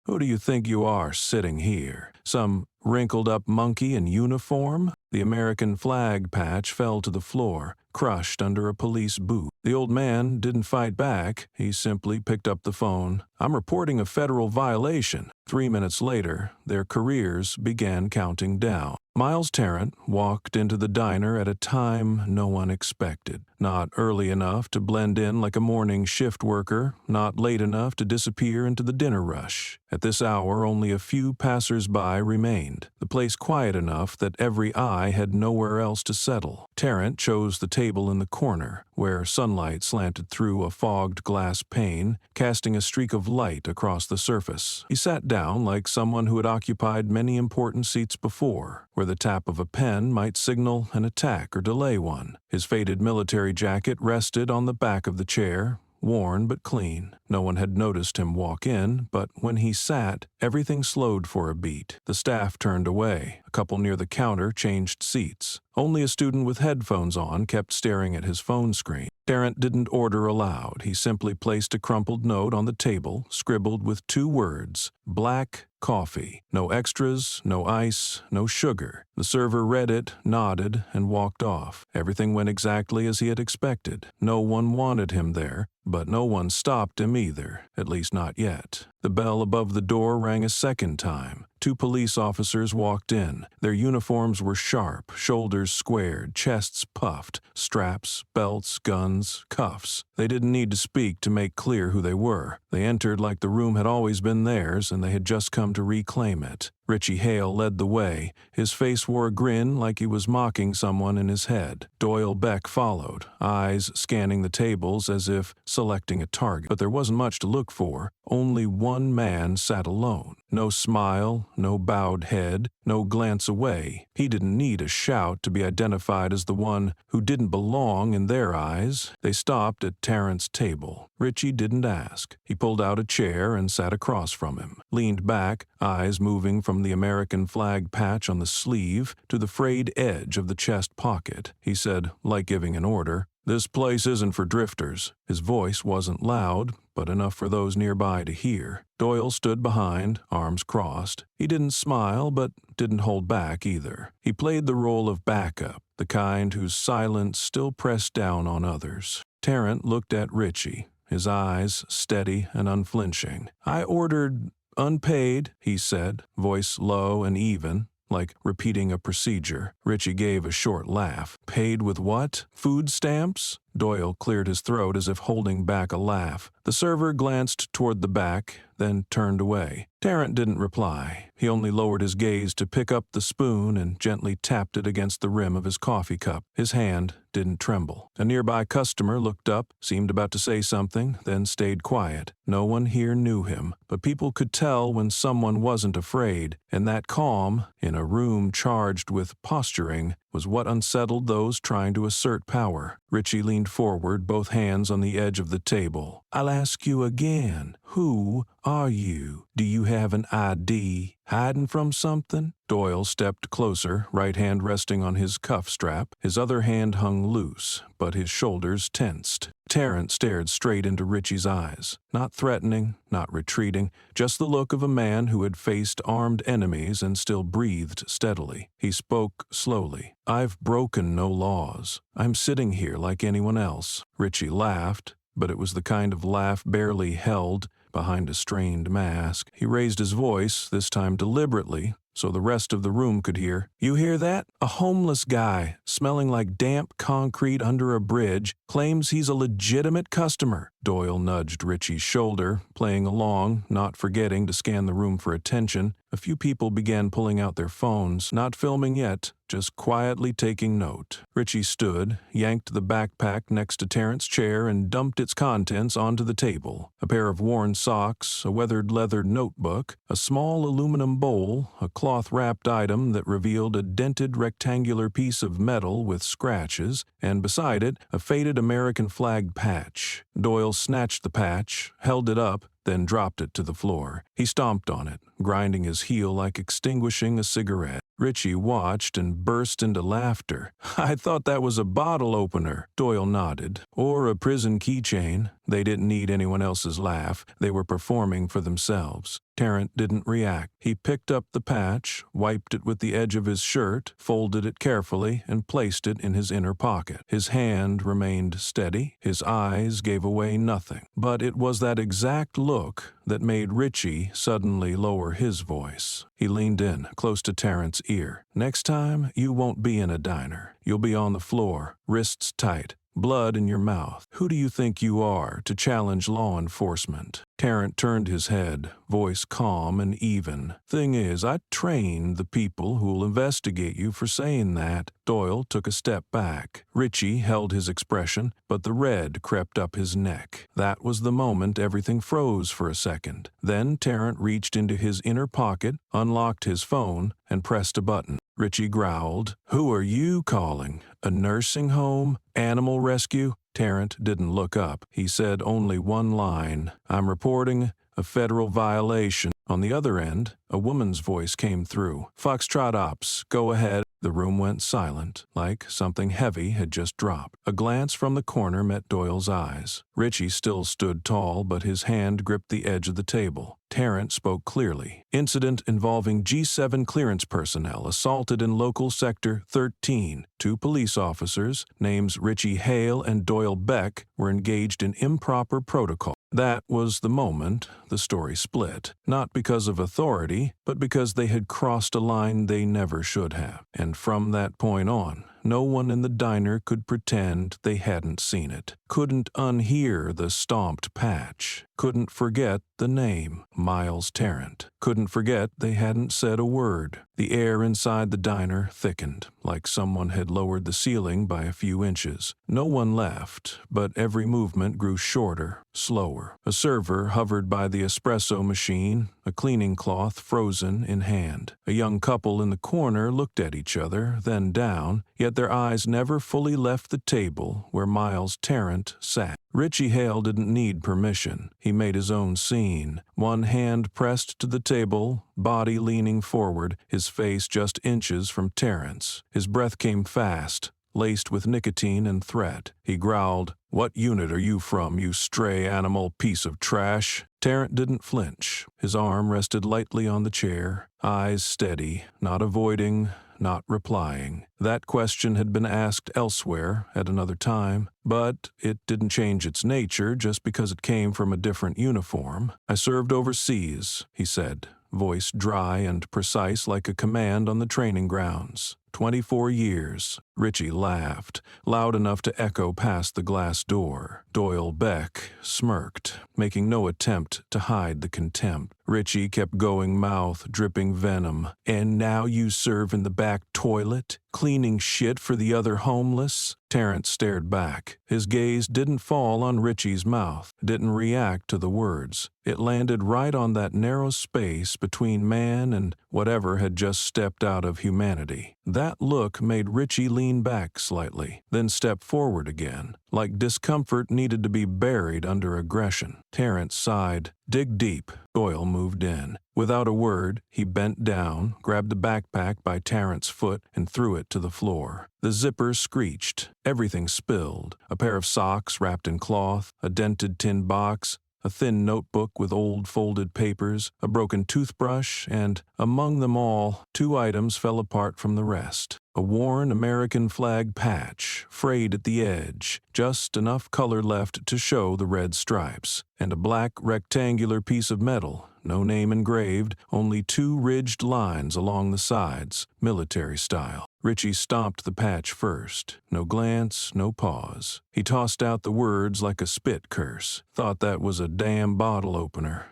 Who do you think you are sitting here? Some wrinkled-up monkey in uniform? The American flag patch fell to the floor, crushed under a police boot. The old man didn't fight back. He simply picked up the phone. "I'm reporting a federal violation." 3 minutes later, their careers began counting down. Miles Tarrant walked into the diner at a time no one expected. Not early enough to blend in like a morning shift worker, not late enough to disappear into the dinner rush. At this hour, only a few passers-by remained, the place quiet enough that every eye had nowhere else to settle. Tarrant chose the table in the corner, where sunlight slanted through a fogged glass pane, casting a streak of light across the surface. He sat down like someone who had occupied many important seats before, where the tap of a pen might signal an attack or delay one. His faded military jacket rested on the back of the chair, worn but clean. No one had noticed him walk in, but when he sat, everything slowed for a beat. The staff turned away. A couple near the counter changed seats. Only a student with headphones on kept staring at his phone screen. Tarrant didn't order aloud. He simply placed a crumpled note on the table, scribbled with 2 words, "Black coffee." No extras, no ice, no sugar. The server read it, nodded, and walked off. Everything went exactly as he had expected. No one wanted him there, but no one stopped him either, at least not yet. The bell above the door rang a second time. 2 police officers walked in. Their uniforms were sharp, shoulders squared, chests puffed, straps, belts, guns, cuffs. They didn't need to speak to make clear who they were. They entered like the room had always been theirs and they had just come to reclaim it. Richie Hale led the way. His face wore a grin like he was mocking someone in his head. Doyle Beck followed, eyes scanning the tables as if selecting a target. But there wasn't much to look for. Only one man sat alone. No smile, no bowed head, no glance away. He didn't need a shout to be identified as the one who didn't belong in their eyes. They stopped at Tarrant's table. Richie didn't ask. He pulled out a chair and sat across from him, leaned back, eyes moving from the American flag patch on the sleeve to the frayed edge of the chest pocket. He said, like giving an order, "This place isn't for drifters." His voice wasn't loud, but enough for those nearby to hear. Doyle stood behind, arms crossed. He didn't smile, but didn't hold back either. He played the role of backup, the kind whose silence still pressed down on others. Tarrant looked at Richie, his eyes steady and unflinching. "I ordered unpaid," he said, voice low and even, like repeating a procedure. Richie gave a short laugh. "Paid with what? Food stamps?" Doyle cleared his throat as if holding back a laugh. The server glanced toward the back, then turned away. Tarrant didn't reply. He only lowered his gaze to pick up the spoon and gently tapped it against the rim of his coffee cup. His hand didn't tremble. A nearby customer looked up, seemed about to say something, then stayed quiet. No one here knew him, but people could tell when someone wasn't afraid, and that calm, in a room charged with posturing, was what unsettled those trying to assert power. Richie leaned forward, both hands on the edge of the table. "I'll ask you again. Who are you? Do you have an ID? Hiding from something?" Doyle stepped closer, right hand resting on his cuff strap. His other hand hung loose, but his shoulders tensed. Tarrant stared straight into Richie's eyes. Not threatening, not retreating, just the look of a man who had faced armed enemies and still breathed steadily. He spoke slowly. "I've broken no laws. I'm sitting here like anyone else." Richie laughed, but it was the kind of laugh barely held behind a strained mask. He raised his voice, this time deliberately, so the rest of the room could hear. "You hear that? A homeless guy, smelling like damp concrete under a bridge, claims he's a legitimate customer." Doyle nudged Richie's shoulder, playing along, not forgetting to scan the room for attention. A few people began pulling out their phones, not filming yet, just quietly taking note. Richie stood, yanked the backpack next to Tarrant's chair, and dumped its contents onto the table. A pair of worn socks, a weathered leather notebook, a small aluminum bowl, a cloth-wrapped item that revealed a dented rectangular piece of metal with scratches, and beside it, a faded American flag patch. Doyle snatched the patch, held it up, then dropped it to the floor. He stomped on it, grinding his heel like extinguishing a cigarette. Richie watched and burst into laughter. "I thought that was a bottle opener." Doyle nodded. "Or a prison keychain. They didn't need anyone else's laugh. They were performing for themselves. Tarrant didn't react. He picked up the patch, wiped it with the edge of his shirt, folded it carefully, and placed it in his inner pocket. His hand remained steady. His eyes gave away nothing. But it was that exact look that made Richie suddenly lower his voice. He leaned in, close to Tarrant's ear. "Next time, you won't be in a diner. You'll be on the floor, wrists tight, blood in your mouth. Who do you think you are to challenge law enforcement?" Tarrant turned his head, voice calm and even. "Thing is, I trained the people who'll investigate you for saying that." Doyle took a step back. Richie held his expression, but the red crept up his neck. That was the moment everything froze for a second. Then Tarrant reached into his inner pocket, unlocked his phone, and pressed a button. Richie growled, "Who are you calling? A nursing home? Animal rescue?" Tarrant didn't look up. He said only one line, "I'm reporting a federal violation." On the other end, a woman's voice came through. "Foxtrot Ops, go ahead." The room went silent, like something heavy had just dropped. A glance from the corner met Doyle's eyes. Richie still stood tall, but his hand gripped the edge of the table. Tarrant spoke clearly. "Incident involving G7 clearance personnel assaulted in local sector 13. 2 police officers, names Richie Hale and Doyle Beck, were engaged in improper protocol." That was the moment the story split, not because of authority, but because they had crossed a line they never should have. And from that point on, no one in the diner could pretend they hadn't seen it, couldn't unhear the stomped patch, couldn't forget the name, Miles Tarrant, couldn't forget they hadn't said a word. The air inside the diner thickened, like someone had lowered the ceiling by a few inches. No one left, but every movement grew shorter, slower. A server hovered by the espresso machine, a cleaning cloth frozen in hand. A young couple in the corner looked at each other, then down, yet their eyes never fully left the table where Miles Tarrant sat. Richie Hale didn't need permission. He made his own scene. One hand pressed to the table, body leaning forward, his face just inches from Tarrant's. His breath came fast, laced with nicotine and threat. He growled, "What unit are you from, you stray animal piece of trash?" Tarrant didn't flinch. His arm rested lightly on the chair, eyes steady, not avoiding, not replying. That question had been asked elsewhere at another time, but it didn't change its nature just because it came from a different uniform. "I served overseas," he said, voice dry and precise like a command on the training grounds. 24 years. Richie laughed, loud enough to echo past the glass door. Doyle Beck smirked, making no attempt to hide the contempt. Richie kept going, mouth dripping venom. "And now you serve in the back toilet, cleaning shit for the other homeless?" Tarrant stared back. His gaze didn't fall on Richie's mouth, didn't react to the words. It landed right on that narrow space between man and whatever had just stepped out of humanity. That look made Richie lean back slightly, then step forward again, like discomfort needed to be buried under aggression. Tarrant sighed. "Dig deep." Doyle moved in. Without a word, he bent down, grabbed the backpack by Tarrant's foot, and threw it to the floor. The zipper screeched. Everything spilled. A pair of socks wrapped in cloth, a dented tin box, a thin notebook with old folded papers, a broken toothbrush, and, among them all, 2 items fell apart from the rest. A worn American flag patch, frayed at the edge, just enough color left to show the red stripes, and a black rectangular piece of metal, no name engraved, only 2 ridged lines along the sides, military style. Richie stomped the patch first. No glance, no pause. He tossed out the words like a spit curse. Thought that was a damn bottle opener.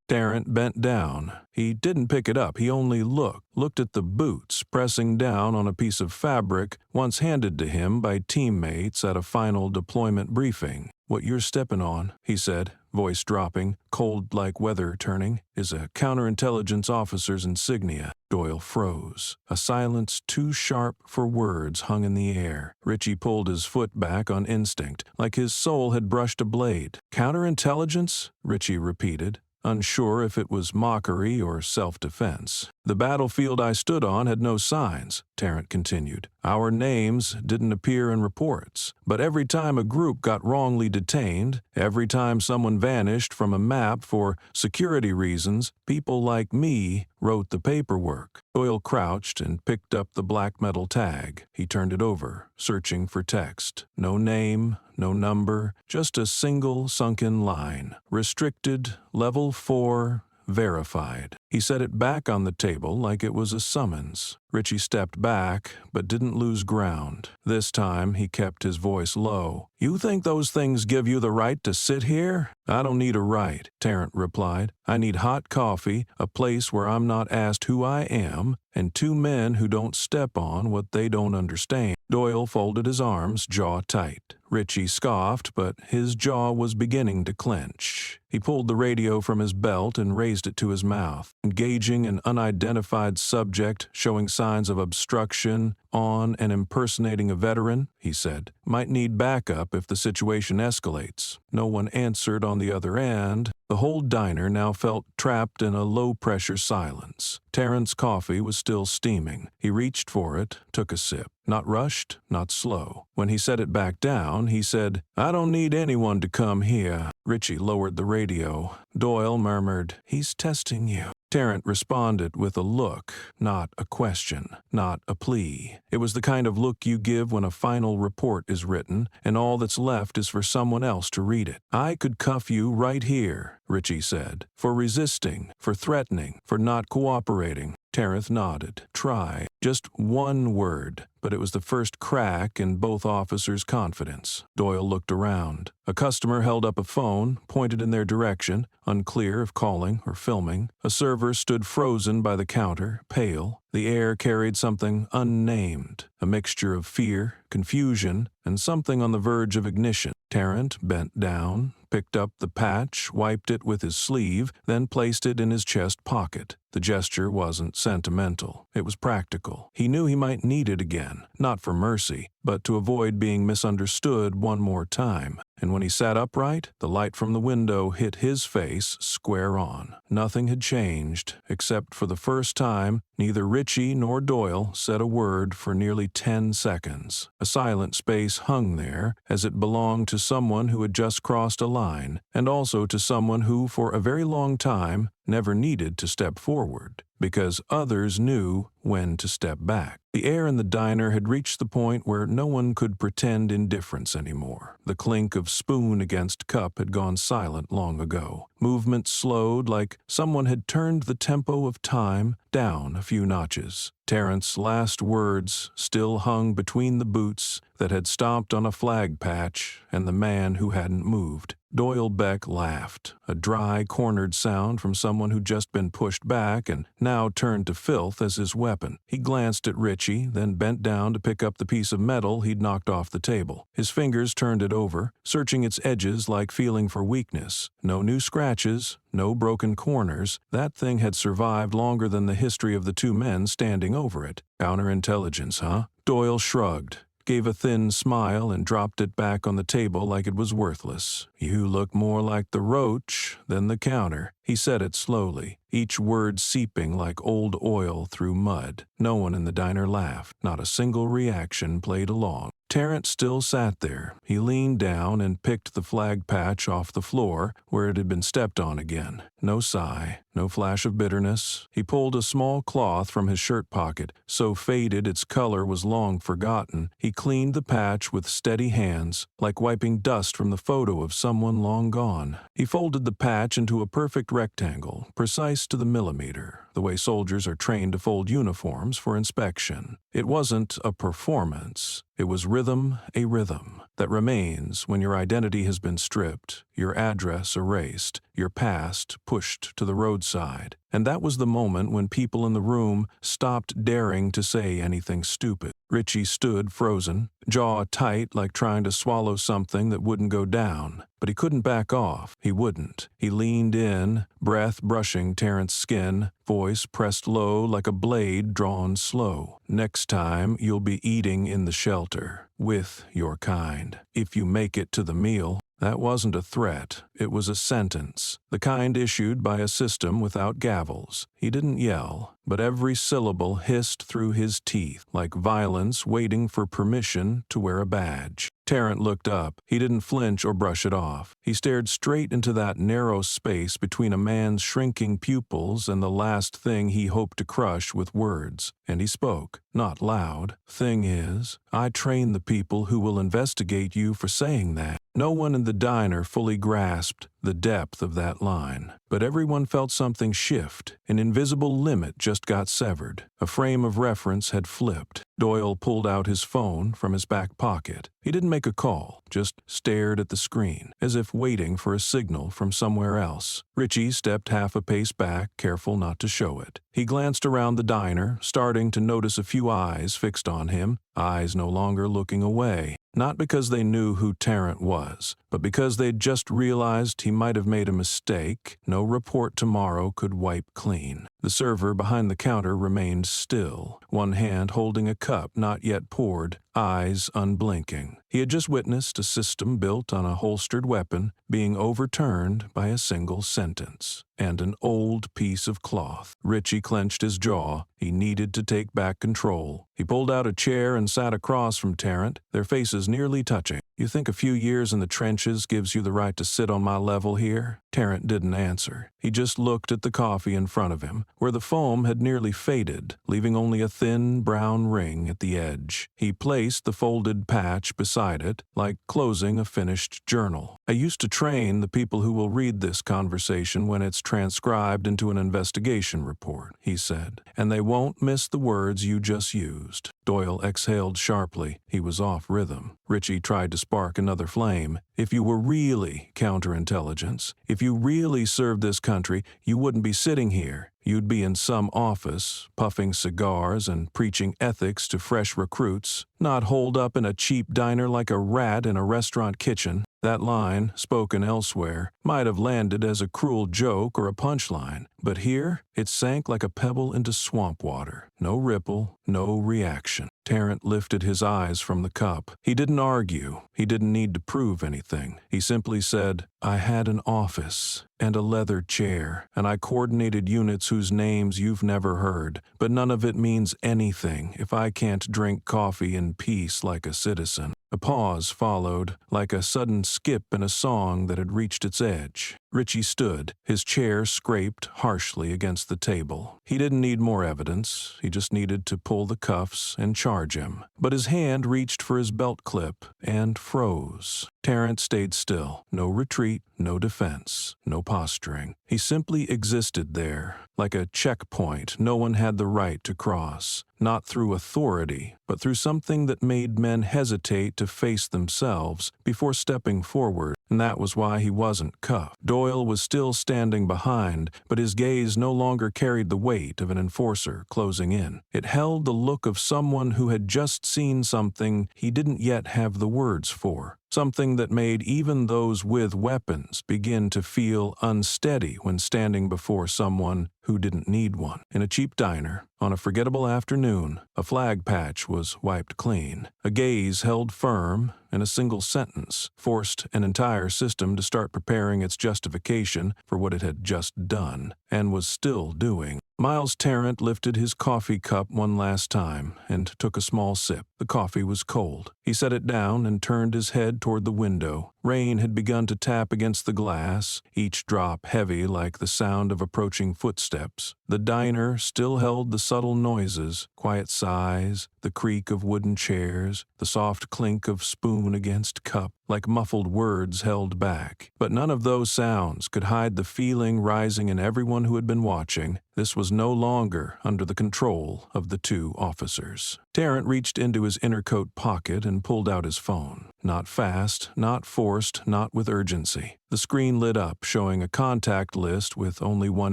Tarrant bent down. He didn't pick it up, he only looked at the boots pressing down on a piece of fabric once handed to him by teammates at a final deployment briefing. "What you're stepping on," he said, voice dropping, cold like weather turning, "is a counterintelligence officer's insignia." Doyle froze. A silence too sharp for words hung in the air. Richie pulled his foot back on instinct, like his soul had brushed a blade. "Counterintelligence?" Richie repeated, unsure if it was mockery or self-defense. The battlefield I stood on had no signs, Tarrant continued. Our names didn't appear in reports, but every time a group got wrongly detained, every time someone vanished from a map for security reasons, people like me wrote the paperwork. Doyle crouched and picked up the black metal tag. He turned it over, searching for text. No name, no number, just a single sunken line. Restricted, level 4, verified. He set it back on the table like it was a summons. Richie stepped back, but didn't lose ground. This time, he kept his voice low. You think those things give you the right to sit here? I don't need a right, Tarrant replied. I need hot coffee, a place where I'm not asked who I am, and 2 men who don't step on what they don't understand. Doyle folded his arms, jaw tight. Richie scoffed, but his jaw was beginning to clench. He pulled the radio from his belt and raised it to his mouth. Engaging an unidentified subject, showing signs of obstruction, on and impersonating a veteran, he said. Might need backup if the situation escalates. No one answered on the other end. The whole diner now felt trapped in a low-pressure silence. Tarrant's coffee was still steaming. He reached for it, took a sip. Not rushed, not slow. When he set it back down, he said, I don't need anyone to come here. Richie lowered the radio. Doyle murmured, He's testing you. Tarrant responded with a look, not a question, not a plea. It was the kind of look you give when a final report is written, and all that's left is for someone else to read it. I could cuff you right here, Richie said, for resisting, for threatening, for not cooperating. Tarrant nodded. Try. Just one word, but it was the first crack in both officers' confidence. Doyle looked around. A customer held up a phone, pointed in their direction, unclear if calling or filming. A server stood frozen by the counter, pale. The air carried something unnamed, a mixture of fear, confusion, and something on the verge of ignition. Tarrant bent down, picked up the patch, wiped it with his sleeve, then placed it in his chest pocket. The gesture wasn't sentimental. It was practical. He knew he might need it again, not for mercy, but to avoid being misunderstood one more time. And when he sat upright, the light from the window hit his face square on. Nothing had changed, except for the first time, neither Richie nor Doyle said a word for nearly 10 seconds. A silent space hung there, as it belonged to someone who had just crossed a line, and also to someone who, for a very long time, never needed to step forward, because others knew when to step back. The air in the diner had reached the point where no one could pretend indifference anymore. The clink of spoon against cup had gone silent long ago. Movement slowed like someone had turned the tempo of time down a few notches. Tarrant's last words still hung between the boots that had stomped on a flag patch and the man who hadn't moved. Doyle Beck laughed, a dry, cornered sound from someone who'd just been pushed back and now turned to filth as his weapon. He glanced at Richie, then bent down to pick up the piece of metal he'd knocked off the table. His fingers turned it over, searching its edges like feeling for weakness. No new scratches, no broken corners. That thing had survived longer than the history of the 2 men standing over it. Counterintelligence, huh? Doyle shrugged, gave a thin smile, and dropped it back on the table like it was worthless. You look more like the roach than the counter. He said it slowly, each word seeping like old oil through mud. No one in the diner laughed. Not a single reaction played along. Tarrant still sat there. He leaned down and picked the flag patch off the floor where it had been stepped on again. No sigh, no flash of bitterness. He pulled a small cloth from his shirt pocket, so faded its color was long forgotten. He cleaned the patch with steady hands, like wiping dust from the photo of someone long gone. He folded the patch into a perfect rectangle, precise to the millimeter, the way soldiers are trained to fold uniforms for inspection. It wasn't a performance. It was rhythm, a rhythm that remains when your identity has been stripped, your address erased, your past pushed to the roadside. And that was the moment when people in the room stopped daring to say anything stupid. Richie stood frozen, jaw tight like trying to swallow something that wouldn't go down. But he couldn't back off. He wouldn't. He leaned in, breath brushing Tarrant's skin, voice pressed low like a blade drawn slow. Next time, you'll be eating in the shelter, with your kind. If you make it to the meal, That wasn't a threat, it was a sentence, the kind issued by a system without gavels. He didn't yell, but every syllable hissed through his teeth, like violence waiting for permission to wear a badge. Tarrant looked up. He didn't flinch or brush it off. He stared straight into that narrow space between a man's shrinking pupils and the last thing he hoped to crush with words. And he spoke, not loud. "Thing is, I train the people who will investigate you for saying that." No one in the diner fully grasped the depth of that line, but everyone felt something shift. An invisible limit just got severed. A frame of reference had flipped. Doyle pulled out his phone from his back pocket. He didn't make a call, just stared at the screen, as if waiting for a signal from somewhere else. Richie stepped half a pace back, careful not to show it. He glanced around the diner, starting to notice a few eyes fixed on him, eyes no longer looking away. Not because they knew who Tarrant was, but because they'd just realized he might have made a mistake no report tomorrow could wipe clean. The server behind the counter remained still, one hand holding a cup not yet poured, eyes unblinking. He had just witnessed a system built on a holstered weapon being overturned by a single sentence. And an old piece of cloth. Richie clenched his jaw. He needed to take back control. He pulled out a chair and sat across from Tarrant, their faces nearly touching. "You think a few years in the trenches gives you the right to sit on my level here?" Tarrant didn't answer. He just looked at the coffee in front of him, where the foam had nearly faded, leaving only a thin brown ring at the edge. He placed the folded patch beside it, like closing a finished journal. "I used to train the people who will read this conversation when it's transcribed into an investigation report," he said, "and they won't miss the words you just used." Doyle exhaled sharply. He was off rhythm. Richie tried to spark another flame. "If you were really counterintelligence, if you really served this country, you wouldn't be sitting here. You'd be in some office, puffing cigars and preaching ethics to fresh recruits, not holed up in a cheap diner like a rat in a restaurant kitchen." That line, spoken elsewhere, might have landed as a cruel joke or a punchline, but here it sank like a pebble into swamp water. No ripple, no reaction. Tarrant lifted his eyes from the cup. He didn't argue. He didn't need to prove anything. He simply said, "I had an office and a leather chair, and I coordinated units whose names you've never heard, but none of it means anything if I can't drink coffee in peace like a citizen." A pause followed, like a sudden skip in a song that had reached its edge. Richie stood, his chair scraped harshly against the table. He didn't need more evidence, he just needed to pull the cuffs and charge him. But his hand reached for his belt clip and froze. Tarrant stayed still. No retreat, no defense, no posturing. He simply existed there, like a checkpoint no one had the right to cross. Not through authority, but through something that made men hesitate to face themselves before stepping forward, and that was why he wasn't cuffed. Doyle was still standing behind, but his gaze no longer carried the weight of an enforcer closing in. It held the look of someone who had just seen something he didn't yet have the words for. Something that made even those with weapons begin to feel unsteady when standing before someone who didn't need one. In a cheap diner, on a forgettable afternoon, a flag patch was wiped clean. A gaze held firm, and a single sentence forced an entire system to start preparing its justification for what it had just done, and was still doing. Miles Tarrant lifted his coffee cup one last time and took a small sip. The coffee was cold. He set it down and turned his head toward the window. Rain had begun to tap against the glass, each drop heavy like the sound of approaching footsteps. The diner still held the subtle noises, quiet sighs, the creak of wooden chairs, the soft clink of spoon against cup, like muffled words held back. But none of those sounds could hide the feeling rising in everyone who had been watching. This was no longer under the control of the two officers. Tarrant reached into his inner coat pocket and pulled out his phone. Not fast, not forced, not with urgency. The screen lit up, showing a contact list with only one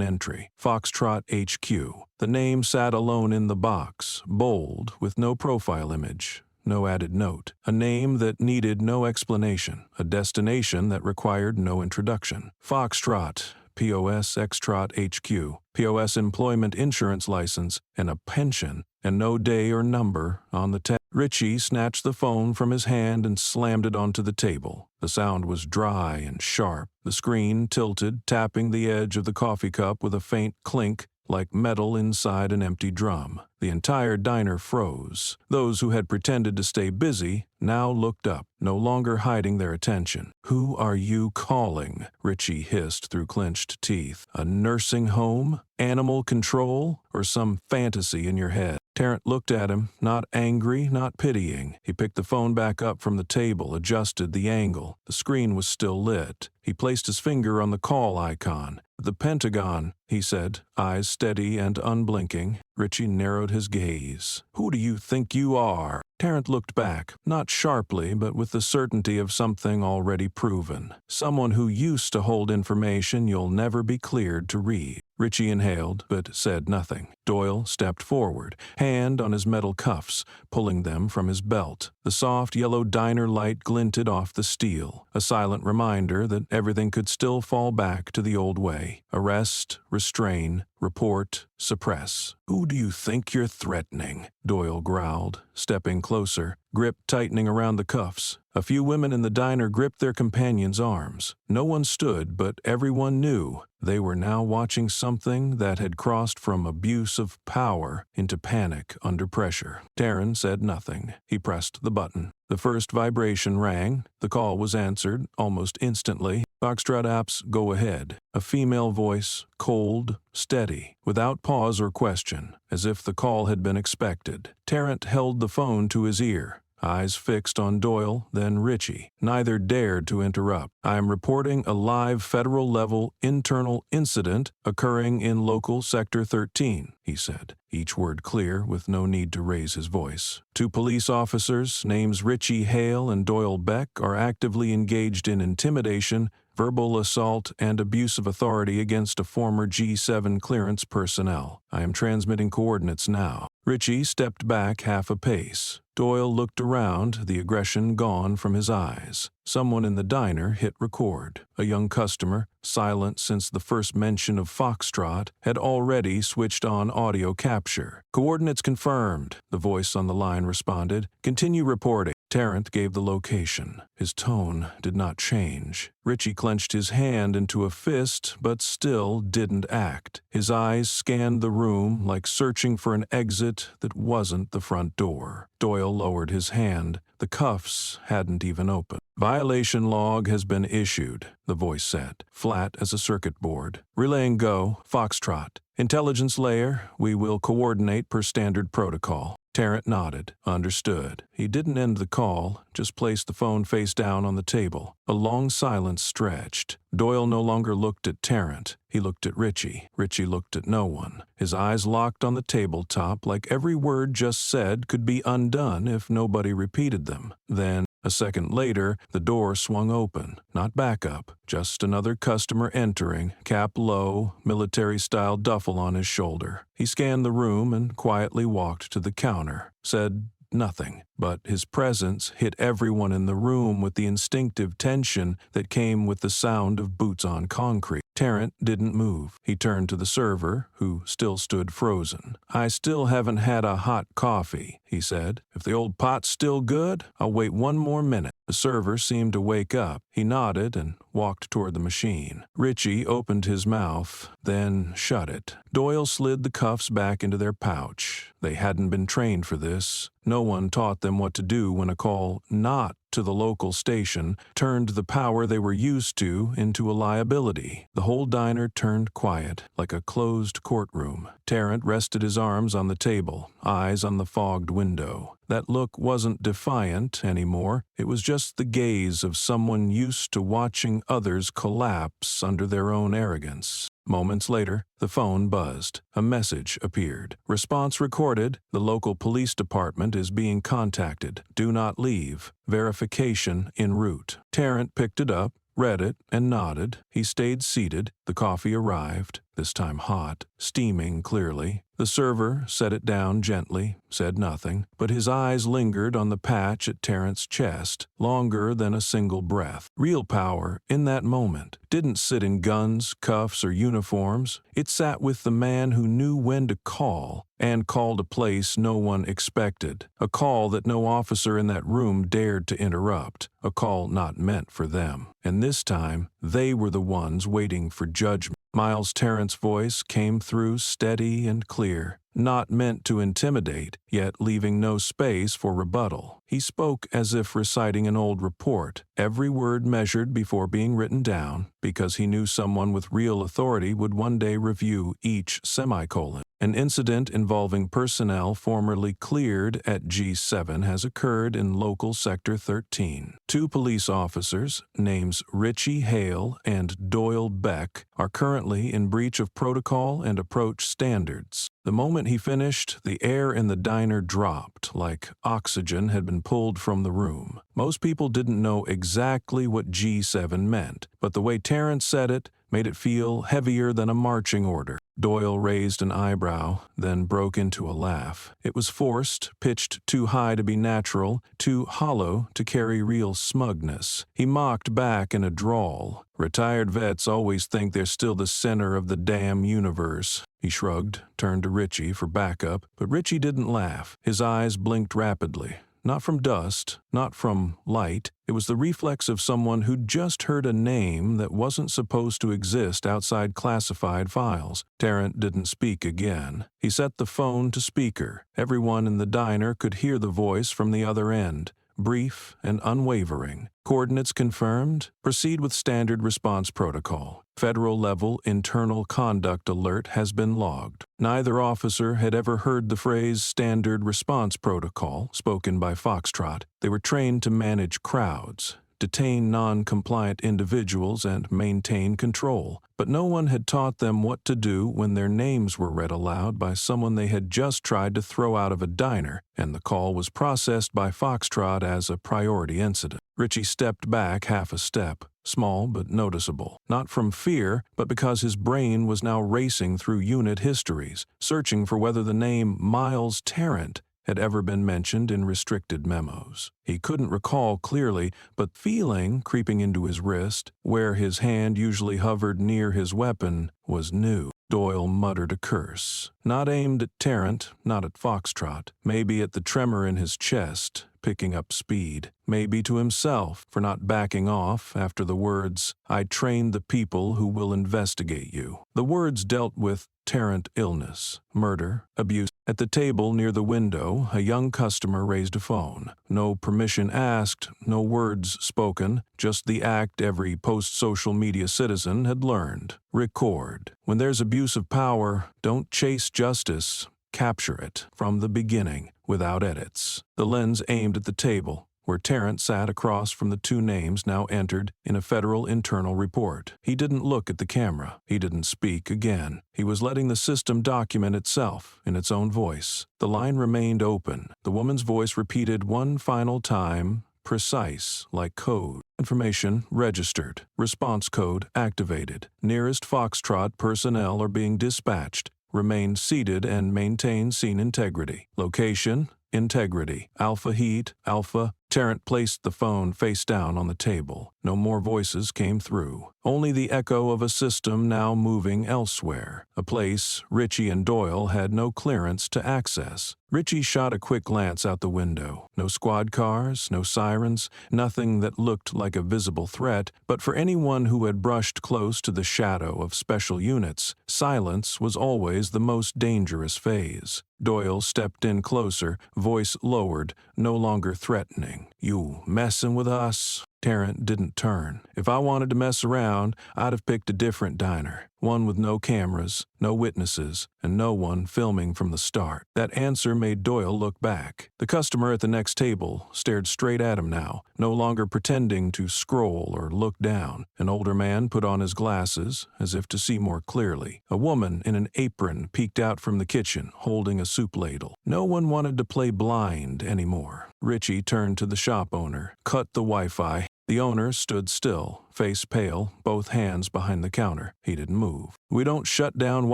entry, Foxtrot HQ. The name sat alone in the box, bold, with no profile image. No added note. A name that needed no explanation. A destination that required no introduction. Foxtrot, POS Xtrot HQ, POS employment insurance license, and a pension, and no day or number on the tag. Richie snatched the phone from his hand and slammed it onto the table. The sound was dry and sharp. The screen tilted, tapping the edge of the coffee cup with a faint clink, like metal inside an empty drum. The entire diner froze. Those who had pretended to stay busy now looked up, no longer hiding their attention. "Who are you calling?" Richie hissed through clenched teeth. "A nursing home? Animal control? Or some fantasy in your head?" Tarrant looked at him, not angry, not pitying. He picked the phone back up from the table, adjusted the angle. The screen was still lit. He placed his finger on the call icon. "The Pentagon," he said, eyes steady and unblinking. Richie narrowed his gaze. "Who do you think you are?" Tarrant looked back, not sharply, but with the certainty of something already proven. "Someone who used to hold information you'll never be cleared to read." Richie inhaled, but said nothing. Doyle stepped forward, hand on his metal cuffs, pulling them from his belt. The soft yellow diner light glinted off the steel, a silent reminder that everything could still fall back to the old way. Arrest, restrain, report, suppress. "Who do you think you're threatening?" Doyle growled, stepping closer, grip tightening around the cuffs. A few women in the diner gripped their companions' arms. No one stood, but everyone knew. They were now watching something that had crossed from abuse of power into panic under pressure. Tarrant said nothing. He pressed the button. The first vibration rang. The call was answered almost instantly. "Foxtrot apps, go ahead." A female voice, cold, steady, without pause or question, as if the call had been expected. Tarrant held the phone to his ear, eyes fixed on Doyle, then Richie. Neither dared to interrupt. "I am reporting a live federal-level internal incident occurring in local Sector 13, he said, each word clear with no need to raise his voice. "Two police officers, names Richie Hale and Doyle Beck, are actively engaged in intimidation, verbal assault, and abuse of authority against a former G7 clearance personnel. I am transmitting coordinates now." Richie stepped back half a pace. Doyle looked around, the aggression gone from his eyes. Someone in the diner hit record. A young customer, silent since the first mention of Foxtrot, had already switched on audio capture. "Coordinates confirmed," the voice on the line responded. "Continue reporting." Tarrant gave the location. His tone did not change. Richie clenched his hand into a fist, but still didn't act. His eyes scanned the room like searching for an exit that wasn't the front door. Doyle lowered his hand. The cuffs hadn't even opened. "Violation log has been issued," the voice said, flat as a circuit board. "Relaying go, Foxtrot. Intelligence layer, we will coordinate per standard protocol." Tarrant nodded. Understood. He didn't end the call, just placed the phone face down on the table. A long silence stretched. Doyle no longer looked at Tarrant. He looked at Richie. Richie looked at no one. His eyes locked on the tabletop like every word just said could be undone if nobody repeated them. Then, a second later, the door swung open. Not back up, just another customer entering, cap low, military-style duffel on his shoulder. He scanned the room and quietly walked to the counter, said nothing, but his presence hit everyone in the room with the instinctive tension that came with the sound of boots on concrete. Tarrant didn't move. He turned to the server, who still stood frozen. "I still haven't had a hot coffee," he said. "If the old pot's still good, I'll wait one more minute." The server seemed to wake up. He nodded and walked toward the machine. Richie opened his mouth, then shut it. Doyle slid the cuffs back into their pouch. They hadn't been trained for this. No one taught them what to do when a call not to the local station turned the power they were used to into a liability. The whole diner turned quiet, like a closed courtroom. Tarrant rested his arms on the table, eyes on the fogged window. That look wasn't defiant anymore. It was just the gaze of someone used to watching others collapse under their own arrogance. Moments later, the phone buzzed. A message appeared. "Response recorded. The local police department is being contacted. Do not leave. Verification en route." Tarrant picked it up, read it, and nodded. He stayed seated. The coffee arrived. this time hot, steaming clearly. The server set it down gently, said nothing, but his eyes lingered on the patch at Terrence's chest, longer than a single breath. Real power, in that moment, didn't sit in guns, cuffs, or uniforms. It sat with the man who knew when to call, and called a place no one expected. A call that no officer in that room dared to interrupt. A call not meant for them. And this time, they were the ones waiting for judgment. Miles Terrence's voice came through steady and clear, not meant to intimidate, yet leaving no space for rebuttal. He spoke as if reciting an old report, every word measured before being written down, because he knew someone with real authority would one day review each semicolon. An incident involving personnel formerly cleared at G7 has occurred in local Sector 13. 2 police officers, names Richie Hale and Doyle Beck, are currently in breach of protocol and approach standards. The moment he finished, the air in the diner dropped, like oxygen had been pulled from the room. Most people didn't know exactly what G7 meant, but the way Terrence said it made it feel heavier than a marching order. Doyle raised an eyebrow, then broke into a laugh. It was forced, pitched too high to be natural, too hollow to carry real smugness. He mocked back in a drawl. Retired vets always think they're still the center of the damn universe. He shrugged, turned to Richie for backup, but Richie didn't laugh. His eyes blinked rapidly. Not from dust, not from light. It was the reflex of someone who'd just heard a name that wasn't supposed to exist outside classified files. Terrence didn't speak again. He set the phone to speaker. Everyone in the diner could hear the voice from the other end. Brief and unwavering. Coordinates confirmed. Proceed with standard response protocol. Federal-level internal conduct alert has been logged. Neither officer had ever heard the phrase standard response protocol spoken by Foxtrot. They were trained to manage crowds, detain non-compliant individuals, and maintain control. But no one had taught them what to do when their names were read aloud by someone they had just tried to throw out of a diner, and the call was processed by Foxtrot as a priority incident. Richie stepped back half a step, small but noticeable, not from fear, but because his brain was now racing through unit histories, searching for whether the name Miles Terrence had ever been mentioned in restricted memos. He couldn't recall clearly, but feeling creeping into his wrist, where his hand usually hovered near his weapon, was new. Doyle muttered a curse, not aimed at Terrence, not at Foxtrot, maybe at the tremor in his chest, picking up speed, maybe to himself for not backing off after the words, "I train the people who will investigate you." The words dealt with Terrence illness, murder, abuse. At the table near the window, a young customer raised a phone. No permission asked, no words spoken, just the act every post-social media citizen had learned. Record. When there's abuse of power, don't chase justice, capture it from the beginning, without edits. The lens aimed at the table, where Terrence sat across from the 2 names now entered in a federal internal report. He didn't look at the camera. He didn't speak again. He was letting the system document itself in its own voice. The line remained open. The woman's voice repeated one final time, precise, like code. Information registered. Response code activated. Nearest Foxtrot personnel are being dispatched. Remain seated and maintain scene integrity. Location, integrity. Alpha heat, alpha. Terrence placed the phone face down on the table. No more voices came through. Only the echo of a system now moving elsewhere. A place Richie and Doyle had no clearance to access. Richie shot a quick glance out the window. No squad cars, no sirens, nothing that looked like a visible threat, but for anyone who had brushed close to the shadow of special units, silence was always the most dangerous phase. Doyle stepped in closer, voice lowered, no longer threatening. "You messing with us?" Terrence didn't turn. "If I wanted to mess around, I'd have picked a different diner. One with no cameras, no witnesses, and no one filming from the start." That answer made Doyle look back. The customer at the next table stared straight at him now, no longer pretending to scroll or look down. An older man put on his glasses, as if to see more clearly. A woman in an apron peeked out from the kitchen, holding a soup ladle. No one wanted to play blind anymore. Richie turned to the shop owner. "Cut the Wi-Fi." The owner stood still, face pale, both hands behind the counter. He didn't move. "We don't shut down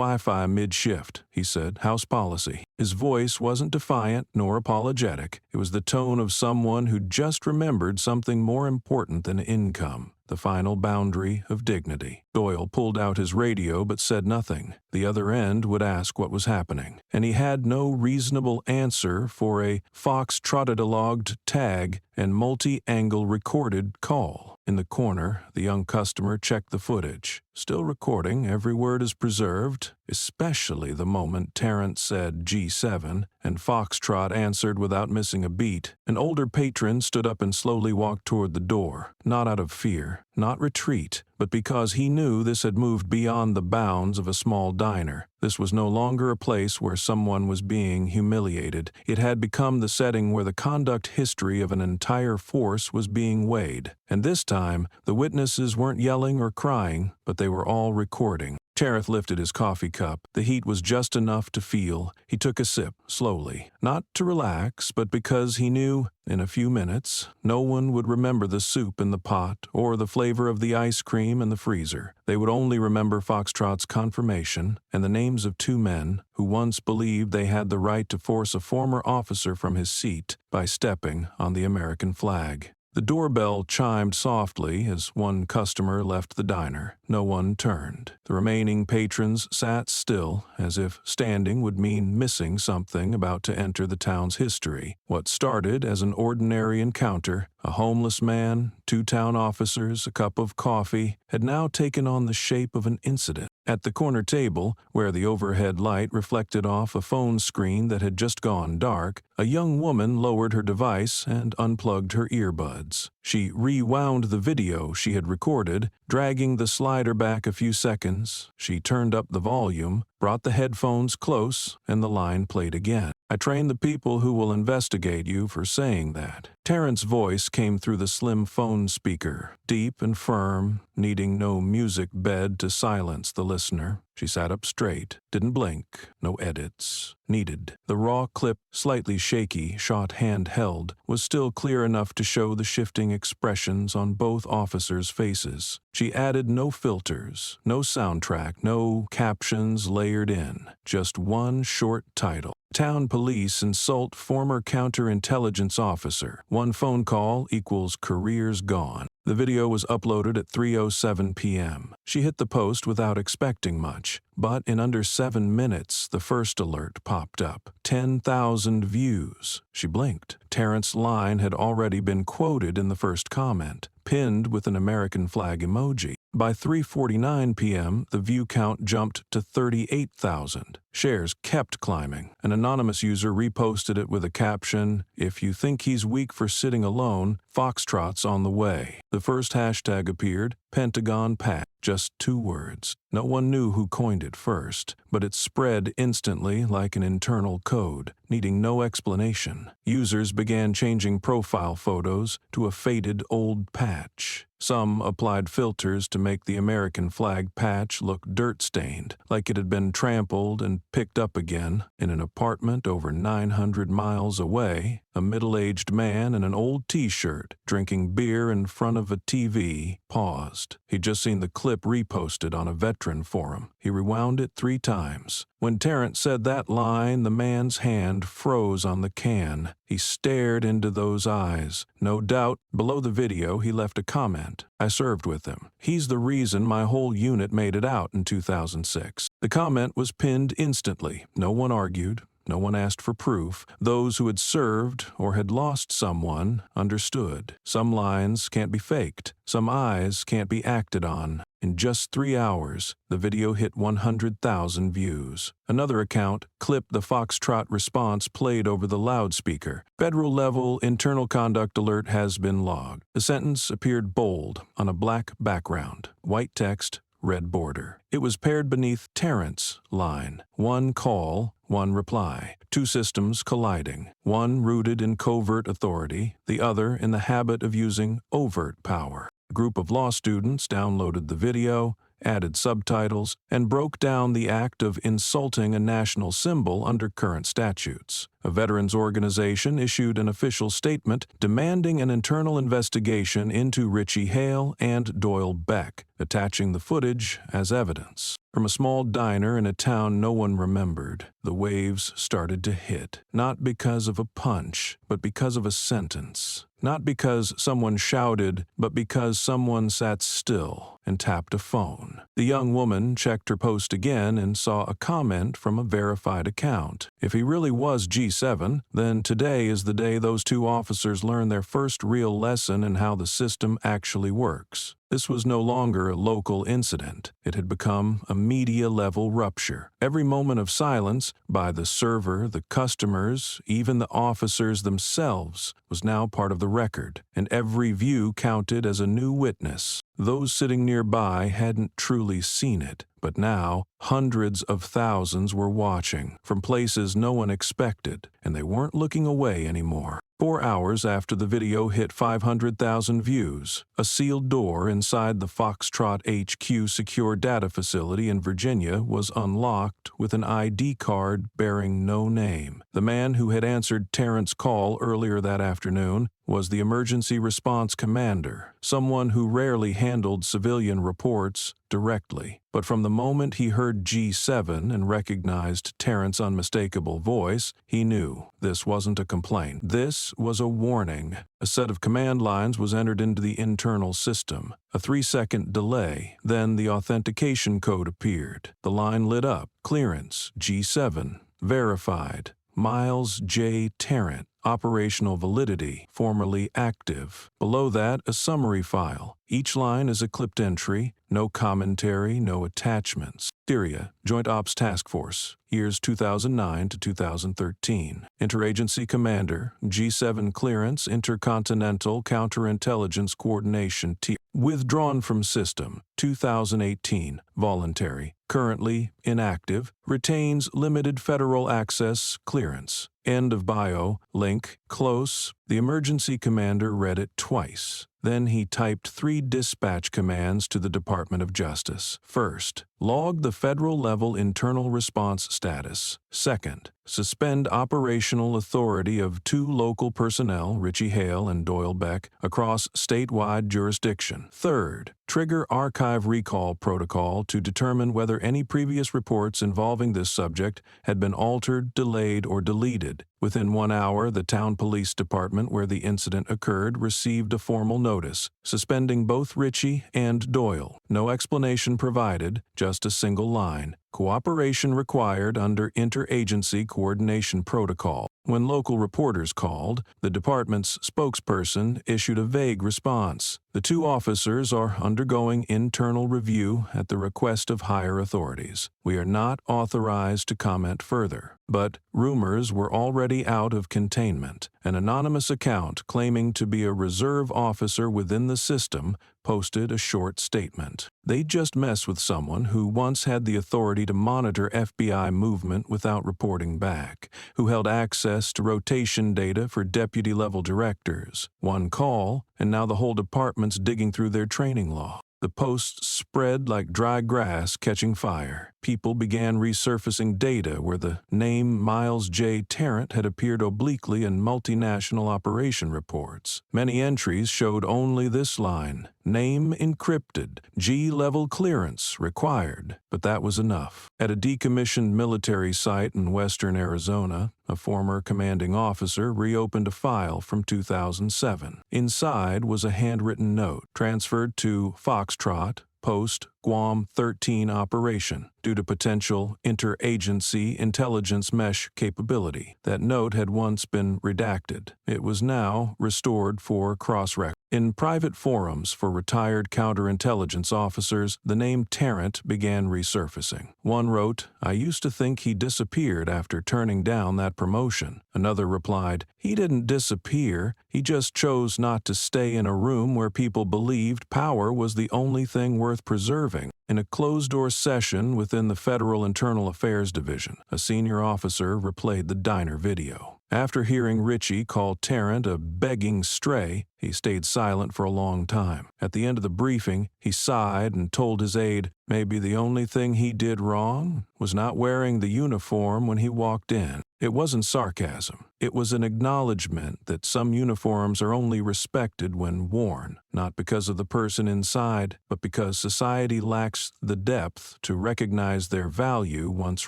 Wi-Fi mid-shift," he said. "House policy." His voice wasn't defiant nor apologetic. It was the tone of someone who just remembered something more important than income, the final boundary of dignity. Doyle pulled out his radio but said nothing. The other end would ask what was happening, and he had no reasonable answer for a fox-trotted-logged tag and multi-angle recorded call. In the corner, the young customer checked the footage. Still recording, every word is preserved, especially the moment Terrence said G7 and Foxtrot answered without missing a beat. An older patron stood up and slowly walked toward the door, not out of fear, not retreat, but because he knew this had moved beyond the bounds of a small diner. This was no longer a place where someone was being humiliated. It had become the setting where the conduct history of an entire force was being weighed. And this time, the witnesses weren't yelling or crying, but they were all recording. Terrence lifted his coffee cup. The heat was just enough to feel. He took a sip, slowly. Not to relax, but because he knew, in a few minutes, no one would remember the soup in the pot or the flavor of the ice cream in the freezer. They would only remember Foxtrot's confirmation and the names of two men who once believed they had the right to force a former officer from his seat by stepping on the American flag. The doorbell chimed softly as one customer left the diner. No one turned. The remaining patrons sat still, as if standing would mean missing something about to enter the town's history. What started as an ordinary encounter, a homeless man, two town officers, a cup of coffee, had now taken on the shape of an incident. At the corner table, where the overhead light reflected off a phone screen that had just gone dark, a young woman lowered her device and unplugged her earbuds. She rewound the video she had recorded, dragging the slider back a few seconds. She turned up the volume, brought the headphones close, and the line played again. "I train the people who will investigate you for saying that." Terrence's voice came through the slim phone speaker, deep and firm, needing no music bed to silence the listener. She sat up straight, didn't blink, no edits needed. The raw clip, slightly shaky, shot handheld, was still clear enough to show the shifting expressions on both officers' faces. She added no filters, no soundtrack, no captions layered in, just one short title. Town police insult former counterintelligence officer. One phone call equals careers gone. The video was uploaded at 3:07 p.m. She hit the post without expecting much, but in under 7 minutes, the first alert popped up. 10,000 views. She blinked. Terrence's line had already been quoted in the first comment, pinned with an American flag emoji. By 3:49 p.m., the view count jumped to 38,000. Shares kept climbing. An anonymous user reposted it with a caption, "If you think he's weak for sitting alone, Foxtrot's on the way." The first hashtag appeared, Pentagon Pat, just 2 words. No one knew who coined it first, but it spread instantly like an internal code, needing no explanation. Users began changing profile photos to a faded old patch. Some applied filters to make the American flag patch look dirt-stained, like it had been trampled and picked up again. In an apartment over 900 miles away, a middle-aged man in an old T-shirt, drinking beer in front of a TV, paused. He'd just seen the clip reposted on a veteran forum. He rewound it 3 times. When Terrence said that line, the man's hand froze on the can. He stared into those eyes. No doubt, below the video, he left a comment. "I served with him. He's the reason my whole unit made it out in 2006. The comment was pinned instantly. No one argued. No one asked for proof. Those who had served or had lost someone understood. Some lines can't be faked. Some eyes can't be acted on. In just 3 hours, the video hit 100,000 views. Another account clipped the Foxtrot response played over the loudspeaker. "Federal-level internal conduct alert has been logged." The sentence appeared bold on a black background. White text, red border. It was paired beneath Terrence's line. 1 call, 1 reply. 2 systems colliding. One rooted in covert authority, the other in the habit of using overt power. A group of law students downloaded the video, added subtitles, and broke down the act of insulting a national symbol under current statutes. A veterans organization issued an official statement demanding an internal investigation into Richie Hale and Doyle Beck, attaching the footage as evidence. From a small diner in a town no one remembered, the waves started to hit, not because of a punch, but because of a sentence. Not because someone shouted, but because someone sat still and tapped a phone. The young woman checked her post again and saw a comment from a verified account. If he really was G7, then today is the day those two officers learned their first real lesson in how the system actually works. This was no longer a local incident. It had become a media-level rupture. Every moment of silence, by the server, the customers, even the officers themselves, was now part of the record, and every view counted as a new witness. Those sitting nearby hadn't truly seen it, but now hundreds of thousands were watching, from places no one expected, and they weren't looking away anymore. 4 hours after the video hit 500,000 views, a sealed door inside the Foxtrot HQ secure data facility in Virginia was unlocked with an ID card bearing no name. The man who had answered Terrence's call earlier that afternoon was the emergency response commander, someone who rarely handled civilian reports directly. But from the moment he heard G7 and recognized Terrence's unmistakable voice, he knew this wasn't a complaint. This was a warning. A set of command lines was entered into the internal system. A 3-second delay, then the authentication code appeared. The line lit up. Clearance, G7. Verified. Miles J. Tarrant. Operational validity, formerly active. Below that, a summary file. Each line is a clipped entry, no commentary, no attachments. Syria, Joint Ops Task Force, years 2009 to 2013. Interagency Commander, G7 Clearance, Intercontinental Counterintelligence Coordination Team. Withdrawn from system, 2018, voluntary. Currently inactive, retains limited federal access clearance. End of bio, link, close. The emergency commander read it twice. Then he typed 3 dispatch commands to the Department of Justice. First, log the federal-level internal response status. Second, suspend operational authority of 2 local personnel, Richie Hale and Doyle Beck, across statewide jurisdiction. Third, trigger archive recall protocol to determine whether any previous reports involving this subject had been altered, delayed, or deleted. Within 1 hour, the town police department where the incident occurred received a formal notice, suspending both Richie and Doyle. No explanation provided, just a single line. Cooperation required under Interagency Coordination Protocol. When local reporters called, the department's spokesperson issued a vague response. The 2 officers are undergoing internal review at the request of higher authorities. We are not authorized to comment further. But rumors were already out of containment. An anonymous account claiming to be a reserve officer within the system posted a short statement. They just mess with someone who once had the authority to monitor FBI movement without reporting back, who held access to rotation data for deputy-level directors. One call, and now the whole department's digging through their training log. The posts spread like dry grass catching fire. People began resurfacing data where the name Miles J. Tarrant had appeared obliquely in multinational operation reports. Many entries showed only this line: name encrypted, G-level clearance required. But that was enough. At a decommissioned military site in western Arizona, a former commanding officer reopened a file from 2007. Inside was a handwritten note transferred to Foxtrot, Post, Guam 13 operation, due to potential interagency intelligence mesh capability. That note had once been redacted. It was now restored for cross-reference. In private forums for retired counterintelligence officers, the name Tarrant began resurfacing. One wrote, "I used to think he disappeared after turning down that promotion." Another replied, "He didn't disappear, he just chose not to stay in a room where people believed power was the only thing worth preserving." In a closed-door session within the Federal Internal Affairs Division, a senior officer replayed the diner video. After hearing Richie call Tarrant a begging stray, He stayed silent for a long time. At the end of the briefing, he sighed and told his aide maybe the only thing he did wrong was not wearing the uniform when he walked in. It wasn't sarcasm. It was an acknowledgement that some uniforms are only respected when worn, not because of the person inside, but because society lacks the depth to recognize their value once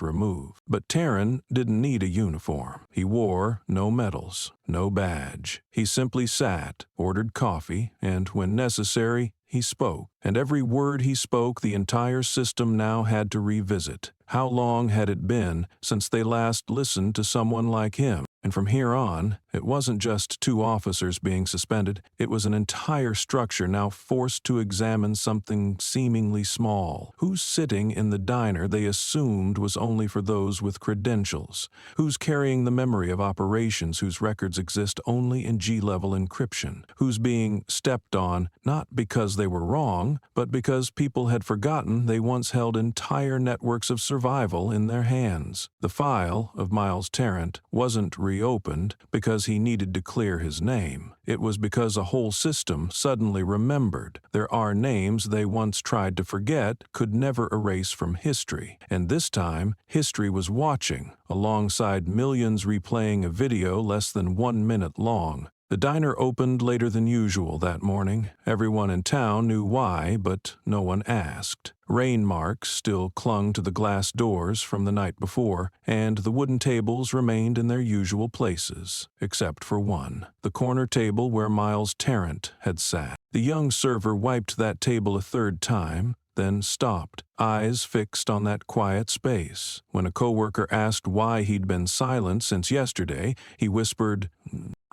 removed. But Taryn didn't need a uniform. He wore no medals, no badge. He simply sat, ordered coffee, and when necessary, he spoke. And every word he spoke, the entire system now had to revisit. How long had it been since they last listened to someone like him? And from here on, it wasn't just 2 officers being suspended. It was an entire structure now forced to examine something seemingly small. Who's sitting in the diner they assumed was only for those with credentials? Who's carrying the memory of operations whose records exist only in G-level encryption? Who's being stepped on not because they were wrong, but because people had forgotten they once held entire networks of survival in their hands? The file of Miles Tarrant wasn't reopened because he needed to clear his name. It was because a whole system suddenly remembered there are names they once tried to forget could never erase from history. And this time, history was watching, alongside millions replaying a video less than 1 minute long. The diner opened later than usual that morning. Everyone in town knew why, but no one asked. Rain marks still clung to the glass doors from the night before, and the wooden tables remained in their usual places, except for one, the corner table where Miles Tarrant had sat. The young server wiped that table a 3rd time, then stopped, eyes fixed on that quiet space. When a coworker asked why he'd been silent since yesterday, he whispered,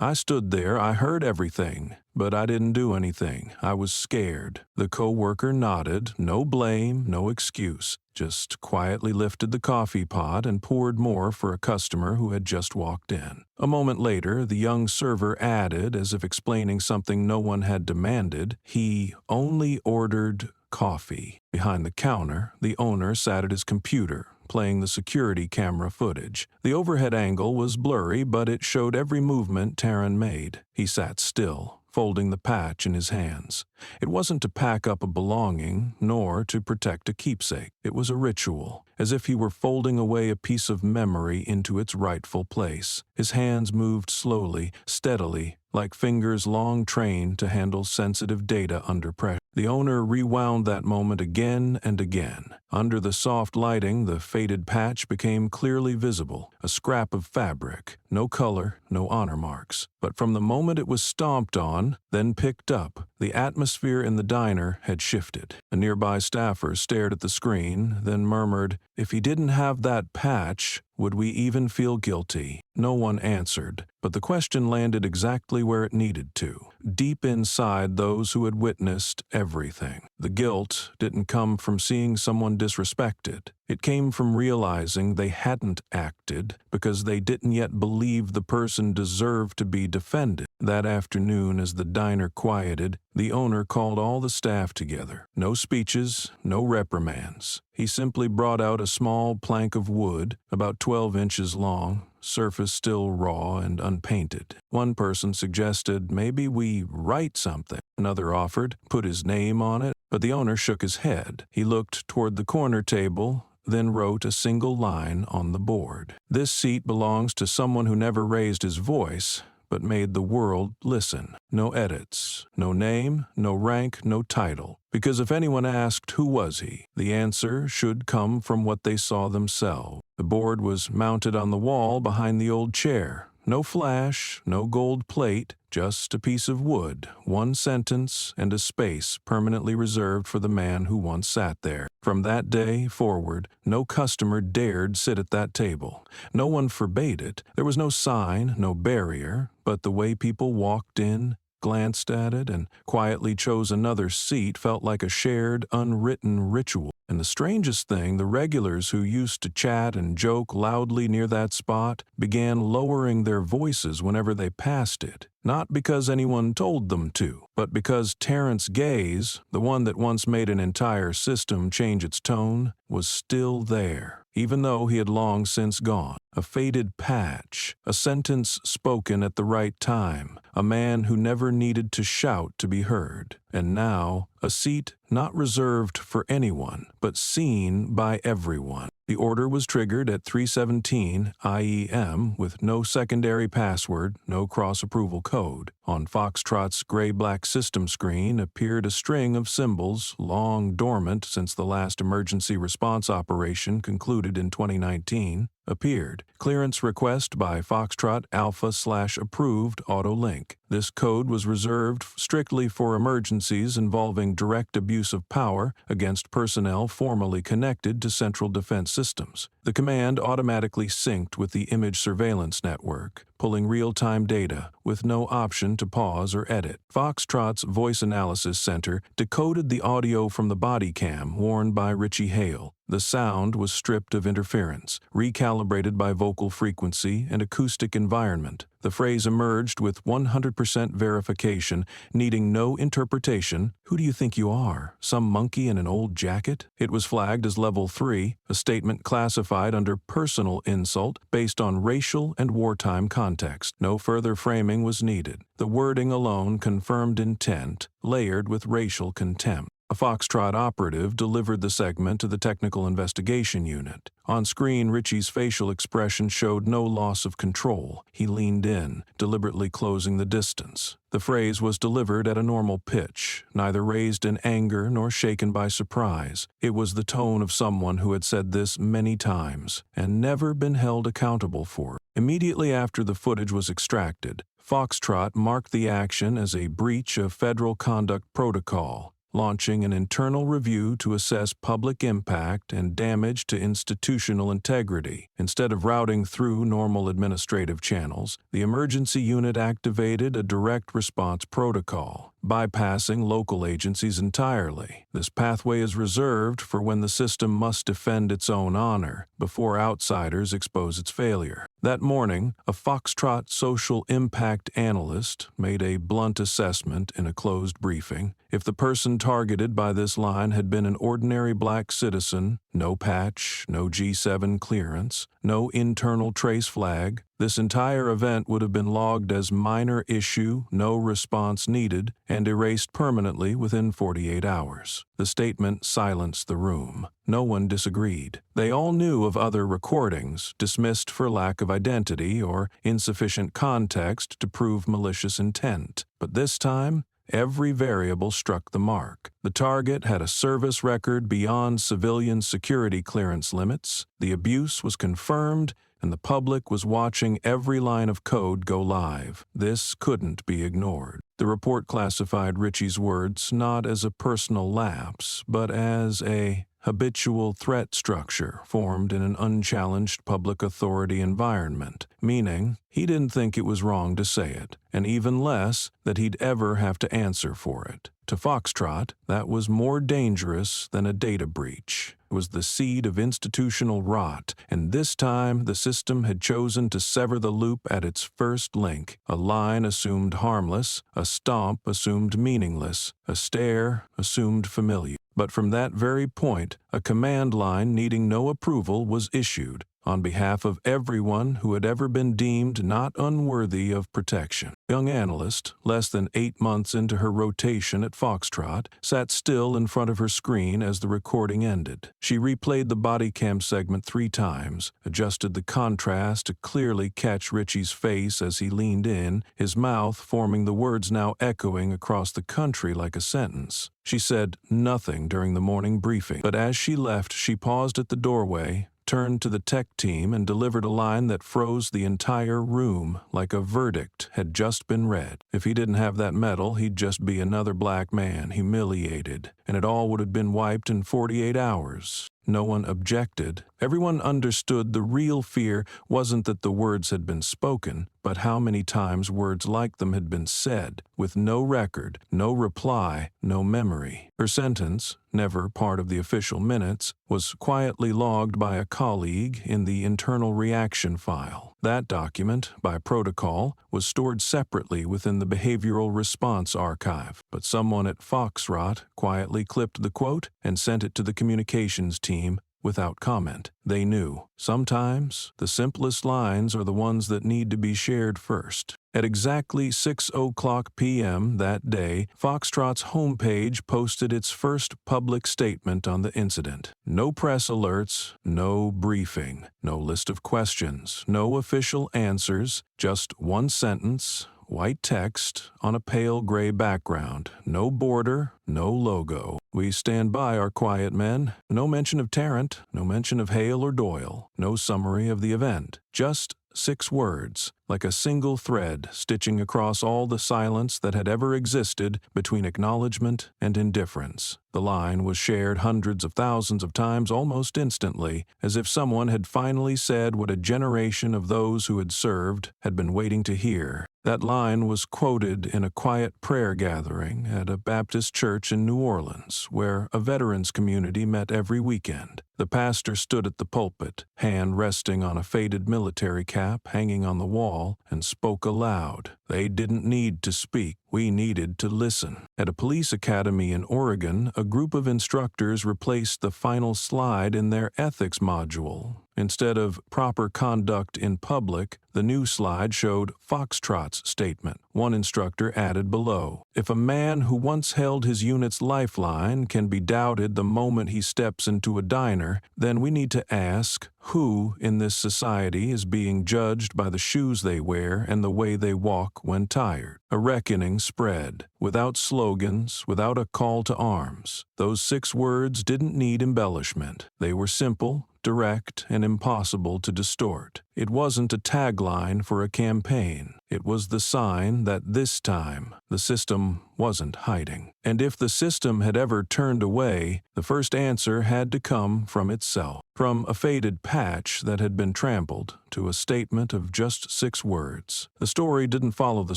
"I stood there, I heard everything, but I didn't do anything. I was scared." The coworker nodded, no blame, no excuse, just quietly lifted the coffee pot and poured more for a customer who had just walked in. A moment later, the young server added, as if explaining something no one had demanded, he only ordered coffee. Behind the counter, the owner sat at his computer, playing the security camera footage. The overhead angle was blurry, but it showed every movement Taryn made. He sat still, folding the patch in his hands. It wasn't to pack up a belonging, nor to protect a keepsake. It was a ritual, as if he were folding away a piece of memory into its rightful place. His hands moved slowly, steadily, like fingers long trained to handle sensitive data under pressure. The owner rewound that moment again and again. Under the soft lighting, the faded patch became clearly visible, a scrap of fabric, no color, no honor marks. But from the moment it was stomped on, then picked up, the atmosphere in the diner had shifted. A nearby staffer stared at the screen, then murmured, "If he didn't have that patch, would we even feel guilty?" No one answered, but the question landed exactly where it needed to, deep inside those who had witnessed everything. The guilt didn't come from seeing someone disrespected. It came from realizing they hadn't acted because they didn't yet believe the person deserved to be defended. That afternoon, as the diner quieted, the owner called all the staff together. No speeches, no reprimands. He simply brought out a small plank of wood, about 12 inches long, surface still raw and unpainted. One person suggested maybe we write something. Another offered, put his name on it, but the owner shook his head. He looked toward the corner table, then wrote a single line on the board. "This seat belongs to someone who never raised his voice, but made the world listen. No edits, no name, no rank, no title. Because if anyone asked who was he, the answer should come from what they saw themselves." The board was mounted on the wall behind the old chair. No flash, no gold plate, just a piece of wood, one sentence, and a space permanently reserved for the man who once sat there. From that day forward, no customer dared sit at that table. No one forbade it. There was no sign, no barrier, but the way people walked in, glanced at it, and quietly chose another seat felt like a shared, unwritten ritual. And the strangest thing, the regulars who used to chat and joke loudly near that spot began lowering their voices whenever they passed it. Not because anyone told them to, but because Terrence's gaze, the one that once made an entire system change its tone, was still there. even though he had long since gone. A faded patch, a sentence spoken at the right time, a man who never needed to shout to be heard. And now, a seat not reserved for anyone, but seen by everyone. The order was triggered at 3:17 IEM with no secondary password, no cross-approval code. On Foxtrot's gray-black system screen appeared a string of symbols, long dormant since the last emergency response operation concluded in 2019, appeared. Clearance request by Foxtrot Alpha/approved auto-link. This code was reserved strictly for emergencies involving direct abuse of power against personnel formally connected to Central Defense Systems. The command automatically synced with the image surveillance network, pulling real-time data with no option to pause or edit. Foxtrot's Voice Analysis Center decoded the audio from the body cam worn by Richie Hale. The sound was stripped of interference, recalibrated by vocal frequency and acoustic environment. The phrase emerged with 100% verification, needing no interpretation. "Who do you think you are? Some monkey in an old jacket?" It was flagged as Level 3, a statement classified under personal insult based on racial and wartime context. No further framing was needed. The wording alone confirmed intent, layered with racial contempt. A Foxtrot operative delivered the segment to the Technical Investigation Unit. On screen, Richie's facial expression showed no loss of control. He leaned in, deliberately closing the distance. The phrase was delivered at a normal pitch, neither raised in anger nor shaken by surprise. It was the tone of someone who had said this many times and never been held accountable for it. Immediately after the footage was extracted, Foxtrot marked the action as a breach of Federal Conduct Protocol, launching an internal review to assess public impact and damage to institutional integrity. Instead of routing through normal administrative channels, the emergency unit activated a direct response protocol, bypassing local agencies entirely. This pathway is reserved for when the system must defend its own honor before outsiders expose its failure. That morning, a Foxtrot social impact analyst made a blunt assessment in a closed briefing. If the person targeted by this line had been an ordinary black citizen, no patch, no G7 clearance, no internal trace flag, this entire event would have been logged as minor issue, no response needed, and erased permanently within 48 hours. The statement silenced the room. No one disagreed. They all knew of other recordings, dismissed for lack of identity or insufficient context to prove malicious intent. But this time, every variable struck the mark. The target had a service record beyond civilian security clearance limits, the abuse was confirmed, and the public was watching every line of code go live. This couldn't be ignored. The report classified Richie's words not as a personal lapse, but as a habitual threat structure formed in an unchallenged public authority environment, meaning he didn't think it was wrong to say it, and even less that he'd ever have to answer for it. To Foxtrot, that was more dangerous than a data breach. It was the seed of institutional rot, and this time the system had chosen to sever the loop at its first link. A line assumed harmless, a stomp assumed meaningless, a stare assumed familiar. But from that very point, a command line needing no approval was issued on behalf of everyone who had ever been deemed not unworthy of protection. Young analyst, less than 8 months into her rotation at Foxtrot, sat still in front of her screen as the recording ended. She replayed the body cam segment 3 times, adjusted the contrast to clearly catch Richie's face as he leaned in, his mouth forming the words now echoing across the country like a sentence. She said nothing during the morning briefing, but as she left, she paused at the doorway, turned to the tech team and delivered a line that froze the entire room like a verdict had just been read. If he didn't have that medal, he'd just be another black man humiliated, and it all would have been wiped in 48 hours. No one objected. Everyone understood the real fear wasn't that the words had been spoken, but how many times words like them had been said, with no record, no reply, no memory. Her sentence, never part of the official minutes, was quietly logged by a colleague in the internal reaction file. That document, by protocol, was stored separately within the behavioral response archive, but someone at Foxtrot quietly clipped the quote and sent it to the communications team without comment. They knew. Sometimes, the simplest lines are the ones that need to be shared first. At exactly 6:00 p.m. that day, Foxtrot's homepage posted its first public statement on the incident. No press alerts, no briefing, no list of questions, no official answers, just one sentence, white text on a pale gray background. No border, no logo. We stand by our quiet men. No mention of Tarrant, no mention of Hale or Doyle, no summary of the event. Just 6 words, like a single thread stitching across all the silence that had ever existed between acknowledgement and indifference. The line was shared hundreds of thousands of times almost instantly, as if someone had finally said what a generation of those who had served had been waiting to hear. That line was quoted in a quiet prayer gathering at a Baptist church in New Orleans, where a veterans community met every weekend. The pastor stood at the pulpit, hand resting on a faded military cap hanging on the wall, and spoke aloud. They didn't need to speak. We needed to listen. At a police academy in Oregon, a group of instructors replaced the final slide in their ethics module. Instead of proper conduct in public, the new slide showed Foxtrot's statement. One instructor added below, "If a man who once held his unit's lifeline can be doubted the moment he steps into a diner, then we need to ask, who in this society is being judged by the shoes they wear and the way they walk when tired?" A reckoning spread, without slogans, without a call to arms. Those 6 words didn't need embellishment. They were simple, direct, and impossible to distort. It wasn't a tagline for a campaign. It was the sign that this time the system wasn't hiding. And if the system had ever turned away, the first answer had to come from itself. From a faded patch that had been trampled to a statement of just 6 words. The story didn't follow the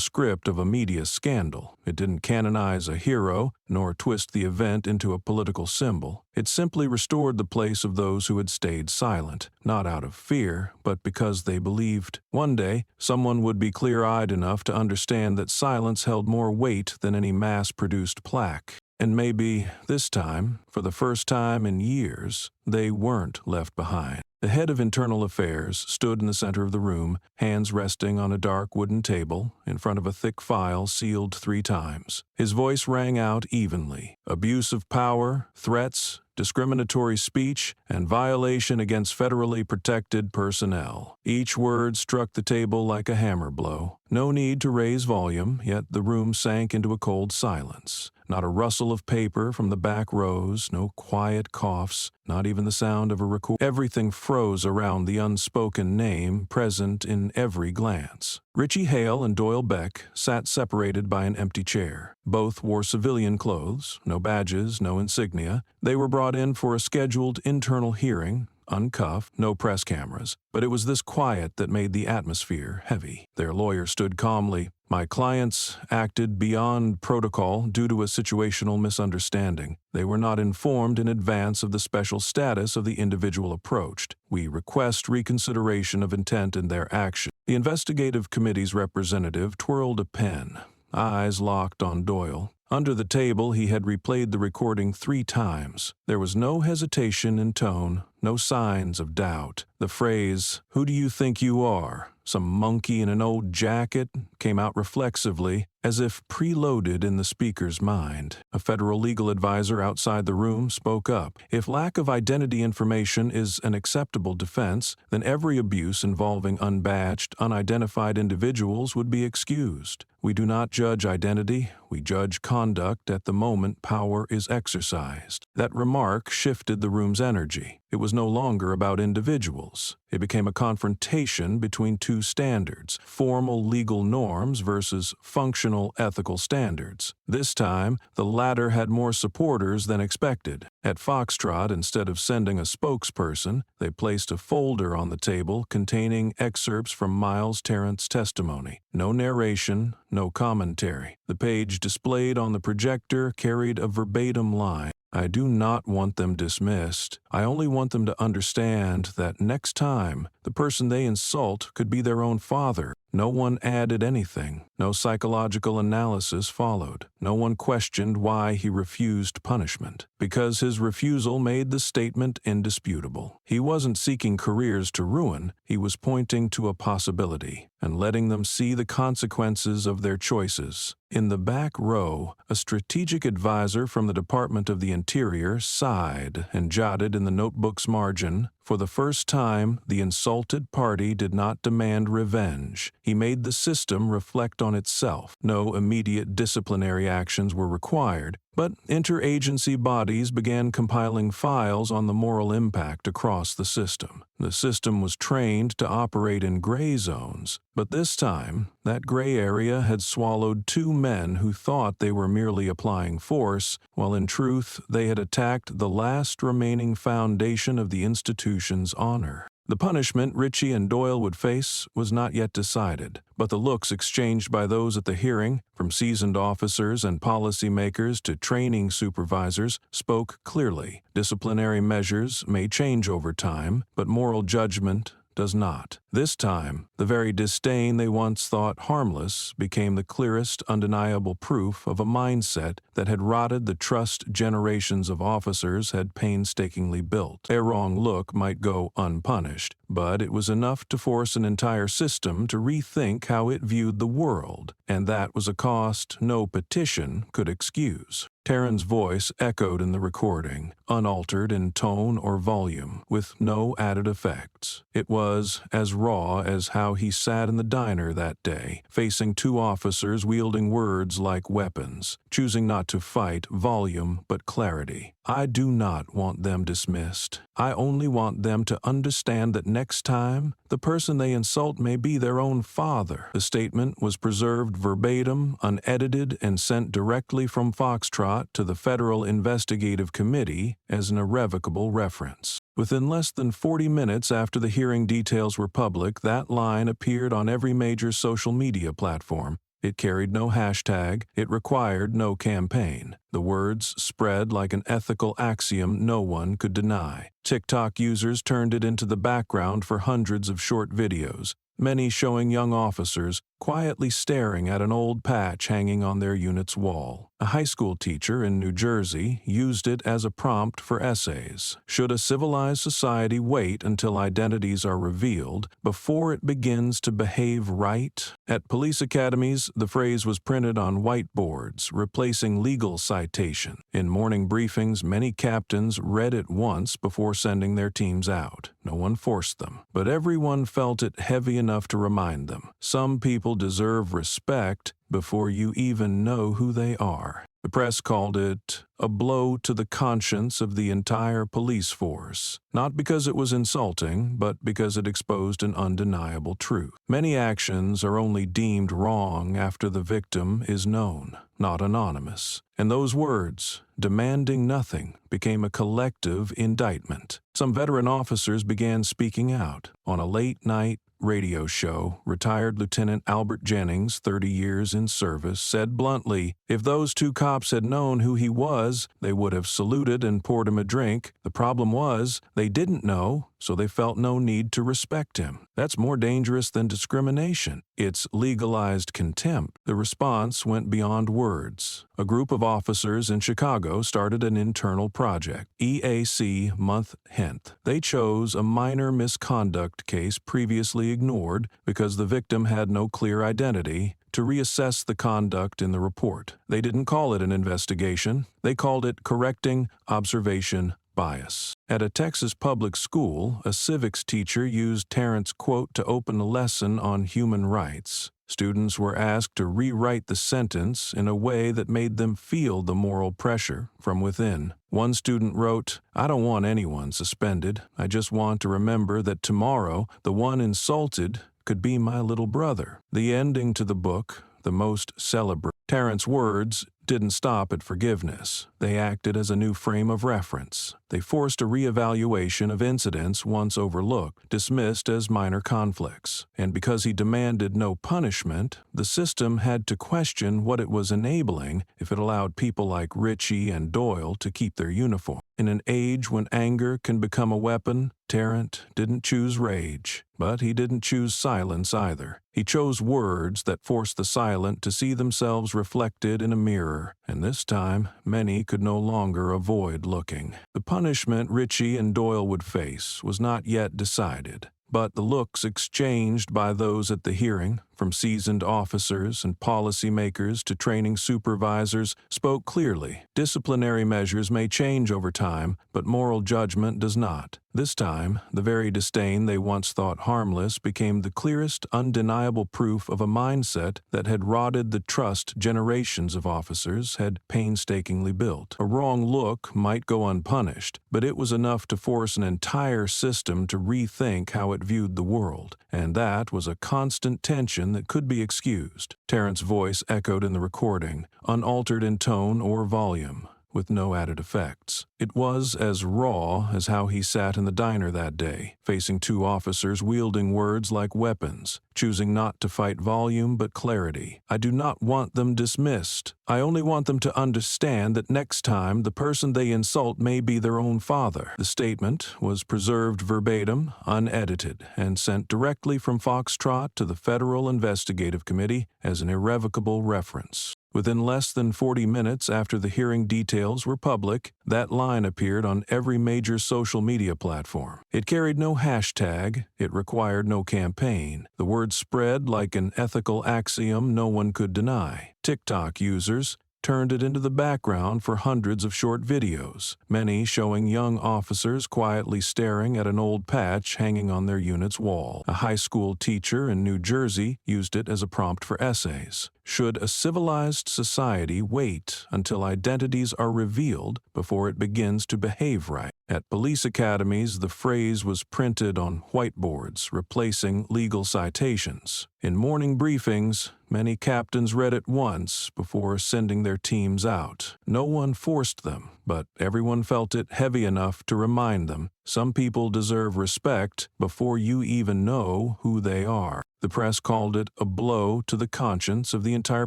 script of a media scandal. It didn't canonize a hero, nor twist the event into a political symbol. It simply restored the place of those who had stayed silent, not out of fear, but because they believed one day someone would be clear-eyed enough to understand that silence held more weight than any mass-produced plaque. And maybe, this time, for the first time in years, they weren't left behind. The head of Internal Affairs stood in the center of the room, hands resting on a dark wooden table, in front of a thick file sealed 3 times. His voice rang out evenly. Abuse of power, threats, discriminatory speech, and violation against federally protected personnel. Each word struck the table like a hammer blow. No need to raise volume, yet the room sank into a cold silence. Not a rustle of paper from the back rows, no quiet coughs, not even the sound of a record. Everything froze around the unspoken name present in every glance. Richie Hale and Doyle Beck sat separated by an empty chair. Both wore civilian clothes, no badges, no insignia. They were brought in for a scheduled internal hearing, uncuffed, no press cameras. But it was this quiet that made the atmosphere heavy. Their lawyer stood calmly. "My clients acted beyond protocol due to a situational misunderstanding. They were not informed in advance of the special status of the individual approached. We request reconsideration of intent in their action." The investigative committee's representative twirled a pen, eyes locked on Doyle. Under the table, he had replayed the recording 3 times. There was no hesitation in tone, no signs of doubt. The phrase, "Who do you think you are? Some monkey in an old jacket?" came out reflexively, as if preloaded in the speaker's mind. A federal legal advisor outside the room spoke up. "If lack of identity information is an acceptable defense, then every abuse involving unbadged, unidentified individuals would be excused. We do not judge identity, we judge conduct at the moment power is exercised." That remark shifted the room's energy. It was no longer about individuals. It became a confrontation between 2 standards, formal legal norms versus functional ethical standards. This time, the latter had more supporters than expected. At Foxtrot, instead of sending a spokesperson, they placed a folder on the table containing excerpts from Miles Tarrant's testimony. No narration, no commentary. The page displayed on the projector carried a verbatim line. "I do not want them dismissed. I only want them to understand that next time, the person they insult could be their own father." No one added anything. No psychological analysis followed. No one questioned why he refused punishment. Because his refusal made the statement indisputable. He wasn't seeking careers to ruin, he was pointing to a possibility and letting them see the consequences of their choices. In the back row, a strategic advisor from the Department of the Interior sighed and jotted in the notebook's margin, "For the first time, the insulted party did not demand revenge. He made the system reflect on itself." No immediate disciplinary actions were required, but interagency bodies began compiling files on the moral impact across the system. The system was trained to operate in gray zones, but this time, that gray area had swallowed two men who thought they were merely applying force, while in truth they had attacked the last remaining foundation of the institution's honor. The punishment Ritchie and Doyle would face was not yet decided, but the looks exchanged by those at the hearing, from seasoned officers and policymakers to training supervisors, spoke clearly. Disciplinary measures may change over time, but moral judgment does not. This time, the very disdain they once thought harmless became the clearest, undeniable proof of a mindset that had rotted the trust generations of officers had painstakingly built. A wrong look might go unpunished, but it was enough to force an entire system to rethink how it viewed the world, and that was a cost no petition could excuse. Taryn's voice echoed in the recording, unaltered in tone or volume, with no added effects. It was as raw as how he sat in the diner that day, facing two officers wielding words like weapons, choosing not to fight volume but clarity. "I do not want them dismissed. I only want them to understand that next time, the person they insult may be their own father." The statement was preserved verbatim, unedited, and sent directly from Foxtrot to the Federal Investigative Committee as an irrevocable reference. Within less than 40 minutes after the hearing details were public, that line appeared on every major social media platform. It carried no hashtag, it required no campaign. The words spread like an ethical axiom no one could deny. TikTok users turned it into the background for hundreds of short videos, many showing young officers quietly staring at an old patch hanging on their unit's wall. A high school teacher in New Jersey used it as a prompt for essays. Should a civilized society wait until identities are revealed before it begins to behave right? At police academies, the phrase was printed on whiteboards, replacing legal citation. In morning briefings, many captains read it once before sending their teams out. No one forced them, but everyone felt it heavy enough to remind them. Some people deserve respect before you even know who they are. The press called it a blow to the conscience of the entire police force, not because it was insulting, but because it exposed an undeniable truth. Many actions are only deemed wrong after the victim is known, not anonymous. And those words, demanding nothing, became a collective indictment. Some veteran officers began speaking out. On a late-night radio show, retired Lieutenant Albert Jennings, 30 years in service, said bluntly, "If those two cops had known who he was, they would have saluted and poured him a drink. The problem was, they didn't know, so they felt no need to respect him. That's more dangerous than discrimination. It's legalized contempt." The response went beyond words. A group of officers in Chicago started an internal project, EAC Month Hent. They chose a minor misconduct case previously ignored because the victim had no clear identity to reassess the conduct in the report. They didn't call it an investigation. They called it correcting observation bias. At a Texas public school, a civics teacher used Tarrant's quote to open a lesson on human rights. Students were asked to rewrite the sentence in a way that made them feel the moral pressure from within. One student wrote, "I don't want anyone suspended. I just want to remember that tomorrow the one insulted could be my little brother." The ending to the book, the most celebrated. Tarrant's words didn't stop at forgiveness. They acted as a new frame of reference. They forced a reevaluation of incidents once overlooked, dismissed as minor conflicts. And because he demanded no punishment, the system had to question what it was enabling if it allowed people like Ritchie and Doyle to keep their uniform. In an age when anger can become a weapon, Terrence didn't choose rage, but he didn't choose silence either. He chose words that forced the silent to see themselves reflected in a mirror, and this time, many could no longer avoid looking. The punishment Ritchie and Doyle would face was not yet decided, but the looks exchanged by those at the hearing, from seasoned officers and policymakers to training supervisors, spoke clearly. Disciplinary measures may change over time, but moral judgment does not. This time, the very disdain they once thought harmless became the clearest, undeniable proof of a mindset that had rotted the trust generations of officers had painstakingly built. A wrong look might go unpunished, but it was enough to force an entire system to rethink how it viewed the world, and that was a constant tension that could be excused. Terrence's voice echoed in the recording, unaltered in tone or volume, with no added effects. It was as raw as how he sat in the diner that day, facing two officers wielding words like weapons, choosing not to fight volume but clarity. I do not want them dismissed. I only want them to understand that next time the person they insult may be their own father. The statement was preserved verbatim, unedited, and sent directly from Foxtrot to the Federal Investigative Committee as an irrevocable reference. Within less than 40 minutes after the hearing details were public, that line appeared on every major social media platform. It carried no hashtag, it required no campaign. The word spread like an ethical axiom no one could deny. TikTok users turned it into the background for hundreds of short videos, many showing young officers quietly staring at an old patch hanging on their unit's wall. A high school teacher in New Jersey used it as a prompt for essays. Should a civilized society wait until identities are revealed before it begins to behave right? At police academies, the phrase was printed on whiteboards, replacing legal citations. In morning briefings, many captains read it once before sending their teams out. No one forced them, but everyone felt it heavy enough to remind them some people deserve respect before you even know who they are. The press called it a blow to the conscience of the entire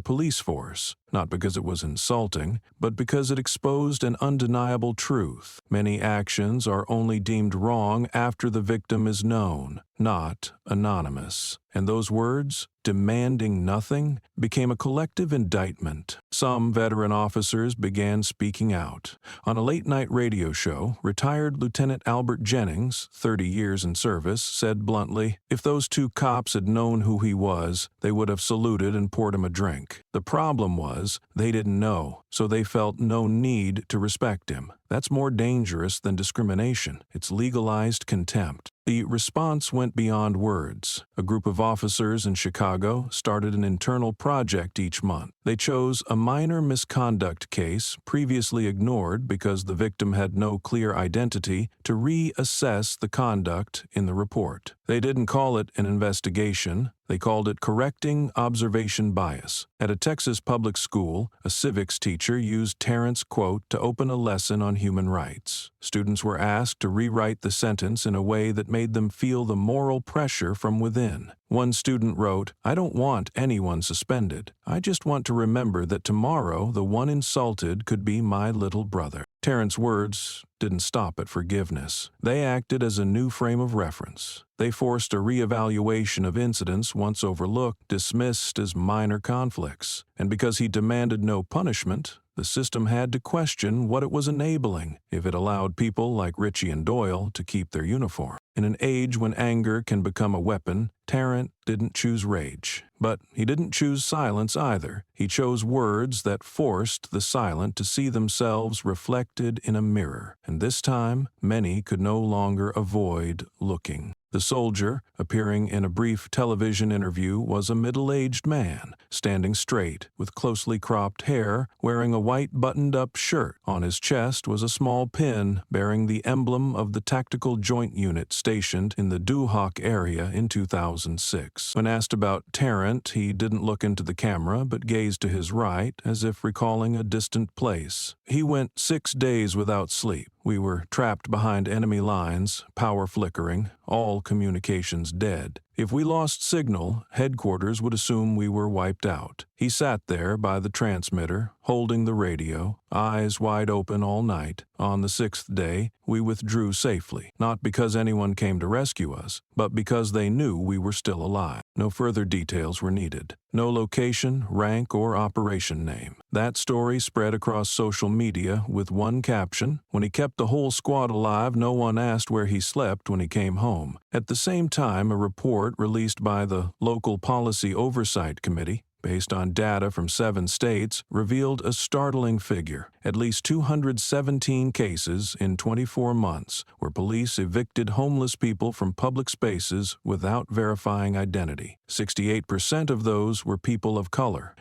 police force, not because it was insulting, but because it exposed an undeniable truth. Many actions are only deemed wrong after the victim is known, not anonymous. And those words, demanding nothing, became a collective indictment. Some veteran officers began speaking out. On a late-night radio show, retired Lieutenant Albert Jennings, 30 years in service, said bluntly, "If those two cops had known who he was, they would have saluted and poured him a drink. The problem was, they didn't know, so they felt no need to respect him. That's more dangerous than discrimination. It's legalized contempt." The response went beyond words. A group of officers in Chicago started an internal project each month. They chose a minor misconduct case previously ignored because the victim had no clear identity to reassess the conduct in the report. They didn't call it an investigation. They called it correcting observation bias. At a Texas public school, a civics teacher used Terrence's quote to open a lesson on human rights. Students were asked to rewrite the sentence in a way that made them feel the moral pressure from within. One student wrote, "I don't want anyone suspended. I just want to remember that tomorrow the one insulted could be my little brother." Terrence's words didn't stop at forgiveness. They acted as a new frame of reference. They forced a reevaluation of incidents once overlooked, dismissed as minor conflicts. And because he demanded no punishment, the system had to question what it was enabling if it allowed people like Ritchie and Doyle to keep their uniform. In an age when anger can become a weapon, Terrence didn't choose rage. But he didn't choose silence either. He chose words that forced the silent to see themselves reflected in a mirror. And this time, many could no longer avoid looking. The soldier, appearing in a brief television interview, was a middle-aged man, standing straight, with closely cropped hair, wearing a white buttoned-up shirt. On his chest was a small pin bearing the emblem of the Tactical Joint Unit stationed in the Duhok area in 2006. When asked about Terrence, he didn't look into the camera but gazed to his right, as if recalling a distant place. "He went 6 days without sleep. We were trapped behind enemy lines, power flickering, all communications dead. If we lost signal, headquarters would assume we were wiped out. He sat there by the transmitter, holding the radio, eyes wide open all night. On the 6th day, we withdrew safely, not because anyone came to rescue us, but because they knew we were still alive. No further details were needed. No location, rank, or operation name. That story spread across social media with one caption: "When he kept the whole squad alive, no one asked where he slept when he came home." At the same time, a report released by the Local Policy Oversight Committee, based on data from 7 states, revealed a startling figure. At least 217 cases in 24 months where police evicted homeless people from public spaces without verifying identity. 68% of those were people of color.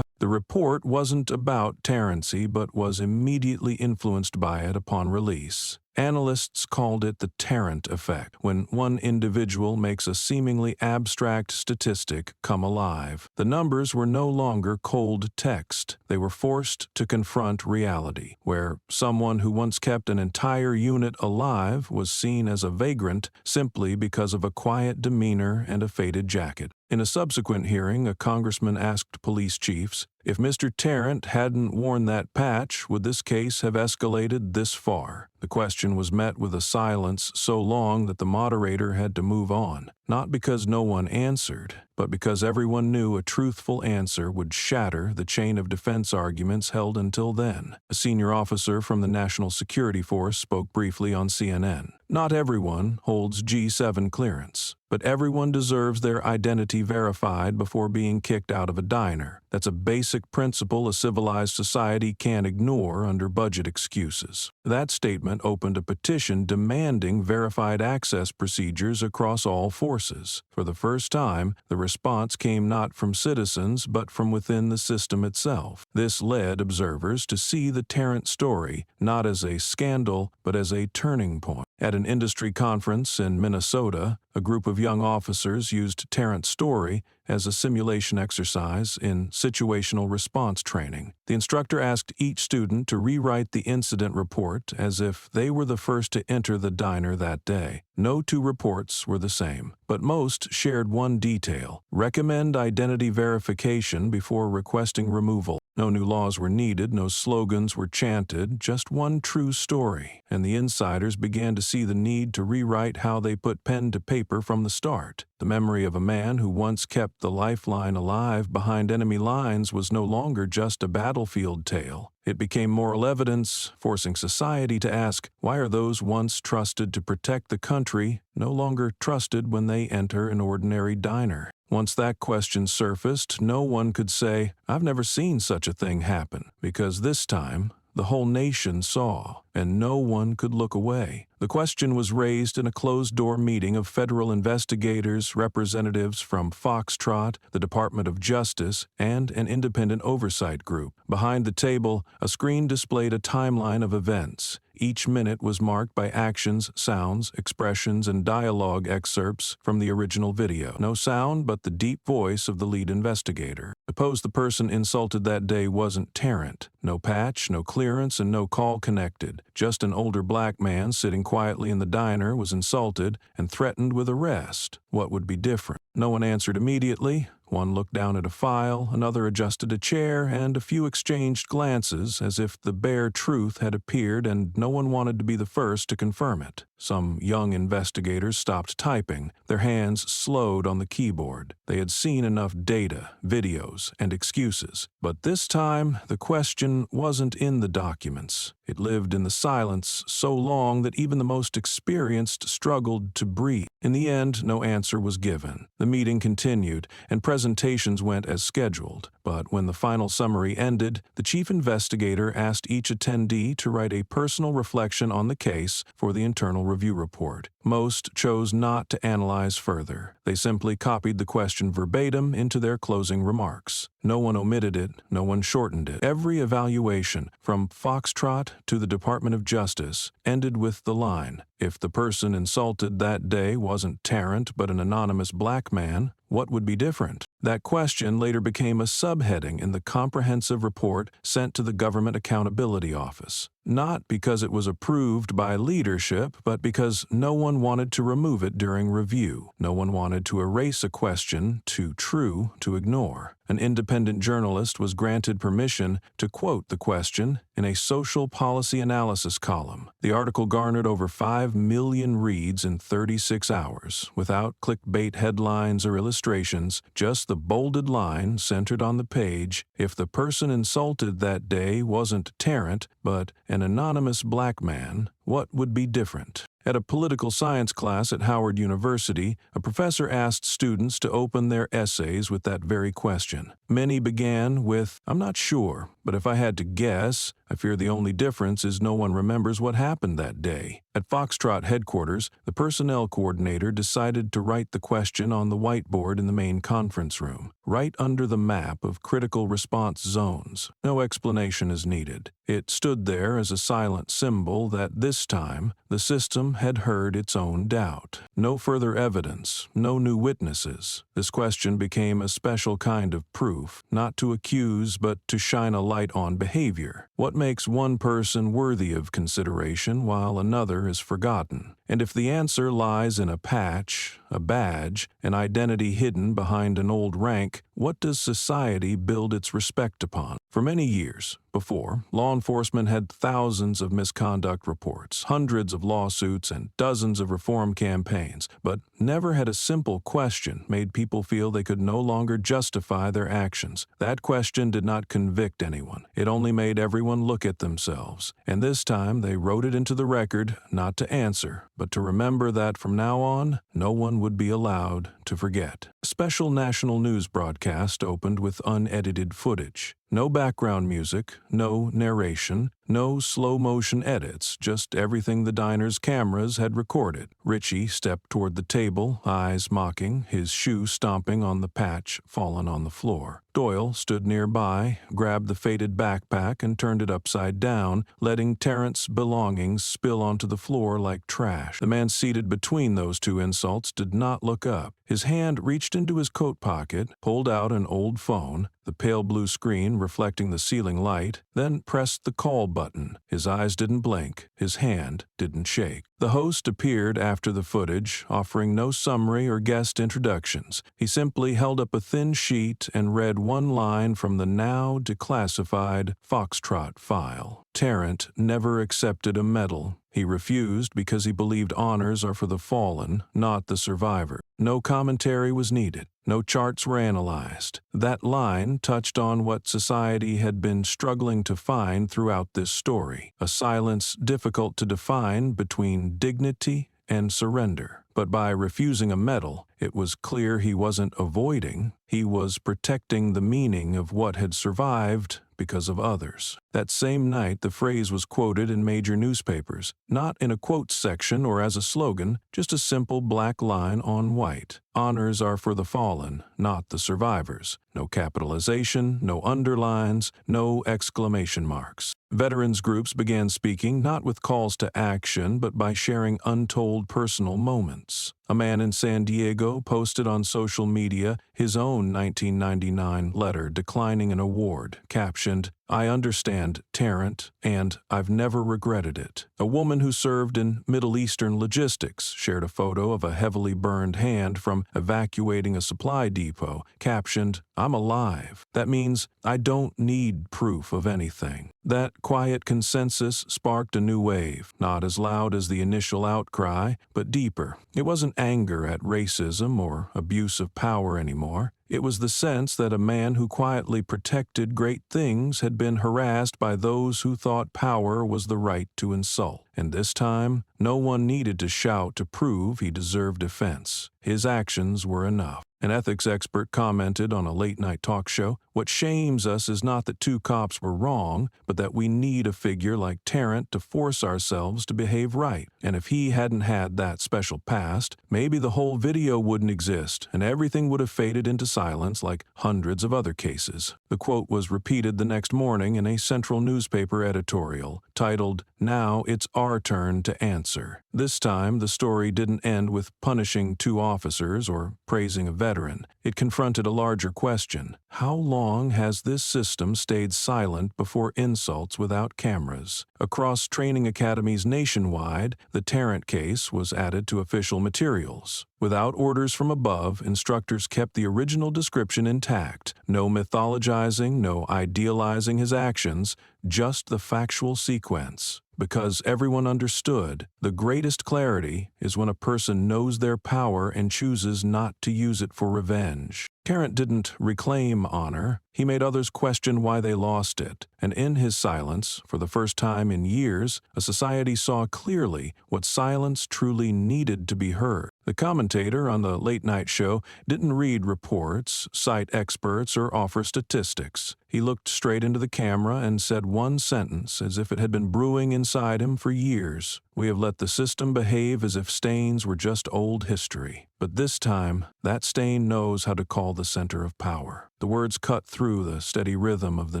The report wasn't about Terrency, but was immediately influenced by it upon release. Analysts called it the Tarrant effect, when one individual makes a seemingly abstract statistic come alive. The numbers were no longer cold text. They were forced to confront reality, where someone who once kept an entire unit alive was seen as a vagrant simply because of a quiet demeanor and a faded jacket. In a subsequent hearing, a congressman asked police chiefs, if Mr. Tarrant hadn't worn that patch, would this case have escalated this far? The question was met with a silence so long that the moderator had to move on, not because no one answered, but because everyone knew a truthful answer would shatter the chain of defense arguments held until then. A senior officer from the National Security Force spoke briefly on CNN. Not everyone holds G7 clearance, but everyone deserves their identity verified before being kicked out of a diner. That's a basic principle a civilized society can't ignore under budget excuses. That statement opened a petition demanding verified access procedures across all forces. For the first time, the response came not from citizens, but from within the system itself. This led observers to see the Tarrant story not as a scandal, but as a turning point. At an industry conference in Minnesota, a group of young officers used Tarrant's story as a simulation exercise in situational response training. The instructor asked each student to rewrite the incident report as if they were the first to enter the diner that day. No 2 reports were the same, but most shared one detail: recommend identity verification before requesting removal. No new laws were needed, no slogans were chanted, just one true story, and the insiders began to see the need to rewrite how they put pen to paper from the start. The memory of a man who once kept the lifeline alive behind enemy lines was no longer just a battlefield tale. It became moral evidence, forcing society to ask, why are those once trusted to protect the country no longer trusted when they enter an ordinary diner? Once that question surfaced, no one could say, I've never seen such a thing happen, because this time, the whole nation saw, and no one could look away. The question was raised in a closed-door meeting of federal investigators, representatives from Foxtrot, the Department of Justice, and an independent oversight group. Behind the table, a screen displayed a timeline of events. Each minute was marked by actions, sounds, expressions, and dialogue excerpts from the original video. No sound but the deep voice of the lead investigator. Suppose the person insulted that day wasn't Tarrant. No patch, no clearance, and no call connected. Just an older black man sitting quietly in the diner was insulted and threatened with arrest. What would be different? No one answered immediately. One looked down at a file, another adjusted a chair, and a few exchanged glances as if the bare truth had appeared and no one wanted to be the first to confirm it. Some young investigators stopped typing. Their hands slowed on the keyboard. They had seen enough data, videos, and excuses. But this time, the question wasn't in the documents. It lived in the silence so long that even the most experienced struggled to breathe. In the end, no answer was given. The meeting continued, and presentations went as scheduled. But when the final summary ended, the chief investigator asked each attendee to write a personal reflection on the case for the internal review report. Most chose not to analyze further. They simply copied the question verbatim into their closing remarks. No one omitted it, no one shortened it. Every evaluation, from Foxtrot to the Department of Justice, ended with the line, if the person insulted that day wasn't Tarrant but an anonymous black man, what would be different? That question later became a subheading in the comprehensive report sent to the Government Accountability Office. not because it was approved by leadership, but because no one wanted to remove it during review. No one wanted to erase a question too true to ignore. An independent journalist was granted permission to quote the question in a social policy analysis column. The article garnered over 5 million reads in 36 hours, without clickbait headlines or illustrations, just the bolded line centered on the page: if the person insulted that day wasn't Tarrant, but an anonymous black man, what would be different? At a political science class at Howard University, a professor asked students to open their essays with that very question. Many began with, "I'm not sure, but if I had to guess, I fear the only difference is no one remembers what happened that day." At Foxtrot headquarters, the personnel coordinator decided to write the question on the whiteboard in the main conference room, right under the map of critical response zones. No explanation is needed. It stood there as a silent symbol that this time the system had heard its own doubt. No further evidence, no new witnesses. This question became a special kind of proof, not to accuse but to shine a light on behavior. What makes one person worthy of consideration while another is forgotten? And if the answer lies in a patch, a badge, an identity hidden behind an old rank, what does society build its respect upon? For many years before, law enforcement had thousands of misconduct reports, hundreds of lawsuits, and dozens of reform campaigns, but never had a simple question made people feel they could no longer justify their actions. That question did not convict anyone. It only made everyone look at themselves. And this time they wrote it into the record, not to answer, but to remember that from now on, no one would be allowed to forget. A special national news broadcast opened with unedited footage. No background music, no narration, no slow-motion edits, just everything the diner's cameras had recorded. Richie stepped toward the table, eyes mocking, his shoe stomping on the patch fallen on the floor. Doyle stood nearby, grabbed the faded backpack and turned it upside down, letting Terrence's belongings spill onto the floor like trash. The man seated between those two insults did not look up. His hand reached into his coat pocket, pulled out an old phone, the pale blue screen reflecting the ceiling light, then pressed the call button. His eyes didn't blink. His hand didn't shake. The host appeared after the footage, offering no summary or guest introductions. He simply held up a thin sheet and read one line from the now declassified Foxtrot file. Tarrant never accepted a medal. He refused because he believed honors are for the fallen, not the survivor. No commentary was needed. No charts were analyzed. That line touched on what society had been struggling to find throughout this story, a silence difficult to define between dignity and surrender. But by refusing a medal, it was clear he wasn't avoiding, he was protecting the meaning of what had survived because of others. That same night, the phrase was quoted in major newspapers, not in a quotes section or as a slogan, just a simple black line on white. Honors are for the fallen, not the survivors. No capitalization, no underlines, no exclamation marks. Veterans groups began speaking not with calls to action, but by sharing untold personal moments. A man in San Diego posted on social media his own 1999 letter declining an award, captioned, "I understand, Tarrant, and I've never regretted it." A woman who served in Middle Eastern logistics shared a photo of a heavily burned hand from evacuating a supply depot, captioned, "I'm alive." That means I don't need proof of anything. That quiet consensus sparked a new wave, not as loud as the initial outcry, but deeper. It wasn't anger at racism or abuse of power anymore. It was the sense that a man who quietly protected great things had been harassed by those who thought power was the right to insult. And this time, no one needed to shout to prove he deserved defense. His actions were enough. An ethics expert commented on a late-night talk show, "What shames us is not that two cops were wrong, but that we need a figure like Tarrant to force ourselves to behave right. And if he hadn't had that special past, maybe the whole video wouldn't exist, and everything would have faded into silence like hundreds of other cases." The quote was repeated the next morning in a central newspaper editorial, titled, "Now It's Our Turn to Answer." This time, the story didn't end with punishing two officers or praising a veteran. It confronted a larger question. How long long has this system stayed silent before insults without cameras? Across training academies nationwide, the Tarrant case was added to official materials. Without orders from above, instructors kept the original description intact. No mythologizing, no idealizing his actions, just the factual sequence. Because everyone understood, the greatest clarity is when a person knows their power and chooses not to use it for revenge. Tarrant didn't reclaim honor. He made others question why they lost it. And in his silence, for the first time in years, a society saw clearly what silence truly needed to be heard. The commentator on the late-night show didn't read reports, cite experts, or offer statistics. He looked straight into the camera and said one sentence as if it had been brewing inside him for years. We have let the system behave as if stains were just old history. But this time, that stain knows how to call the center of power. The words cut through the steady rhythm of the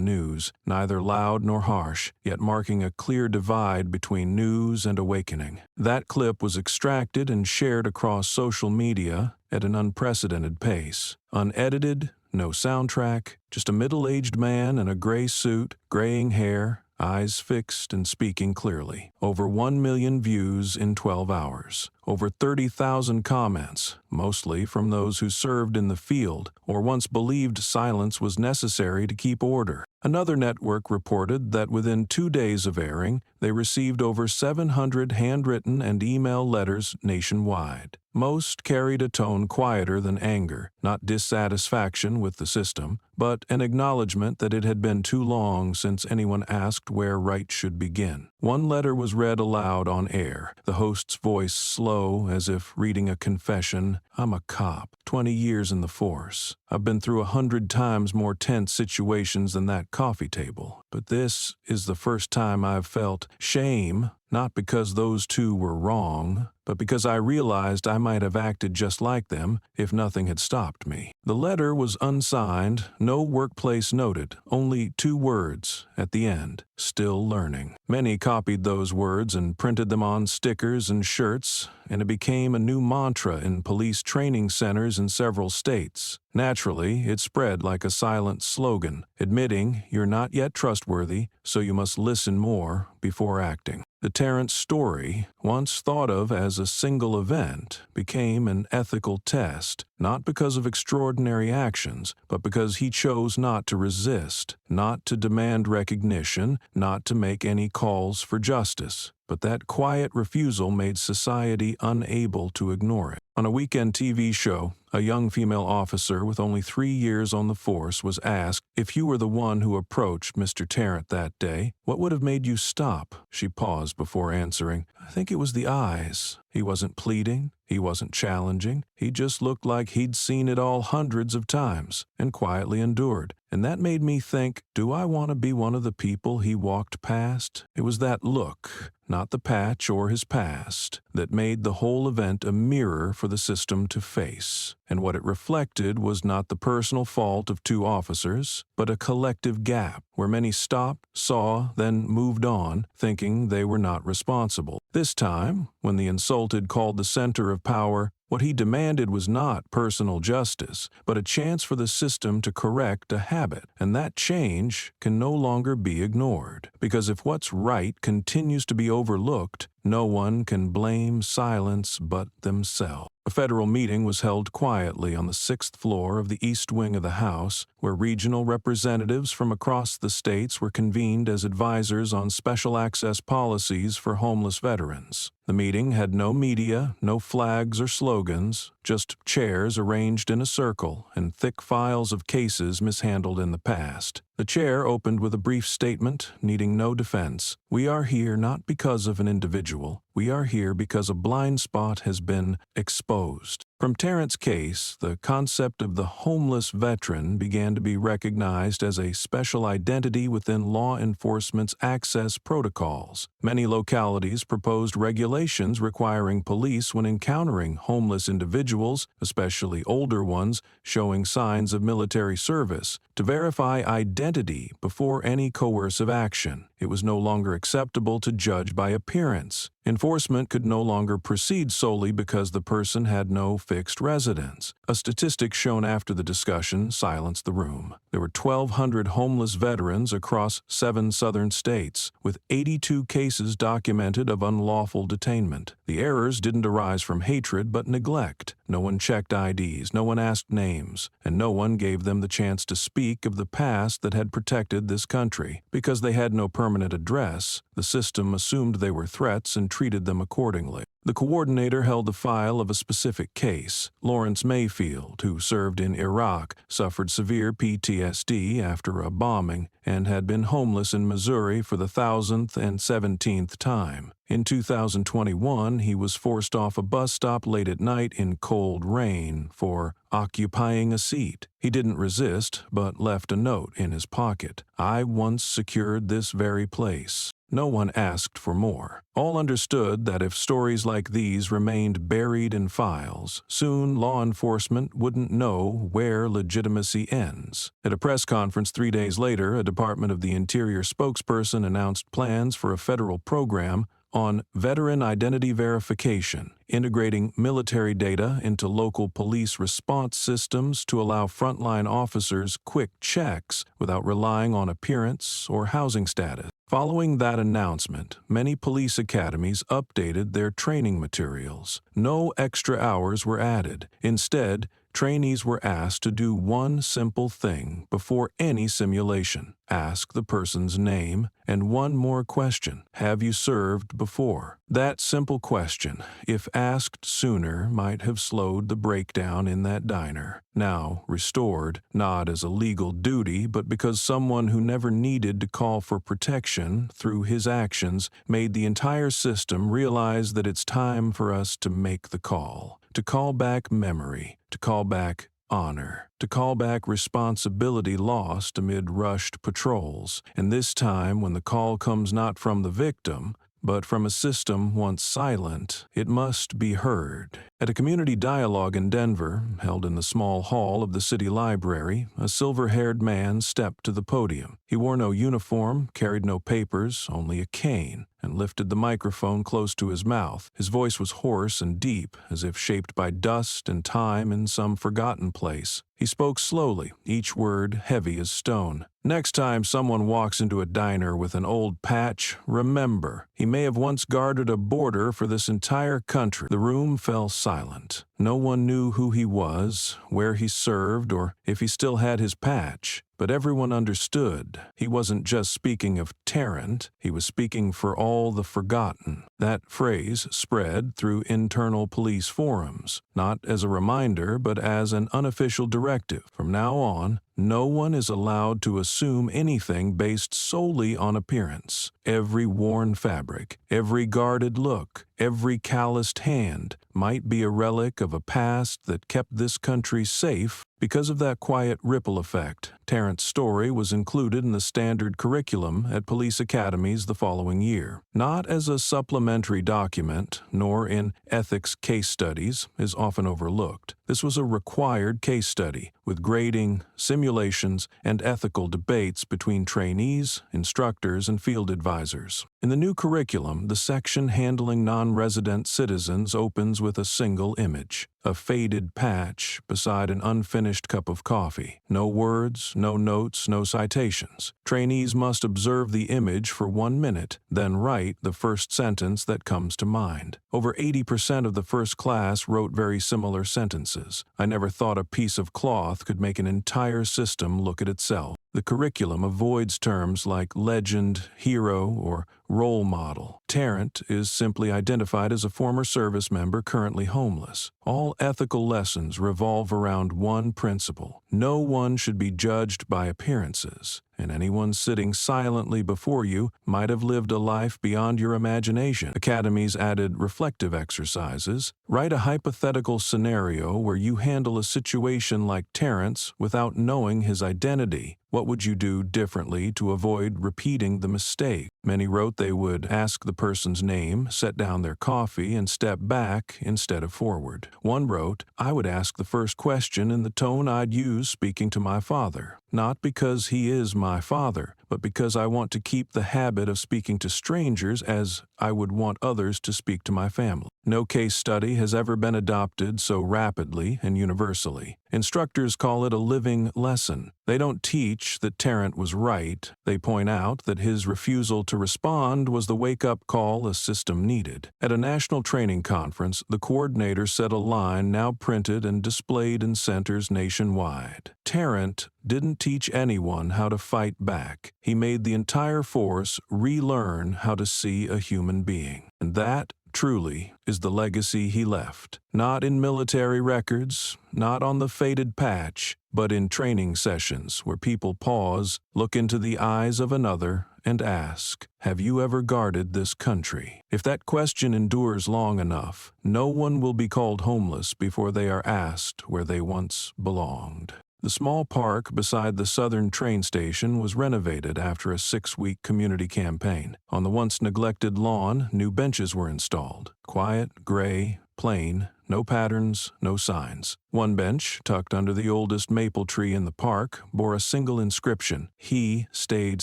news, neither loud nor harsh, yet marking a clear divide between news and awakening. That clip was extracted and shared across social media at an unprecedented pace. Unedited, no soundtrack, just a middle-aged man in a gray suit, graying hair, eyes fixed and speaking clearly. Over 1 million views in 12 hours. Over 30,000 comments, mostly from those who served in the field or once believed silence was necessary to keep order. Another network reported that within 2 days of airing, they received over 700 handwritten and email letters nationwide. Most carried a tone quieter than anger, not dissatisfaction with the system, but an acknowledgement that it had been too long since anyone asked where right should begin. One letter was read aloud on air, the host's voice slow as if reading a confession. I'm a cop, 20 years in the force. I've been through 100 times more tense situations than that coffee table. But this is the first time I've felt shame, not because those two were wrong, but because I realized I might have acted just like them if nothing had stopped me. The letter was unsigned, no workplace noted, only 2 words at the end, still learning. Many copied those words and printed them on stickers and shirts, and it became a new mantra in police training centers in several states. Naturally, it spread like a silent slogan, admitting you're not yet trustworthy, so you must listen more before acting. The Tarrant story, once thought of as a single event, became an ethical test, not because of extraordinary actions, but because he chose not to resist, not to demand recognition, not to make any calls for justice. But that quiet refusal made society unable to ignore it. On a weekend TV show, a young female officer with only 3 years on the force was asked, if you were the one who approached Mr. Tarrant that day, what would have made you stop? She paused before answering, I think it was the eyes. He wasn't pleading, he wasn't challenging, he just looked like he'd seen it all hundreds of times and quietly endured. And that made me think, do I want to be one of the people he walked past? It was that look, not the patch or his past, that made the whole event a mirror for the system to face. And what it reflected was not the personal fault of 2 officers, but a collective gap where many stopped, saw, then moved on, thinking they were not responsible. This time, when the insulted called the center of power, what he demanded was not personal justice, but a chance for the system to correct a habit, and that change can no longer be ignored. Because if what's right continues to be overlooked, no one can blame silence but themselves. A federal meeting was held quietly on the 6th floor of the East Wing of the House, where regional representatives from across the states were convened as advisors on special access policies for homeless veterans. The meeting had no media, no flags or slogans, just chairs arranged in a circle and thick files of cases mishandled in the past. The chair opened with a brief statement, needing no defense. We are here not because of an individual. We are here because a blind spot has been exposed. From Tarrant's case, the concept of the homeless veteran began to be recognized as a special identity within law enforcement's access protocols. Many localities proposed regulations requiring police, when encountering homeless individuals, especially older ones, showing signs of military service, to verify identity before any coercive action. It was no longer acceptable to judge by appearance. Enforcement could no longer proceed solely because the person had no fixed residence. A statistic shown after the discussion silenced the room. There were 1,200 homeless veterans across 7 southern states, with 82 cases documented of unlawful detainment. The errors didn't arise from hatred but neglect. No one checked IDs, no one asked names, and no one gave them the chance to speak of the past that had protected this country. Because they had no permanent address, the system assumed they were threats and treated them accordingly. The coordinator held the file of a specific case. Lawrence Mayfield, who served in Iraq, suffered severe PTSD after a bombing and had been homeless in Missouri for the 1,000th and 17th time. In 2021, he was forced off a bus stop late at night in cold rain for occupying a seat. He didn't resist, but left a note in his pocket. "I once secured this very place." No one asked for more. All understood that if stories like these remained buried in files, soon law enforcement wouldn't know where legitimacy ends. At a press conference 3 days later, a Department of the Interior spokesperson announced plans for a federal program on veteran identity verification, integrating military data into local police response systems to allow frontline officers quick checks without relying on appearance or housing status. Following that announcement, many police academies updated their training materials. No extra hours were added. Instead, trainees were asked to do one simple thing before any simulation: ask the person's name and one more question: have you served before? That simple question, if asked sooner, might have slowed the breakdown in that diner. Now restored, not as a legal duty, but because someone who never needed to call for protection through his actions made the entire system realize that it's time for us to make the call. To call back memory, to call back honor, to call back responsibility lost amid rushed patrols, and this time when the call comes not from the victim, but from a system once silent, it must be heard. At a community dialogue in Denver, held in the small hall of the city library, a silver-haired man stepped to the podium. He wore no uniform, carried no papers, only a cane, and lifted the microphone close to his mouth. His voice was hoarse and deep, as if shaped by dust and time in some forgotten place. He spoke slowly, each word heavy as stone. Next time someone walks into a diner with an old patch, remember, he may have once guarded a border for this entire country. The room fell silent. No one knew who he was, where he served, or if he still had his patch. But everyone understood. He wasn't just speaking of Tarrant, he was speaking for all the forgotten. That phrase spread through internal police forums, not as a reminder, but as an unofficial directive. From now on, no one is allowed to assume anything based solely on appearance. Every worn fabric, every guarded look, every calloused hand might be a relic of a past that kept this country safe. Because of that quiet ripple effect, Tarrant's story was included in the standard curriculum at police academies the following year. Not as a supplementary document, nor in ethics case studies, is often overlooked. This was a required case study, with grading, simulations, and ethical debates between trainees, instructors, and field advisors. In the new curriculum, the section handling non-resident citizens opens with a single image: a faded patch beside an unfinished cup of coffee. No words, no notes, no citations. Trainees must observe the image for 1 minute, then write the first sentence that comes to mind. Over 80% of the first class wrote very similar sentences. I never thought a piece of cloth could make an entire system look at itself. The curriculum avoids terms like legend, hero, or role model. Tarrant is simply identified as a former service member currently homeless. All ethical lessons revolve around one principle: no one should be judged by appearances, and anyone sitting silently before you might have lived a life beyond your imagination. Academies added reflective exercises. Write a hypothetical scenario where you handle a situation like Tarrant's without knowing his identity. What would you do differently to avoid repeating the mistake? Many wrote they would ask the person's name, set down their coffee, and step back instead of forward. One wrote, I would ask the first question in the tone I'd use speaking to my father. not because he is my father, but because I want to keep the habit of speaking to strangers as I would want others to speak to my family. No case study has ever been adopted so rapidly and universally. Instructors call it a living lesson. They don't teach that Tarrant was right. They point out that his refusal to respond was the wake-up call a system needed. At a national training conference, the coordinator said a line now printed and displayed in centers nationwide. Tarrant didn't teach anyone how to fight back. He made the entire force relearn how to see a human being. And that, truly, is the legacy he left. Not in military records, not on the faded patch, but in training sessions where people pause, look into the eyes of another, and ask, "Have you ever guarded this country?" If that question endures long enough, no one will be called homeless before they are asked where they once belonged. The small park beside the southern train station was renovated after a 6-week community campaign. On the once neglected lawn, new benches were installed. Quiet, gray, plain, no patterns, no signs. One bench, tucked under the oldest maple tree in the park, bore a single inscription: "He stayed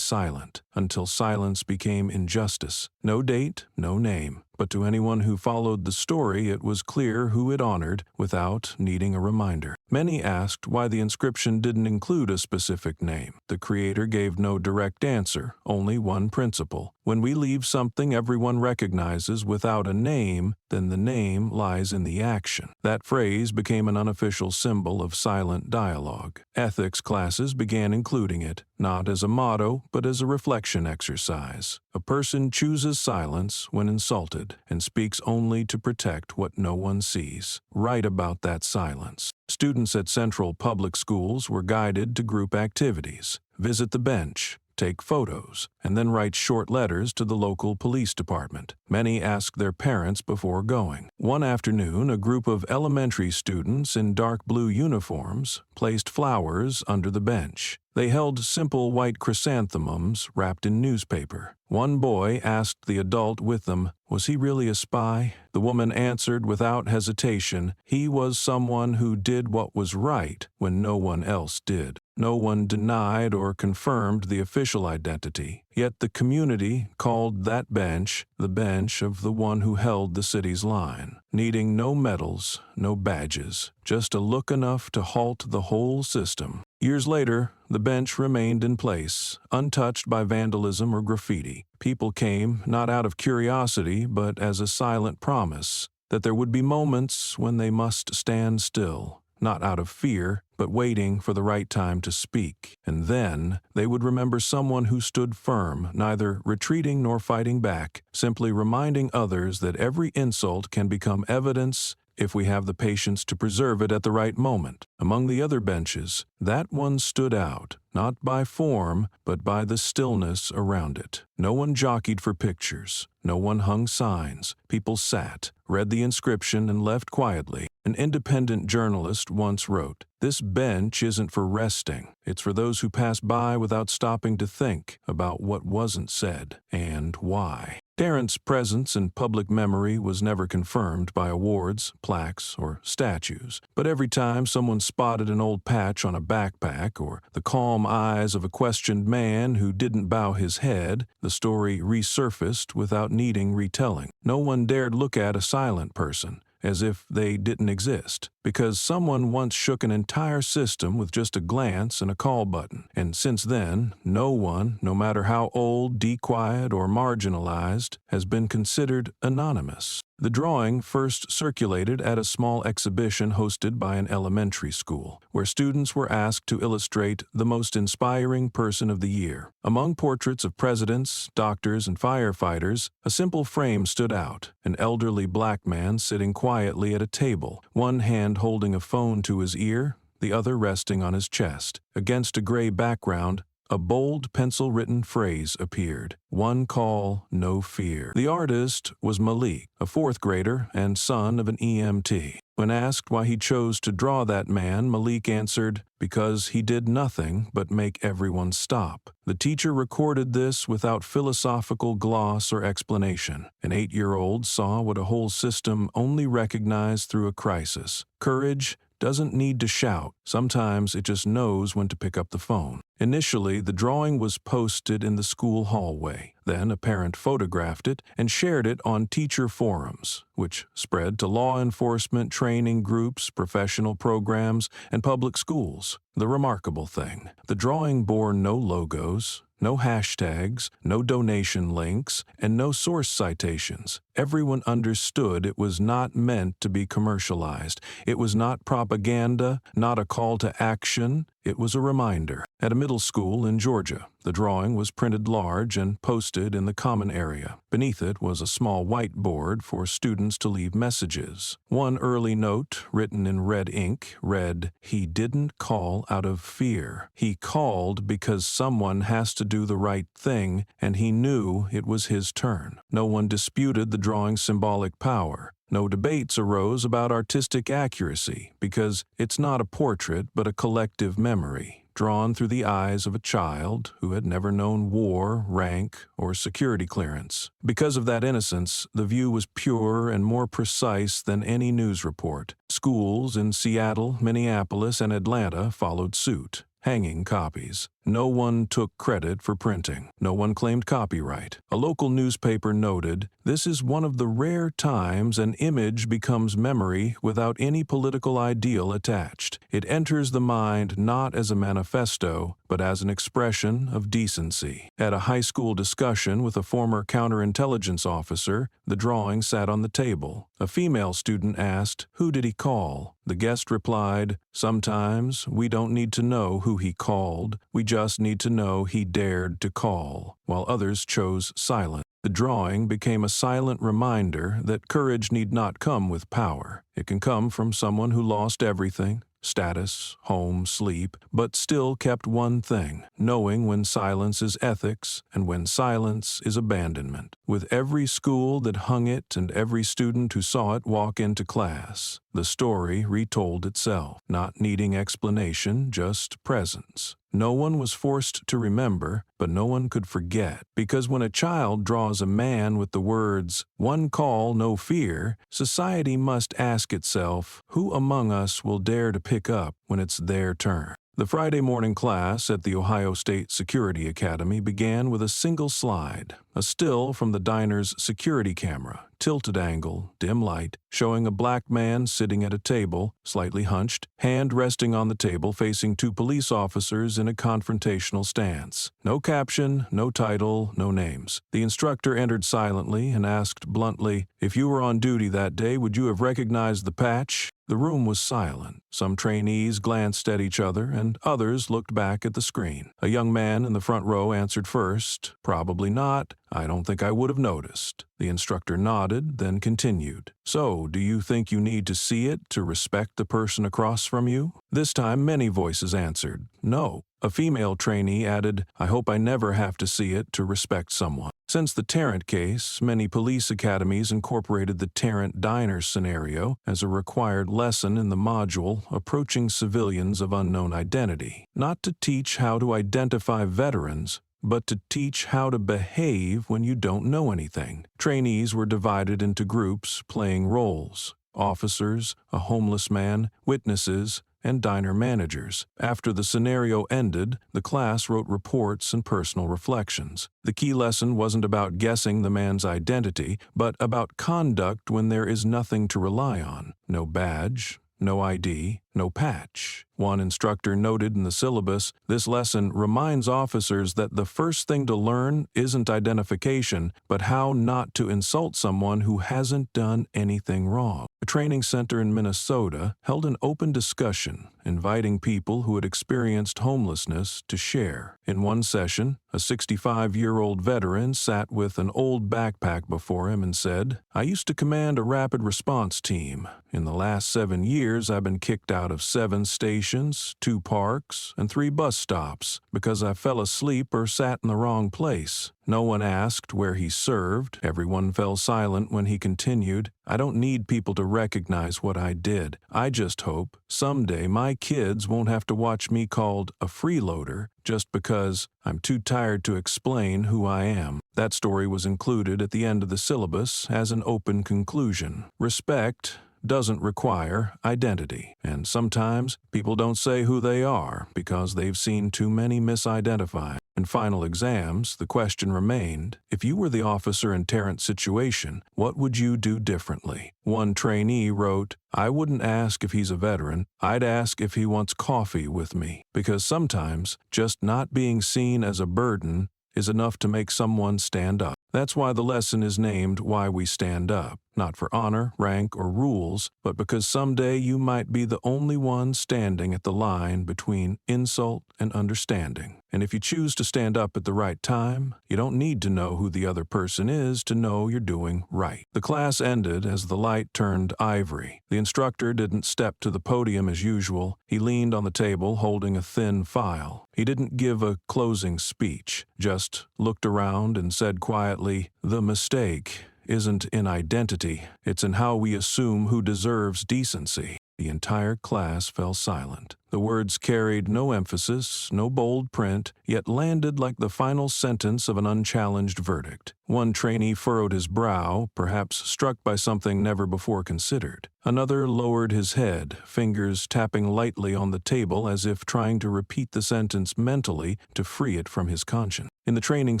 silent until silence became injustice." No date, no name. But to anyone who followed the story, it was clear who it honored without needing a reminder. Many asked why the inscription didn't include a specific name. The creator gave no direct answer, only one principle. When we leave something everyone recognizes without a name, then the name lies in the action. That phrase became an unofficial symbol of silent dialogue. Ethics classes began including it, not as a motto, but as a reflection exercise. A person chooses silence when insulted and speaks only to protect what no one sees. Write about that silence. Students at Central Public Schools were guided to group activities. Visit the bench, take photos, and then write short letters to the local police department. Many asked their parents before going. One afternoon, a group of elementary students in dark blue uniforms placed flowers under the bench. They held simple white chrysanthemums wrapped in newspaper. One boy asked the adult with them, "Was he really a spy?" The woman answered without hesitation, "He was someone who did what was right when no one else did." No one denied or confirmed the official identity, yet the community called that bench the bench of the one who held the city's line, needing no medals, no badges, just a look enough to halt the whole system. Years later, the bench remained in place, untouched by vandalism or graffiti. People came not out of curiosity, but as a silent promise that there would be moments when they must stand still, not out of fear, but waiting for the right time to speak. And then they would remember someone who stood firm, neither retreating nor fighting back, simply reminding others that every insult can become evidence if we have the patience to preserve it at the right moment. Among the other benches, that one stood out, not by form, but by the stillness around it. No one jockeyed for pictures. No one hung signs. People sat, read the inscription, and left quietly. An independent journalist once wrote, "This bench isn't for resting. It's for those who pass by without stopping to think about what wasn't said and why." Tarrant's presence in public memory was never confirmed by awards, plaques, or statues, but every time someone spotted an old patch on a backpack or the calm eyes of a questioned man who didn't bow his head, the story resurfaced without needing retelling. No one dared look at a silent person as if they didn't exist, because someone once shook an entire system with just a glance and a call button. And since then, no one, no matter how old, dequiet, or marginalized, has been considered anonymous. The drawing first circulated at a small exhibition hosted by an elementary school, where students were asked to illustrate the most inspiring person of the year. Among portraits of presidents, doctors, and firefighters, a simple frame stood out: an elderly black man sitting quietly at a table, one hand holding a phone to his ear, the other resting on his chest. Against a gray background, a bold pencil-written phrase appeared: "One call, no fear." The artist was Malik, a 4th grader and son of an EMT. When asked why he chose to draw that man, Malik answered, "Because he did nothing but make everyone stop." The teacher recorded this without philosophical gloss or explanation. An 8-year-old saw what a whole system only recognized through a crisis: courage, doesn't need to shout. Sometimes it just knows when to pick up the phone. Initially, the drawing was posted in the school hallway. Then a parent photographed it and shared it on teacher forums, which spread to law enforcement training groups, professional programs, and public schools. The remarkable thing, the drawing bore no logos, no hashtags, no donation links, and no source citations. Everyone understood it was not meant to be commercialized. It was not propaganda, not a call to action. It was a reminder. At a middle school in Georgia, the drawing was printed large and posted in the common area. Beneath it was a small whiteboard for students to leave messages. One early note, written in red ink, read, "He didn't call out of fear. He called because someone has to do the right thing, and he knew it was his turn." No one disputed the drawing's symbolic power. No debates arose about artistic accuracy, because it's not a portrait but a collective memory, drawn through the eyes of a child who had never known war, rank, or security clearance. Because of that innocence, the view was purer and more precise than any news report. Schools in Seattle, Minneapolis, and Atlanta followed suit, hanging copies. No one took credit for printing. No one claimed copyright. A local newspaper noted, "This is one of the rare times an image becomes memory without any political ideal attached. It enters the mind not as a manifesto, but as an expression of decency." At a high school discussion with a former counterintelligence officer, the drawing sat on the table. A female student asked, "Who did he call?" The guest replied, "Sometimes we don't need to know who he called. We just need to know he dared to call," while others chose silence. The drawing became a silent reminder that courage need not come with power. It can come from someone who lost everything, status, home, sleep, but still kept one thing, knowing when silence is ethics and when silence is abandonment. With every school that hung it and every student who saw it walk into class, the story retold itself, not needing explanation, just presence. No one was forced to remember, but no one could forget, because when a child draws a man with the words, "One call, no fear," society must ask itself, who among us will dare to pick up when it's their turn? The Friday morning class at the Ohio State Security Academy began with a single slide, a still from the diner's security camera, tilted angle, dim light, showing a black man sitting at a table, slightly hunched, hand resting on the table facing two police officers in a confrontational stance. No caption, no title, no names. The instructor entered silently and asked bluntly, "If you were on duty that day, would you have recognized the patch?" The room was silent. Some trainees glanced at each other, and others looked back at the screen. A young man in the front row answered first, "Probably not. I don't think I would have noticed." The instructor nodded, then continued. "So, do you think you need to see it to respect the person across from you?" This time many voices answered, "No." A female trainee added, "I hope I never have to see it to respect someone." Since the Tarrant case, many police academies incorporated the Tarrant diner scenario as a required lesson in the module Approaching Civilians of Unknown Identity, not to teach how to identify veterans, but to teach how to behave when you don't know anything. Trainees were divided into groups playing roles: officers, a homeless man, witnesses, and diner managers. After the scenario ended, the class wrote reports and personal reflections. The key lesson wasn't about guessing the man's identity, but about conduct when there is nothing to rely on. No badge, no ID, no patch. One instructor noted in the syllabus, "This lesson reminds officers that the first thing to learn isn't identification, but how not to insult someone who hasn't done anything wrong." A training center in Minnesota held an open discussion, inviting people who had experienced homelessness to share. In one session, a 65-year-old veteran sat with an old backpack before him and said, "I used to command a rapid response team. In the last 7 years, I've been kicked out of 7 stations, 2 parks, and 3 bus stops because I fell asleep or sat in the wrong place." No one asked where he served. Everyone fell silent when he continued, "I don't need people to recognize what I did. I just hope someday my kids won't have to watch me called a freeloader just because I'm too tired to explain who I am." That story was included at the end of the syllabus as an open conclusion. Respect doesn't require identity. And sometimes people don't say who they are because they've seen too many misidentified. In final exams, the question remained, if you were the officer in Tarrant's situation, what would you do differently? One trainee wrote, I wouldn't ask if he's a veteran, I'd ask if he wants coffee with me. Because sometimes, just not being seen as a burden is enough to make someone stand up. That's why the lesson is named Why We Stand Up, not for honor, rank, or rules, but because someday you might be the only one standing at the line between insult and understanding. And if you choose to stand up at the right time, you don't need to know who the other person is to know you're doing right. The class ended as the light turned ivory. The instructor didn't step to the podium as usual. He leaned on the table holding a thin file. He didn't give a closing speech, just looked around and said quietly, "The mistake isn't in identity, it's in how we assume who deserves decency." The entire class fell silent. The words carried no emphasis, no bold print, yet landed like the final sentence of an unchallenged verdict. One trainee furrowed his brow, perhaps struck by something never before considered. Another lowered his head, fingers tapping lightly on the table as if trying to repeat the sentence mentally to free it from his conscience. In the training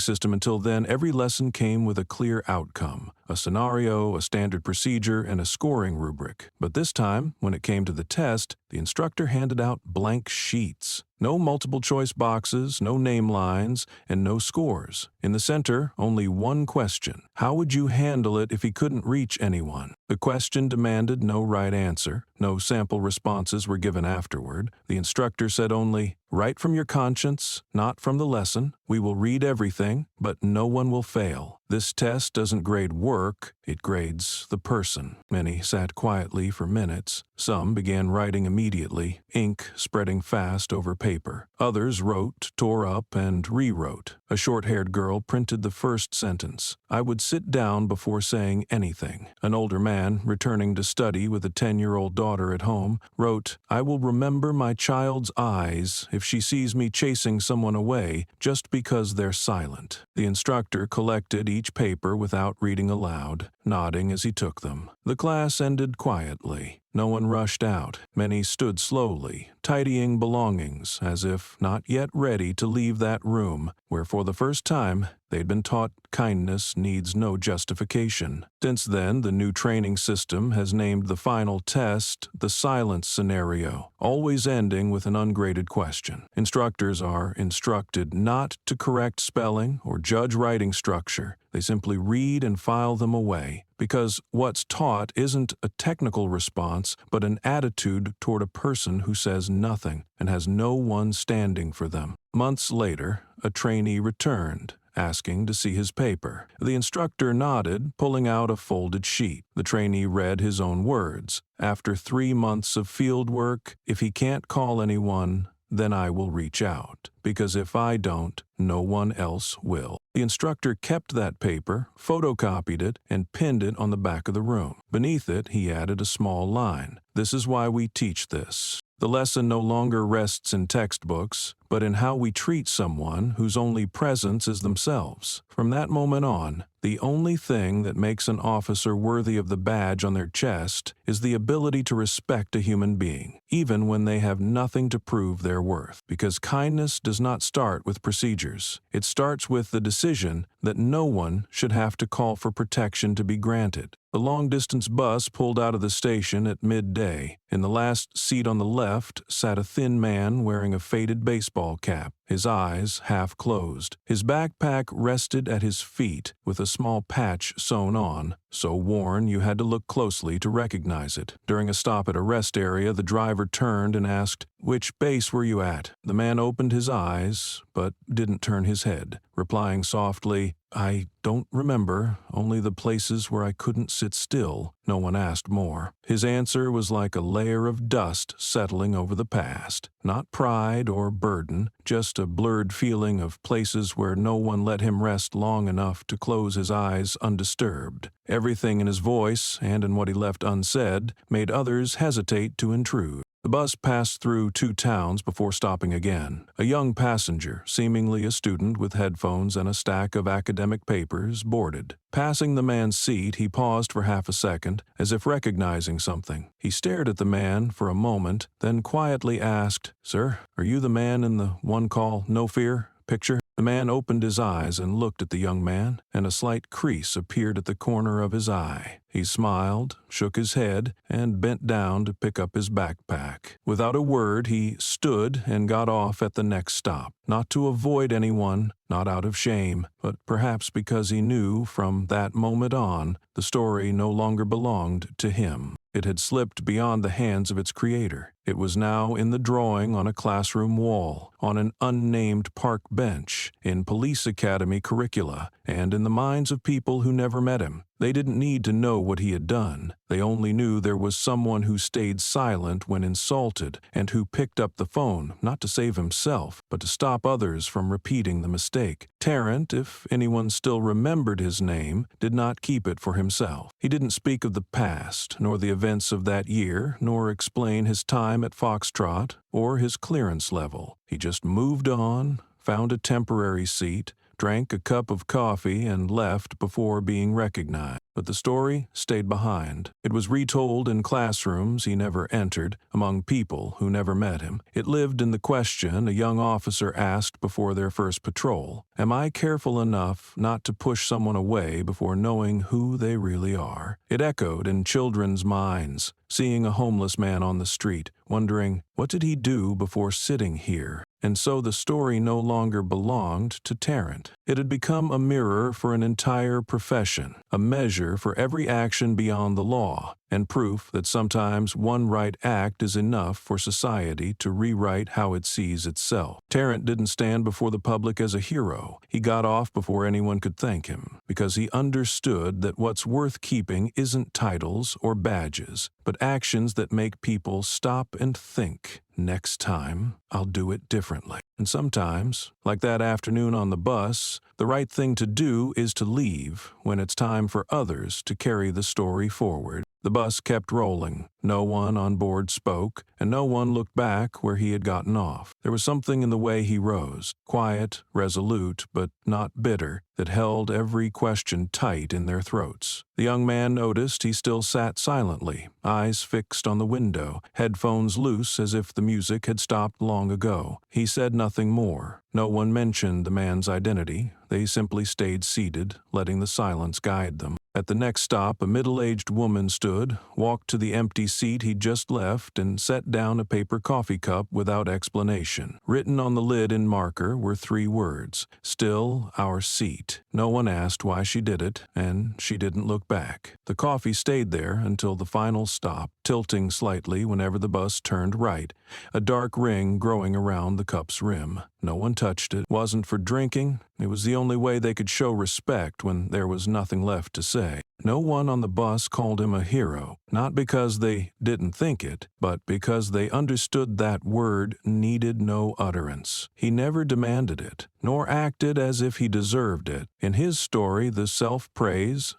system until then, every lesson came with a clear outcome, a scenario, a standard procedure, and a scoring rubric. But this time, when it came to the test, the instructor handed out blank sheets. No multiple-choice boxes, no name lines, and no scores. In the center, only one question. How would you handle it if he couldn't reach anyone? The question demanded no right answer. No sample responses were given afterward. The instructor said only, "Write from your conscience, not from the lesson. We will read everything, but no one will fail. This test doesn't grade work, it grades the person." Many sat quietly for minutes. Some began writing immediately, ink spreading fast over paper. Others wrote, tore up, and rewrote. A short-haired girl printed the first sentence. "I would sit down before saying anything." An older man, returning to study with a 10-year-old daughter at home, wrote, "I will remember my child's eyes if she sees me chasing someone away just because they're silent." The instructor collected each paper without reading aloud, nodding as he took them. The class ended quietly. No one rushed out. Many stood slowly, tidying belongings, as if not yet ready to leave that room, where for the first time they'd been taught kindness needs no justification. Since then, the new training system has named the final test the silence scenario, always ending with an ungraded question. Instructors are instructed not to correct spelling or judge writing structure. They simply read and file them away, because what's taught isn't a technical response, but an attitude toward a person who says nothing and has no one standing for them. Months later, a trainee returned, asking to see his paper. The instructor nodded, pulling out a folded sheet. The trainee read his own words. "After 3 months of field work, if he can't call anyone, then I will reach out, because if I don't, no one else will." The instructor kept that paper, photocopied it, and pinned it on the back of the room. Beneath it, he added a small line. "This is why we teach this." The lesson no longer rests in textbooks, but in how we treat someone whose only presence is themselves. From that moment on, the only thing that makes an officer worthy of the badge on their chest is the ability to respect a human being, even when they have nothing to prove their worth. Because kindness does not start with procedures. It starts with the decision that no one should have to call for protection to be granted. The long-distance bus pulled out of the station at midday. In the last seat on the left sat a thin man wearing a faded baseball cap, his eyes half closed. His backpack rested at his feet with a small patch sewn on, so worn you had to look closely to recognize it. During a stop at a rest area, the driver turned and asked, "Which base were you at?" The man opened his eyes, but didn't turn his head, replying softly, "I don't remember, only the places where I couldn't sit still." No one asked more. His answer was like a layer of dust settling over the past. Not pride or burden, just a blurred feeling of places where no one let him rest long enough to close his eyes undisturbed. Everything in his voice and in what he left unsaid made others hesitate to intrude. The bus passed through 2 towns before stopping again. A young passenger, seemingly a student with headphones and a stack of academic papers, boarded. Passing the man's seat, he paused for half a second, as if recognizing something. He stared at the man for a moment, then quietly asked, "Sir, are you the man in the One Call, No Fear picture?" The man opened his eyes and looked at the young man, and a slight crease appeared at the corner of his eye. He smiled, shook his head, and bent down to pick up his backpack. Without a word, he stood and got off at the next stop, not to avoid anyone, not out of shame, but perhaps because he knew from that moment on the story no longer belonged to him. It had slipped beyond the hands of its creator. It was now in the drawing on a classroom wall, on an unnamed park bench, in police academy curricula, and in the minds of people who never met him. They didn't need to know what he had done. They only knew there was someone who stayed silent when insulted and who picked up the phone, not to save himself, but to stop others from repeating the mistake. Tarrant, if anyone still remembered his name, did not keep it for himself. He didn't speak of the past, nor the events of that year, nor explain his time at Foxtrot or his clearance level. He just moved on, found a temporary seat, drank a cup of coffee, and left before being recognized. But the story stayed behind. It was retold in classrooms he never entered, among people who never met him. It lived in the question a young officer asked before their first patrol: "Am I careful enough not to push someone away before knowing who they really are?" It echoed in children's minds, seeing a homeless man on the street, wondering, what did he do before sitting here? And so the story no longer belonged to Tarrant. It had become a mirror for an entire profession, a measure for every action beyond the law, and proof that sometimes one right act is enough for society to rewrite how it sees itself. Tarrant didn't stand before the public as a hero. He got off before anyone could thank him, because he understood that what's worth keeping isn't titles or badges, but actions that make people stop and think, "Next time, I'll do it differently." And sometimes, like that afternoon on the bus, the right thing to do is to leave when it's time for others to carry the story forward. The bus kept rolling. No one on board spoke, and no one looked back where he had gotten off. There was something in the way he rose, quiet, resolute, but not bitter, that held every question tight in their throats. The young man noticed he still sat silently, eyes fixed on the window, headphones loose as if the music had stopped long ago. He said nothing more. No one mentioned the man's identity. They simply stayed seated, letting the silence guide them. At the next stop, a middle-aged woman stood, walked to the empty seat he'd just left, and set down a paper coffee cup without explanation. Written on the lid in marker were 3 words: "Still our seat." No one asked why she did it, and she didn't look back. The coffee stayed there until the final stop, tilting slightly whenever the bus turned right, a dark ring growing around the cup's rim. No one touched it. Wasn't for drinking. It was the only way they could show respect when there was nothing left to say. No one on the bus called him a hero, not because they didn't think it, but because they understood that word needed no utterance. He never demanded it, nor acted as if he deserved it. In his story, the self-praise,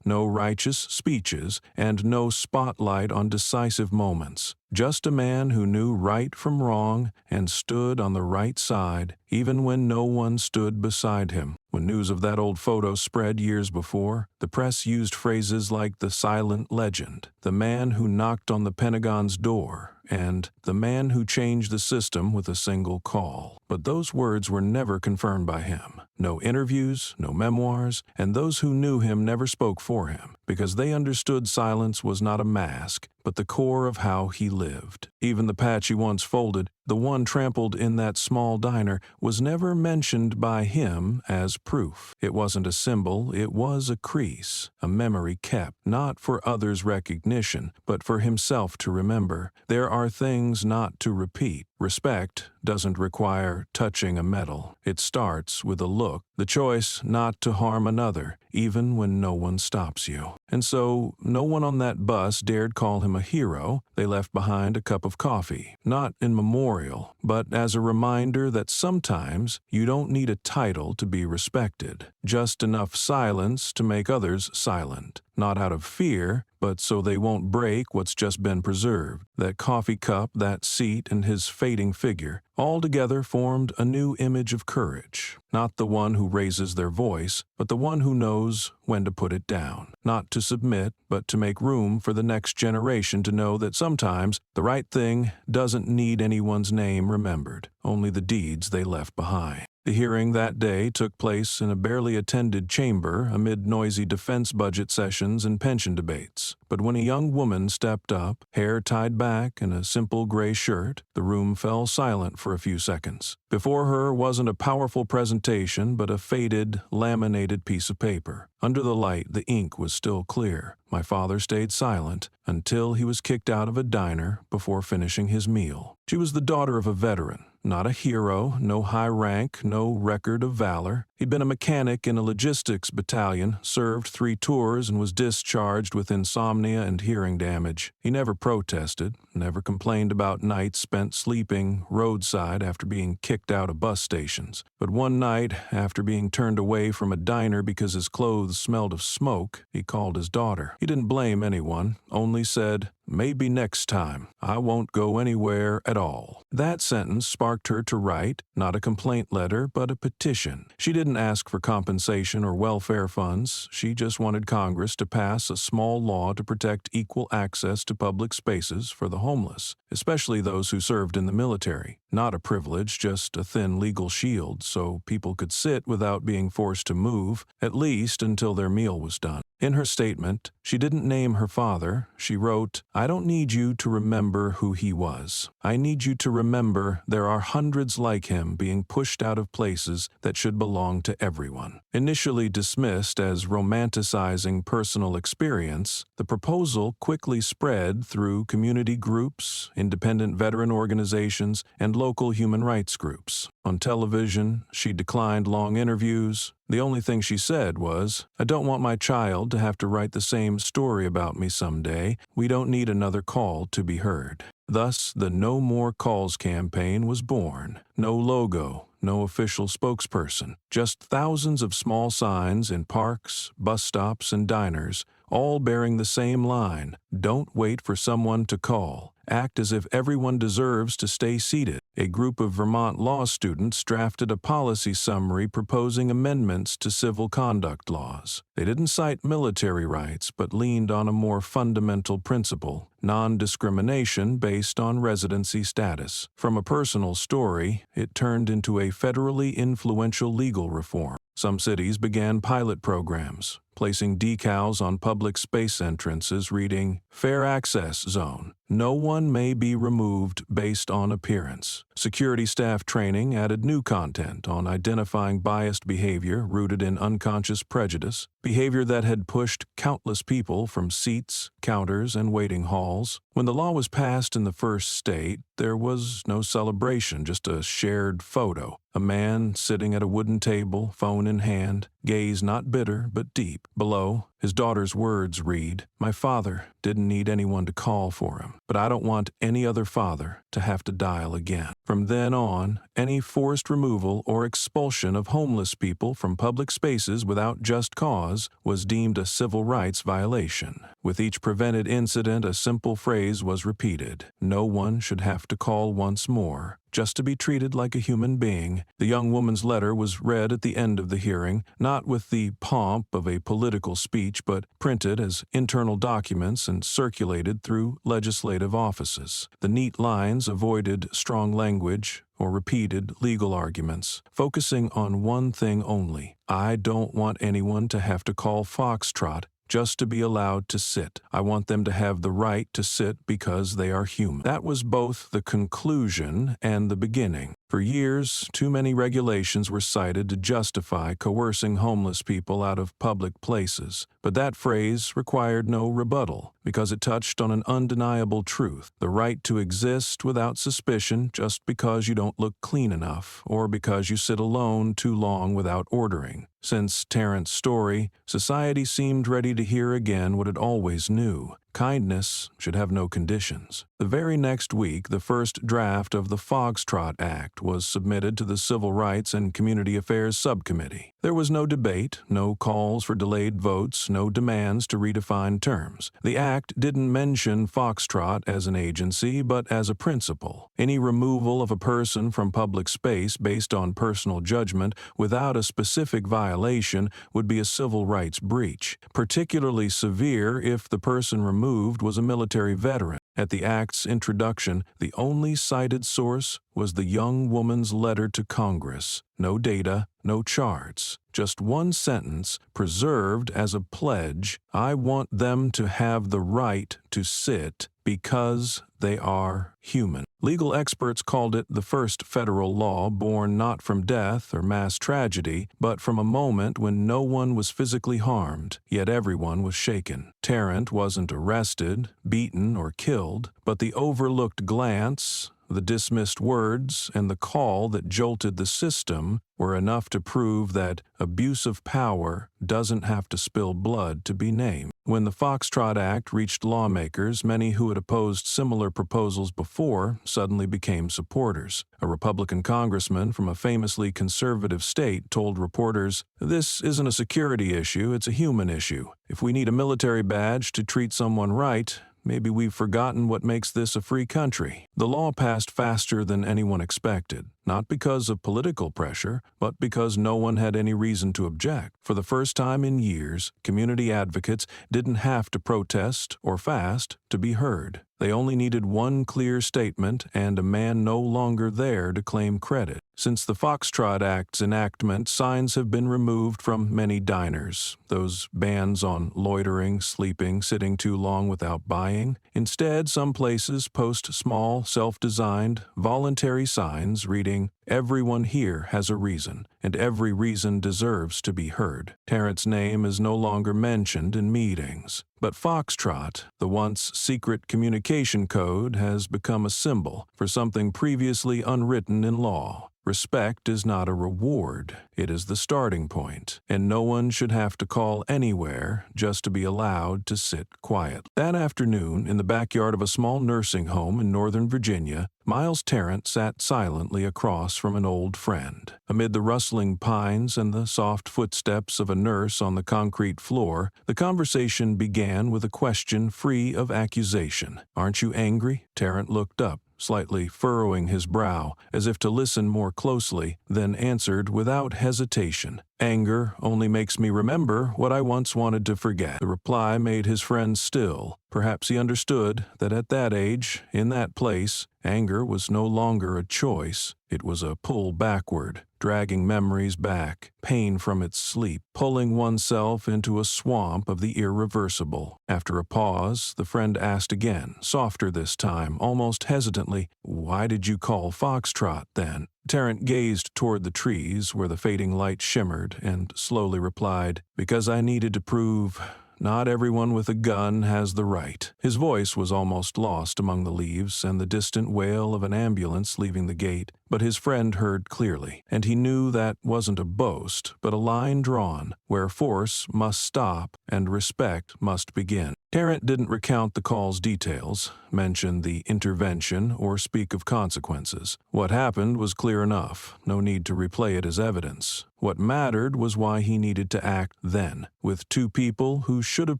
no righteous speeches, and no spotlight on decisive moments. Just a man who knew right from wrong and stood on the right side, even when no one stood beside him. When news of that old photo spread years before, the press used phrases like the silent legend, the man who knocked on the Pentagon's door, and the man who changed the system with a single call. But those words were never confirmed by him. No interviews, no memoirs, and those who knew him never spoke for him, because they understood silence was not a mask, but the core of how he lived. Even the patch he once folded, the one trampled in that small diner, was never mentioned by him as proof. It wasn't a symbol, it was a crease, a memory kept, not for others' recognition, but for himself to remember. There are things not to repeat. Respect doesn't require touching a medal. It starts with a look, the choice not to harm another, even when no one stops you. And so no one on that bus dared call him a hero. They left behind a cup of coffee, not in memorial, but as a reminder that sometimes you don't need a title to be respected, just enough silence to make others silent. Not out of fear, but so they won't break what's just been preserved. That coffee cup, that seat, and his fading figure, all together formed a new image of courage. Not the one who raises their voice, but the one who knows when to put it down. Not to submit, but to make room for the next generation to know that sometimes the right thing doesn't need anyone's name remembered, only the deeds they left behind. The hearing that day took place in a barely attended chamber amid noisy defense budget sessions and pension debates. But when a young woman stepped up, hair tied back and a simple gray shirt, the room fell silent for a few seconds. Before her wasn't a powerful presentation, but a faded, laminated piece of paper. Under the light, the ink was still clear. My father stayed silent until he was kicked out of a diner before finishing his meal. She was the daughter of a veteran. Not a hero, no high rank, no record of valor. He'd been a mechanic in a logistics battalion, served 3 tours, and was discharged with insomnia and hearing damage. He never protested, never complained about nights spent sleeping roadside after being kicked out of bus stations. But one night, after being turned away from a diner because his clothes smelled of smoke, he called his daughter. He didn't blame anyone, only said, "Maybe next time. I won't go anywhere at all." That sentence sparked her to write, not a complaint letter, but a petition. She didn't ask for compensation or welfare funds. She just wanted Congress to pass a small law to protect equal access to public spaces for the homeless, especially those who served in the military. Not a privilege, just a thin legal shield so people could sit without being forced to move, at least until their meal was done. In her statement, she didn't name her father. She wrote, "I don't need you to remember who he was. I need you to remember there are hundreds like him being pushed out of places that should belong to everyone." Initially dismissed as romanticizing personal experience, the proposal quickly spread through community groups, independent veteran organizations, and local human rights groups. On television, she declined long interviews. The only thing she said was, "I don't want my child to have to write the same story about me someday. We don't need another call to be heard." Thus, the No More Calls campaign was born. No logo, no official spokesperson, just thousands of small signs in parks, bus stops, and diners, all bearing the same line: "Don't wait for someone to call. Act as if everyone deserves to stay seated." A group of Vermont law students drafted a policy summary proposing amendments to civil conduct laws. They didn't cite military rights, but leaned on a more fundamental principle: non-discrimination based on residency status. From a personal story, it turned into a federally influential legal reform. Some cities began pilot programs, placing decals on public space entrances reading, "Fair Access Zone. No one may be removed based on appearance." Security staff training added new content on identifying biased behavior rooted in unconscious prejudice, behavior that had pushed countless people from seats, counters, and waiting halls. When the law was passed in the first state, there was no celebration, just a shared photo. A man sitting at a wooden table, phone in hand, gaze not bitter but deep. Below, his daughter's words read, "My father didn't need anyone to call for him, but I don't want any other father to have to dial again." From then on, any forced removal or expulsion of homeless people from public spaces without just cause was deemed a civil rights violation. With each prevented incident, a simple phrase was repeated: "No one should have to call once more, just to be treated like a human being." The young woman's letter was read at the end of the hearing, not with the pomp of a political speech, but printed as internal documents and circulated through legislative offices. The neat lines avoided strong language or repeated legal arguments, focusing on one thing only: "I don't want anyone to have to call foxtrot just to be allowed to sit. I want them to have the right to sit because they are human." That was both the conclusion and the beginning. For years, too many regulations were cited to justify coercing homeless people out of public places. But that phrase required no rebuttal, because it touched on an undeniable truth: the right to exist without suspicion just because you don't look clean enough, or because you sit alone too long without ordering. Since Terrence's story, society seemed ready to hear again what it always knew. Kindness should have no conditions. The very next week, the first draft of the Foxtrot Act was submitted to the Civil Rights and Community Affairs Subcommittee. There was no debate, no calls for delayed votes, no demands to redefine terms. The act didn't mention Foxtrot as an agency, but as a principle. Any removal of a person from public space based on personal judgment without a specific violation would be a civil rights breach, particularly severe if the person removed was a military veteran. At the act's introduction, the only cited source was the young woman's letter to Congress. No data, no charts, just one sentence preserved as a pledge: I want them to have the right to sit because they are human. Legal experts called it the first federal law born not from death or mass tragedy, but from a moment when no one was physically harmed, yet everyone was shaken. Tarrant wasn't arrested, beaten, or killed, but the overlooked glance, the dismissed words, and the call that jolted the system were enough to prove that abuse of power doesn't have to spill blood to be named. When the Foxtrot Act reached lawmakers, many who had opposed similar proposals before suddenly became supporters. A Republican congressman from a famously conservative state told reporters, "This isn't a security issue, it's a human issue. If we need a military badge to treat someone right, maybe we've forgotten what makes this a free country." The law passed faster than anyone expected, not because of political pressure, but because no one had any reason to object. For the first time in years, community advocates didn't have to protest or fast to be heard. They only needed one clear statement and a man no longer there to claim credit. Since the Foxtrot Act's enactment, signs have been removed from many diners, those bans on loitering, sleeping, sitting too long without buying. Instead, some places post small, self-designed, voluntary signs reading, "Everyone here has a reason, and every reason deserves to be heard." Tarrant's name is no longer mentioned in meetings. But Foxtrot, the once secret communication code, has become a symbol for something previously unwritten in law. Respect is not a reward, it is the starting point, and no one should have to call anywhere just to be allowed to sit quiet. That afternoon, in the backyard of a small nursing home in Northern Virginia, Miles Tarrant sat silently across from an old friend. Amid the rustling pines and the soft footsteps of a nurse on the concrete floor, the conversation began with a question free of accusation. "Aren't you angry?" Tarrant looked up, slightly furrowing his brow, as if to listen more closely, then answered without hesitation, "Anger only makes me remember what I once wanted to forget." The reply made his friend still. Perhaps he understood that at that age, in that place, anger was no longer a choice. It was a pull backward, dragging memories back, pain from its sleep, pulling oneself into a swamp of the irreversible. After a pause, the friend asked again, softer this time, almost hesitantly, "Why did you call Foxtrot, then?" Tarrant gazed toward the trees where the fading light shimmered and slowly replied, "Because I needed to prove not everyone with a gun has the right." His voice was almost lost among the leaves and the distant wail of an ambulance leaving the gate, but his friend heard clearly, and he knew that wasn't a boast, but a line drawn where force must stop and respect must begin. Tarrant didn't recount the call's details, mention the intervention, or speak of consequences. What happened was clear enough, no need to replay it as evidence. What mattered was why he needed to act then, with two people who should have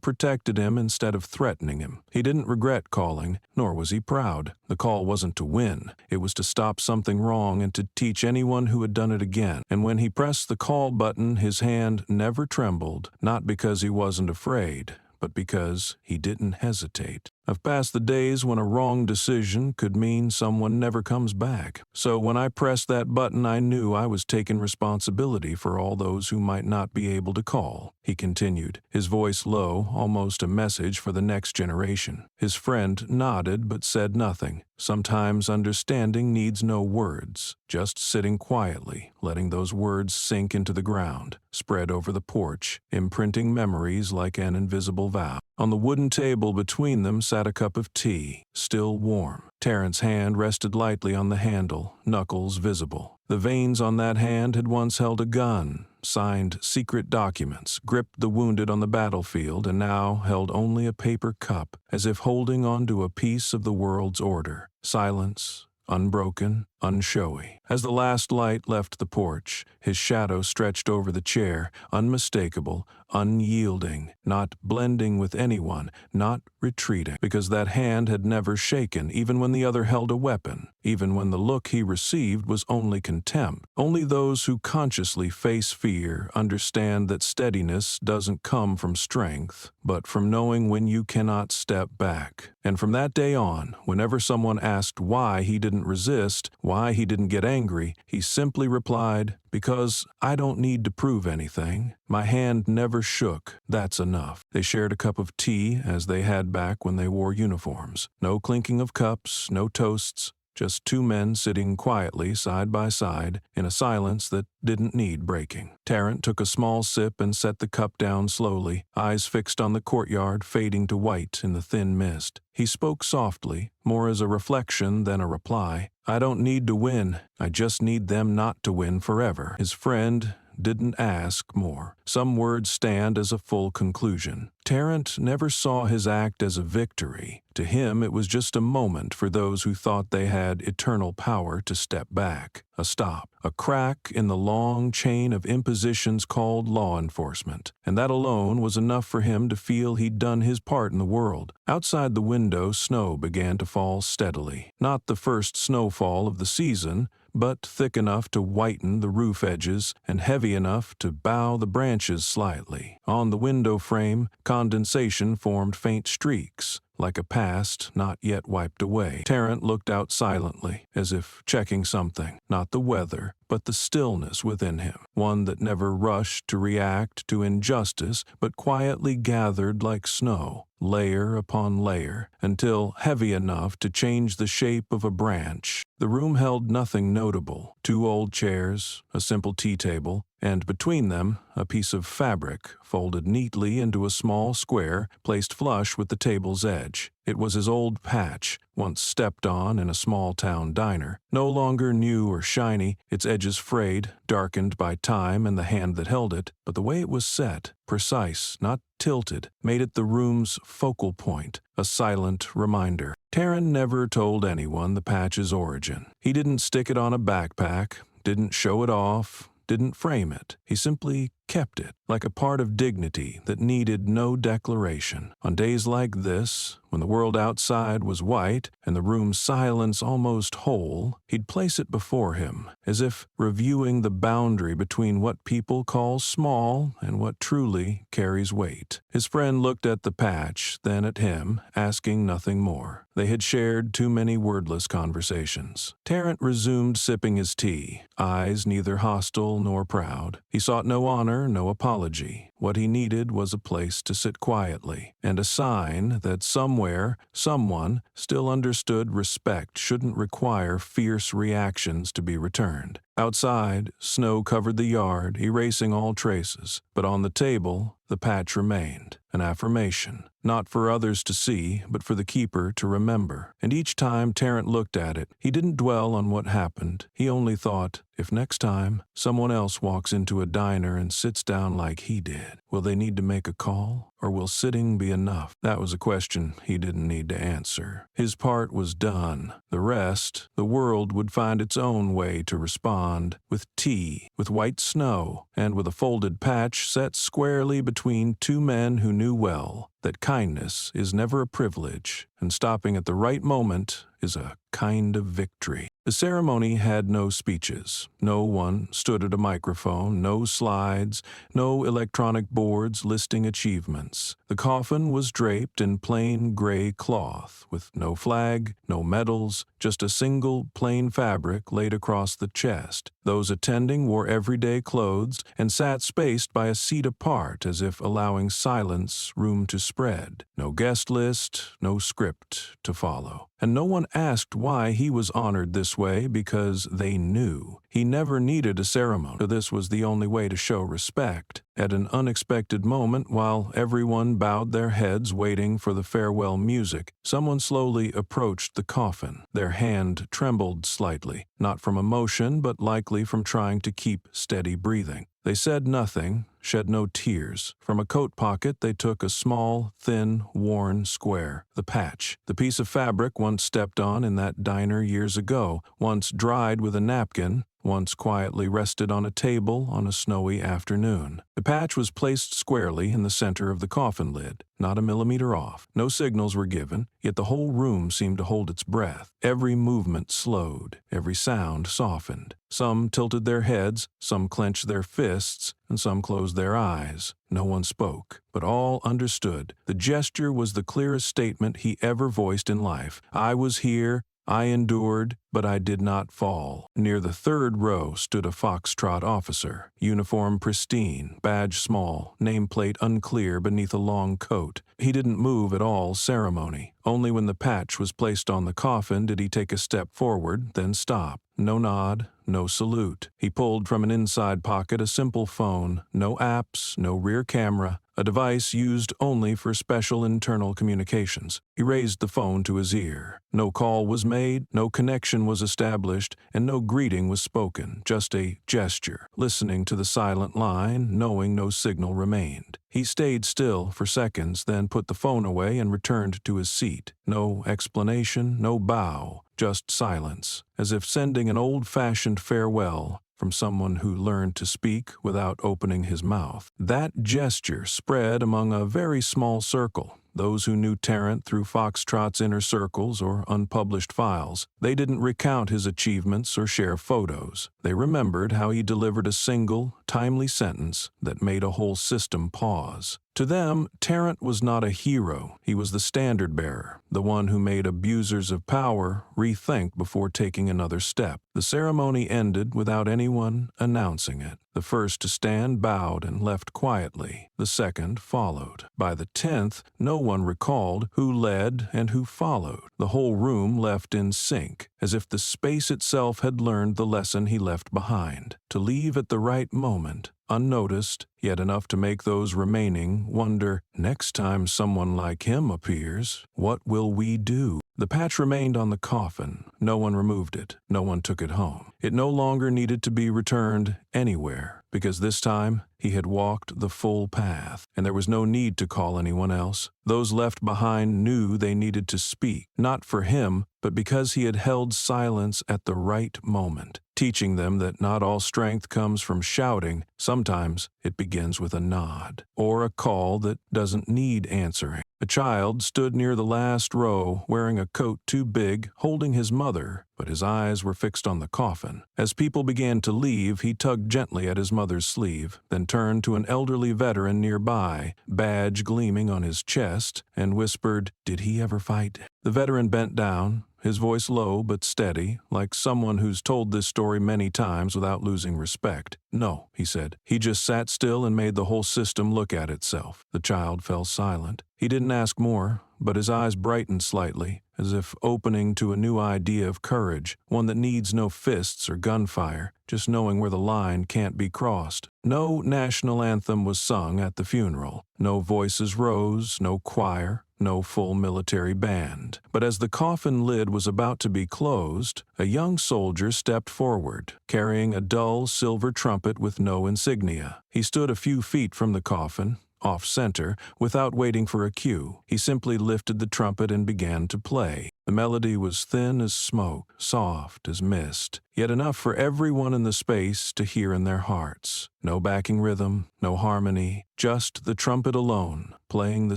protected him instead of threatening him. He didn't regret calling, nor was he proud. The call wasn't to win, it was to stop something wrong and to teach anyone who had done it again. And when he pressed the call button, his hand never trembled, not because he wasn't afraid, but because he didn't hesitate. I've passed the days when a wrong decision could mean someone never comes back. So when I pressed that button, I knew I was taking responsibility for all those who might not be able to call, he continued, his voice low, almost a message for the next generation. His friend nodded but said nothing. Sometimes understanding needs no words, just sitting quietly, letting those words sink into the ground, spread over the porch, imprinting memories like an invisible vow. On the wooden table between them sat a cup of tea, still warm. Tarrant's hand rested lightly on the handle, knuckles visible. The veins on that hand had once held a gun, signed secret documents, gripped the wounded on the battlefield, and now held only a paper cup, as if holding on to a piece of the world's order. Silence, unbroken, unshowy. As the last light left the porch, his shadow stretched over the chair, unmistakable, unyielding, not blending with anyone, not retreating, because that hand had never shaken, even when the other held a weapon, even when the look he received was only contempt. Only those who consciously face fear understand that steadiness doesn't come from strength, but from knowing when you cannot step back. And from that day on, whenever someone asked why he didn't resist, why he didn't get angry, he simply replied, "Because I don't need to prove anything. My hand never shook. That's enough." They shared a cup of tea as they had back when they wore uniforms. No clinking of cups, no toasts, just two men sitting quietly side by side in a silence that didn't need breaking. Tarrant took a small sip and set the cup down slowly, eyes fixed on the courtyard fading to white in the thin mist. He spoke softly, more as a reflection than a reply. "I don't need to win. I just need them not to win forever." His friend didn't ask more. Some words stand as a full conclusion. Tarrant never saw his act as a victory. To him, it was just a moment for those who thought they had eternal power to step back. A stop, a crack in the long chain of impositions called law enforcement. And that alone was enough for him to feel he'd done his part in the world. Outside the window, snow began to fall steadily. Not the first snowfall of the season, but thick enough to whiten the roof edges and heavy enough to bow the branches slightly. On the window frame, condensation formed faint streaks, like a past not yet wiped away. Tarrant looked out silently, as if checking something, not the weather, but the stillness within him, one that never rushed to react to injustice, but quietly gathered like snow, layer upon layer, until heavy enough to change the shape of a branch. The room held nothing notable: two old chairs, a simple tea table, and between them a piece of fabric folded neatly into a small square placed flush with the table's edge. It was his old patch, once stepped on in a small-town diner. No longer new or shiny, its edges frayed, darkened by time and the hand that held it, but the way it was set, precise, not tilted, made it the room's focal point, a silent reminder. Tarrant never told anyone the patch's origin. He didn't stick it on a backpack, didn't show it off, didn't frame it. He simply kept it, like a part of dignity that needed no declaration. On days like this, when the world outside was white and the room's silence almost whole, he'd place it before him, as if reviewing the boundary between what people call small and what truly carries weight. His friend looked at the patch, then at him, asking nothing more. They had shared too many wordless conversations. Tarrant resumed sipping his tea, eyes neither hostile nor proud. He sought no honor, no apology. What he needed was a place to sit quietly, and a sign that somewhere, someone still understood respect shouldn't require fierce reactions to be returned. Outside, snow covered the yard, erasing all traces, but on the table, the patch remained, an affirmation, not for others to see, but for the keeper to remember. And each time Tarrant looked at it, he didn't dwell on what happened. He only thought, if next time someone else walks into a diner and sits down like he did, will they need to make a call, or will sitting be enough? That was a question he didn't need to answer. His part was done. The rest, the world would find its own way to respond, with tea, with white snow, and with a folded patch set squarely between two men who knew well that kindness is never a privilege, and stopping at the right moment is a kind of victory. The ceremony had no speeches. No one stood at a microphone, no slides, no electronic boards listing achievements. The coffin was draped in plain gray cloth, with no flag, no medals, just a single plain fabric laid across the chest. Those attending wore everyday clothes and sat spaced by a seat apart, as if allowing silence room to spread. No guest list, no script to follow. and no one asked why he was honored this way because they knew. He never needed a ceremony. This was the only way to show respect. At an unexpected moment, while everyone bowed their heads waiting for the farewell music, someone slowly approached the coffin. Their hand trembled slightly, not from emotion, but likely from trying to keep steady breathing. They said nothing, shed no tears. From a coat pocket they took a small, thin, worn square, the patch, the piece of fabric once stepped on in that diner years ago, once dried with a napkin, once quietly rested on a table on a snowy afternoon. The patch was placed squarely in the center of the coffin lid, not a millimeter off. No signals were given, yet the whole room seemed to hold its breath. Every movement slowed, every sound softened. Some tilted their heads, some clenched their fists, and some closed their eyes. No one spoke, but all understood. The gesture was the clearest statement he ever voiced in life. I was here, I endured, but I did not fall. Near the third row stood a foxtrot officer, uniform pristine, badge small, nameplate unclear beneath a long coat. He didn't move at all ceremony. Only when the patch was placed on the coffin did he take a step forward, then stop. No nod, no salute. He pulled from an inside pocket a simple phone, no apps, no rear camera, a device used only for special internal communications. He raised the phone to his ear. No call was made, no connection was established, and no greeting was spoken, just a gesture, listening to the silent line, knowing no signal remained. He stayed still for seconds, then put the phone away and returned to his seat. No explanation, no bow, just silence, as if sending an old-fashioned farewell from someone who learned to speak without opening his mouth. That gesture spread among a very small circle. Those who knew Tarrant through Foxtrot's inner circles or unpublished files. They didn't recount his achievements or share photos. They remembered how he delivered a single, timely sentence that made a whole system pause. To them, Tarrant was not a hero. He was the standard-bearer, the one who made abusers of power rethink before taking another step. The ceremony ended without anyone announcing it. The first to stand bowed and left quietly. The second followed. By the 10th, no one recalled who led and who followed. The whole room left in sync, as if the space itself had learned the lesson he left behind. To leave at the right moment, unnoticed, yet enough to make those remaining wonder, next time someone like him appears, what will we do? The patch remained on the coffin. No one removed it. No one took it home. It no longer needed to be returned anywhere, because this time he had walked the full path, and there was no need to call anyone else. Those left behind knew they needed to speak, not for him, but because he had held silence at the right moment, teaching them that not all strength comes from shouting. Sometimes it begins with a nod, or a call that doesn't need answering. A child stood near the last row, wearing a coat too big, holding his mother, but his eyes were fixed on the coffin. As people began to leave, he tugged gently at his mother's sleeve, then turned to an elderly veteran nearby, badge gleaming on his chest, and whispered, "Did he ever fight?" The veteran bent down, his voice low but steady, like someone who's told this story many times without losing respect. "No," he said. "He just sat still and made the whole system look at itself." The child fell silent. He didn't ask more, but his eyes brightened slightly, as if opening to a new idea of courage, one that needs no fists or gunfire, just knowing where the line can't be crossed. No national anthem was sung at the funeral. No voices rose, no choir, no full military band. But as the coffin lid was about to be closed, a young soldier stepped forward, carrying a dull silver trumpet with no insignia. He stood a few feet from the coffin, off-center, without waiting for a cue. He simply lifted the trumpet and began to play. The melody was thin as smoke, soft as mist, yet enough for everyone in the space to hear in their hearts. No backing rhythm, no harmony, just the trumpet alone, playing the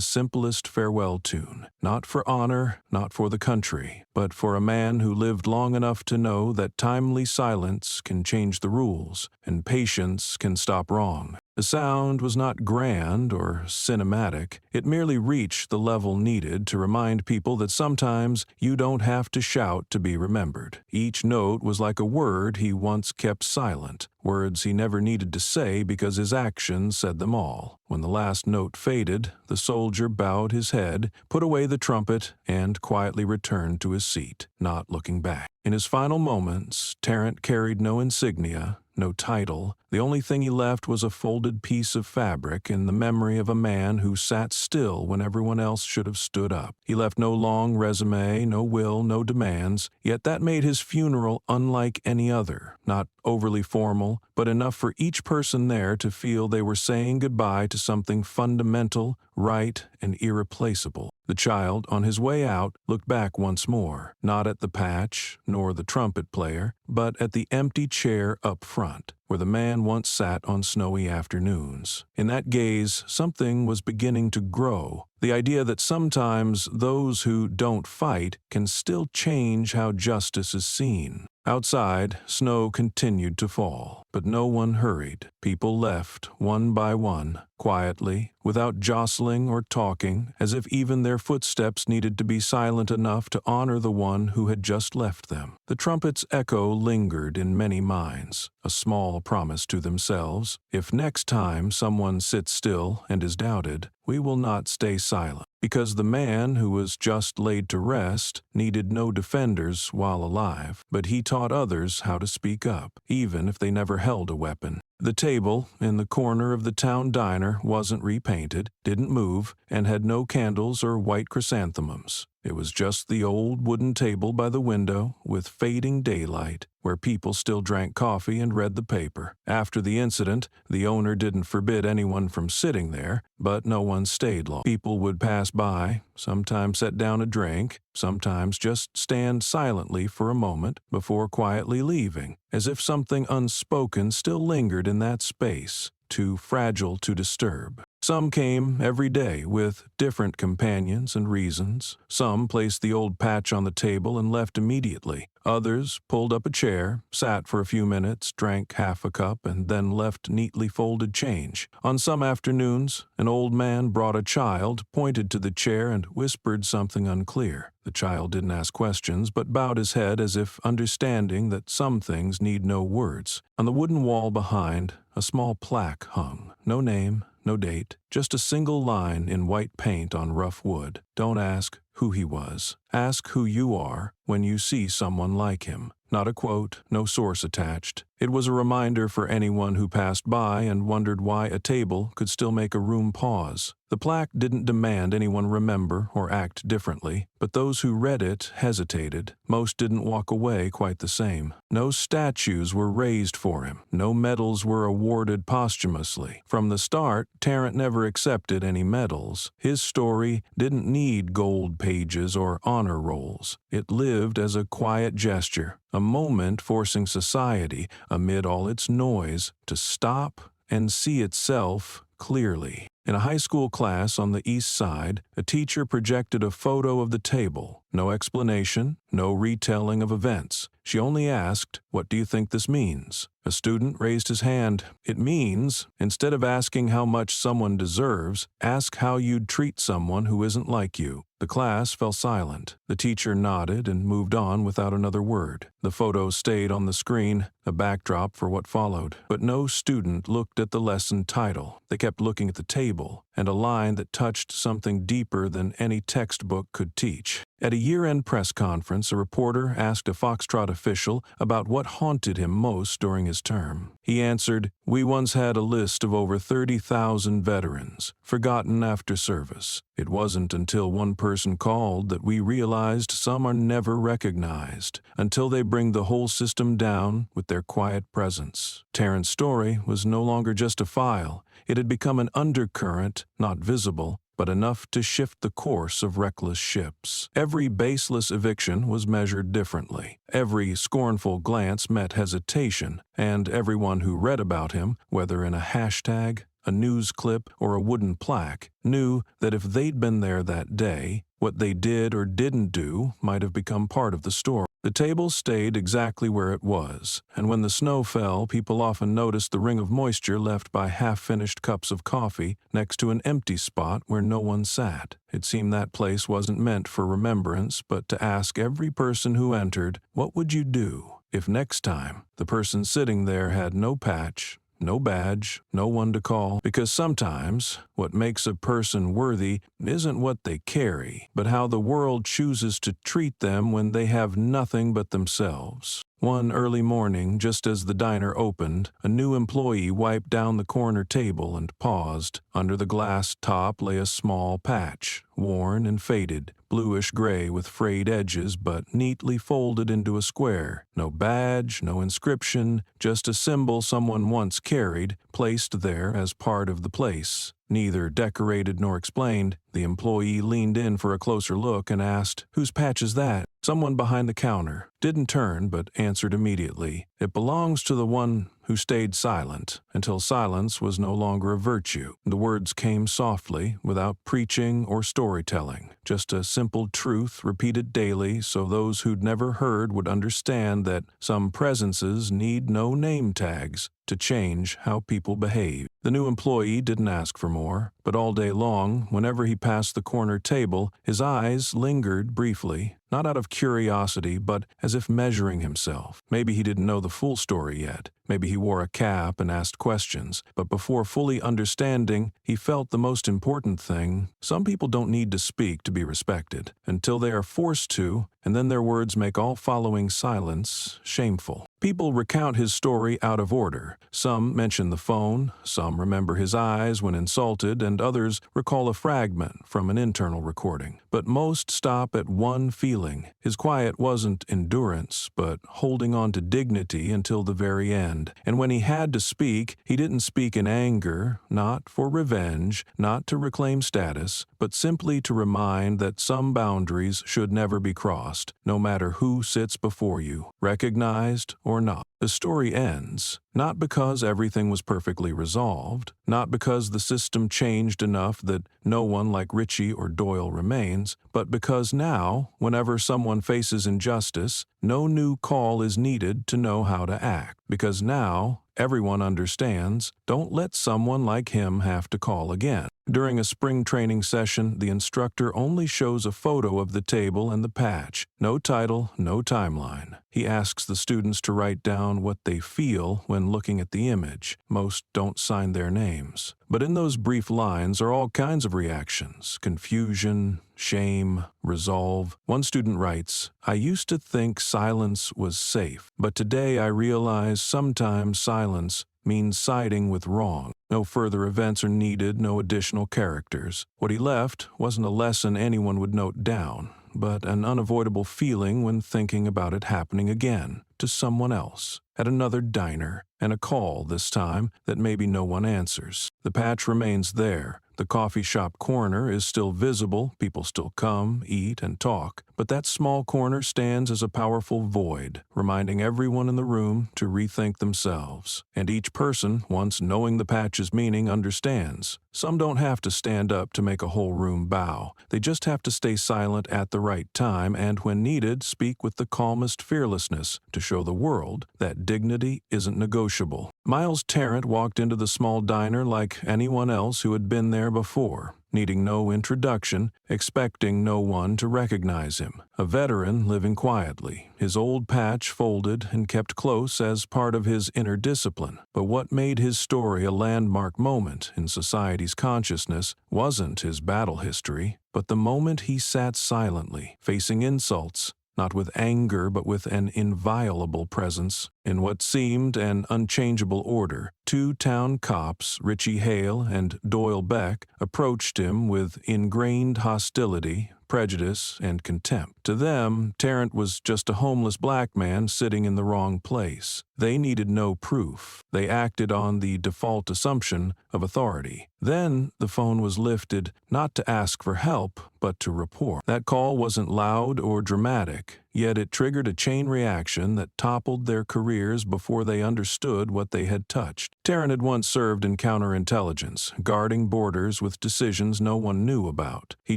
simplest farewell tune. Not for honor, not for the country, but for a man who lived long enough to know that timely silence can change the rules, and patience can stop wrong. The sound was not grand or cinematic. It merely reached the level needed to remind people that sometimes you don't have to shout to be remembered. Each note was like a word he once kept silent, words he never needed to say because his actions said them all. When the last note faded, the soldier bowed his head, put away the trumpet, and quietly returned to his seat, not looking back. In his final moments, Tarrant carried no insignia, no title. The only thing he left was a folded piece of fabric in the memory of a man who sat still when everyone else should have stood up. He left no long resume, no will, no demands, yet that made his funeral unlike any other, not overly formal, but enough for each person there to feel they were saying goodbye to something fundamental, right, and irreplaceable. The child, on his way out, looked back once more, not at the patch, nor the trumpet player, but at the empty chair up front, where the man once sat on snowy afternoons. In that gaze, something was beginning to grow, the idea that sometimes those who don't fight can still change how justice is seen. Outside, snow continued to fall, but no one hurried. People left, one by one, quietly, without jostling or talking, as if even their footsteps needed to be silent enough to honor the one who had just left them. The trumpet's echo lingered in many minds, a small promise to themselves. If next time someone sits still and is doubted, we will not stay silent, because the man who was just laid to rest needed no defenders while alive, but he taught others how to speak up, even if they never held a weapon. The table in the corner of the town diner wasn't repainted, didn't move, and had no candles or white chrysanthemums. It was just the old wooden table by the window with fading daylight, where people still drank coffee and read the paper. After the incident, the owner didn't forbid anyone from sitting there, but no one stayed long. People would pass by, sometimes set down a drink, sometimes just stand silently for a moment before quietly leaving, as if something unspoken still lingered in that space, too fragile to disturb. Some came every day with different companions and reasons. Some placed the old patch on the table and left immediately. Others pulled up a chair, sat for a few minutes, drank half a cup, and then left neatly folded change. On some afternoons, an old man brought a child, pointed to the chair, and whispered something unclear. The child didn't ask questions, but bowed his head as if understanding that some things need no words. On the wooden wall behind, a small plaque hung. No name, no date, just a single line in white paint on rough wood. Don't ask who he was. Ask who you are when you see someone like him. Not a quote, no source attached. It was a reminder for anyone who passed by and wondered why a table could still make a room pause. The plaque didn't demand anyone remember or act differently, but those who read it hesitated. Most didn't walk away quite the same. No statues were raised for him. No medals were awarded posthumously. From the start, Tarrant never accepted any medals. His story didn't need gold pages or honor rolls. It lived as a quiet gesture, a moment forcing society, amid all its noise, to stop and see itself clearly. In a high school class on the east side, a teacher projected a photo of the table. No explanation, no retelling of events. She only asked, "What do you think this means?" A student raised his hand. "It means, instead of asking how much someone deserves, ask how you'd treat someone who isn't like you." The class fell silent. The teacher nodded and moved on without another word. The photo stayed on the screen, a backdrop for what followed. But no student looked at the lesson title. They kept looking at the table, and a line that touched something deeper than any textbook could teach. At a year-end press conference, a reporter asked a Foxtrot official about what haunted him most during his term. He answered, "We once had a list of over 30,000 veterans, forgotten after service. It wasn't until one person called that we realized some are never recognized, until they bring the whole system down with their quiet presence." Tarrant's story was no longer just a file. It had become an undercurrent, not visible, but enough to shift the course of reckless ships. Every baseless eviction was measured differently. Every scornful glance met hesitation, and everyone who read about him, whether in a hashtag, a news clip, or a wooden plaque, knew that if they'd been there that day, what they did or didn't do might have become part of the story. The table stayed exactly where it was, and when the snow fell, people often noticed the ring of moisture left by half-finished cups of coffee next to an empty spot where no one sat. It seemed that place wasn't meant for remembrance, but to ask every person who entered, "What would you do if next time the person sitting there had no patch, no badge, no one to call?" Because sometimes what makes a person worthy isn't what they carry, but how the world chooses to treat them when they have nothing but themselves. One early morning, just as the diner opened, a new employee wiped down the corner table and paused. Under the glass top lay a small patch, worn and faded, bluish-gray with frayed edges but neatly folded into a square. No badge, no inscription, just a symbol someone once carried, placed there as part of the place. Neither decorated nor explained, the employee leaned in for a closer look and asked, "Whose patch is that?" Someone behind the counter didn't turn but answered immediately, "It belongs to the one who stayed silent until silence was no longer a virtue." The words came softly, without preaching or storytelling, just a simple truth repeated daily so those who'd never heard would understand that some presences need no name tags to change how people behave. The new employee didn't ask for more, but all day long, whenever he passed the corner table, his eyes lingered briefly, not out of curiosity, but as if measuring himself. Maybe he didn't know the full story yet. Maybe he wore a cap and asked questions, but before fully understanding, he felt the most important thing: some people don't need to speak to be respected, until they are forced to, and then their words make all following silence shameful. People recount his story out of order. Some mention the phone, some remember his eyes when insulted, and others recall a fragment from an internal recording. But most stop at one feeling. His quiet wasn't endurance, but holding on to dignity until the very end. And when he had to speak, he didn't speak in anger, not for revenge, not to reclaim status, but simply to remind that some boundaries should never be crossed, no matter who sits before you, recognized or not. The story ends, not because everything was perfectly resolved, not because the system changed enough that no one like Richie or Doyle remains, but because now, whenever someone faces injustice, no new call is needed to know how to act. Because now, everyone understands, don't let someone like him have to call again. During a spring training session, the instructor only shows a photo of the table and the patch. No title, no timeline. He asks the students to write down what they feel when looking at the image. Most don't sign their names. But in those brief lines are all kinds of reactions: confusion, shame, resolve. One student writes, "I used to think silence was safe, but today I realize sometimes silence means siding with wrong." No further events are needed, no additional characters. What he left wasn't a lesson anyone would note down, but an unavoidable feeling when thinking about it happening again, to someone else, at another diner, and a call this time that maybe no one answers. The patch remains there. The coffee shop corner is still visible, people still come, eat, and talk, but that small corner stands as a powerful void, reminding everyone in the room to rethink themselves. And each person, once knowing the patch's meaning, understands. Some don't have to stand up to make a whole room bow. They just have to stay silent at the right time and, when needed, speak with the calmest fearlessness to show the world that dignity isn't negotiable. Miles Tarrant walked into the small diner like anyone else who had been there before, needing no introduction, expecting no one to recognize him. A veteran living quietly, his old patch folded and kept close as part of his inner discipline. But what made his story a landmark moment in society's consciousness wasn't his battle history, but the moment he sat silently, facing insults, not with anger but with an inviolable presence. In what seemed an unchangeable order, two town cops, Richie Hale and Doyle Beck, approached him with ingrained hostility, prejudice, and contempt. To them, Tarrant was just a homeless black man sitting in the wrong place. They needed no proof. They acted on the default assumption of authority. Then the phone was lifted, not to ask for help, but to report. That call wasn't loud or dramatic, yet it triggered a chain reaction that toppled their careers before they understood what they had touched. Tarrant had once served in counterintelligence, guarding borders with decisions no one knew about. He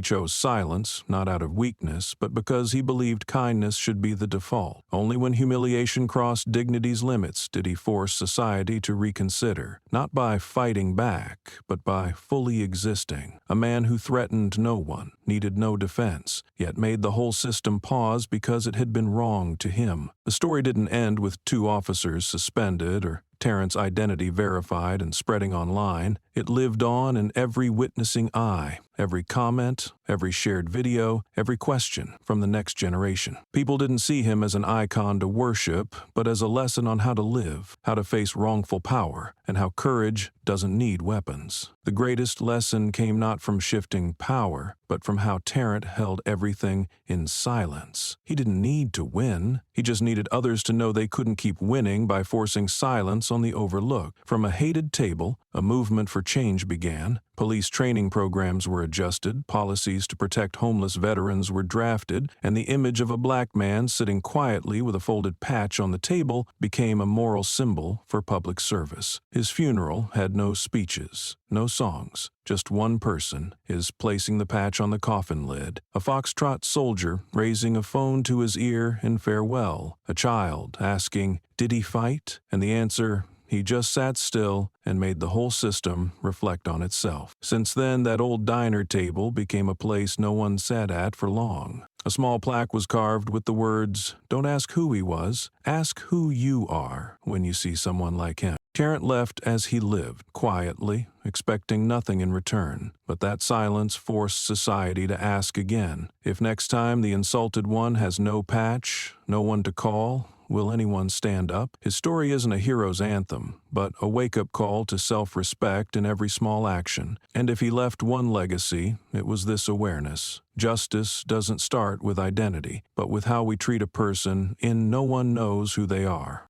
chose silence, not out of weakness, but because he believed kindness should be the default. Only when humiliation crossed dignity's limits did he force society to reconsider, not by fighting back, but by fully existing. A man who threatened no one, needed no defense, yet made the whole system pause because it had been wrong to him. The story didn't end with 2 officers suspended or Tarrant's identity verified and spreading online. It lived on in every witnessing eye, every comment, every shared video, every question from the next generation. People didn't see him as an icon to worship, but as a lesson on how to live, how to face wrongful power, and how courage doesn't need weapons. The greatest lesson came not from shifting power, but from how Tarrant held everything in silence. He didn't need to win. He just needed others to know they couldn't keep winning by forcing silence on the overlooked. From a hated table, a movement for change began. Police training programs were adjusted, policies to protect homeless veterans were drafted, and the image of a black man sitting quietly with a folded patch on the table became a moral symbol for public service. His funeral had no speeches, no songs, just one person, his placing the patch on the coffin lid, a foxtrot soldier raising a phone to his ear in farewell, a child asking, "Did he fight?" And the answer, he just sat still and made the whole system reflect on itself. Since then, that old diner table became a place no one sat at for long. A small plaque was carved with the words, "Don't ask who he was, ask who you are when you see someone like him." Tarrant left as he lived, quietly, expecting nothing in return. But that silence forced society to ask again. If next time the insulted one has no patch, no one to call, will anyone stand up? His story isn't a hero's anthem, but a wake-up call to self-respect in every small action. And if he left one legacy, it was this awareness. Justice doesn't start with identity, but with how we treat a person in no one knows who they are.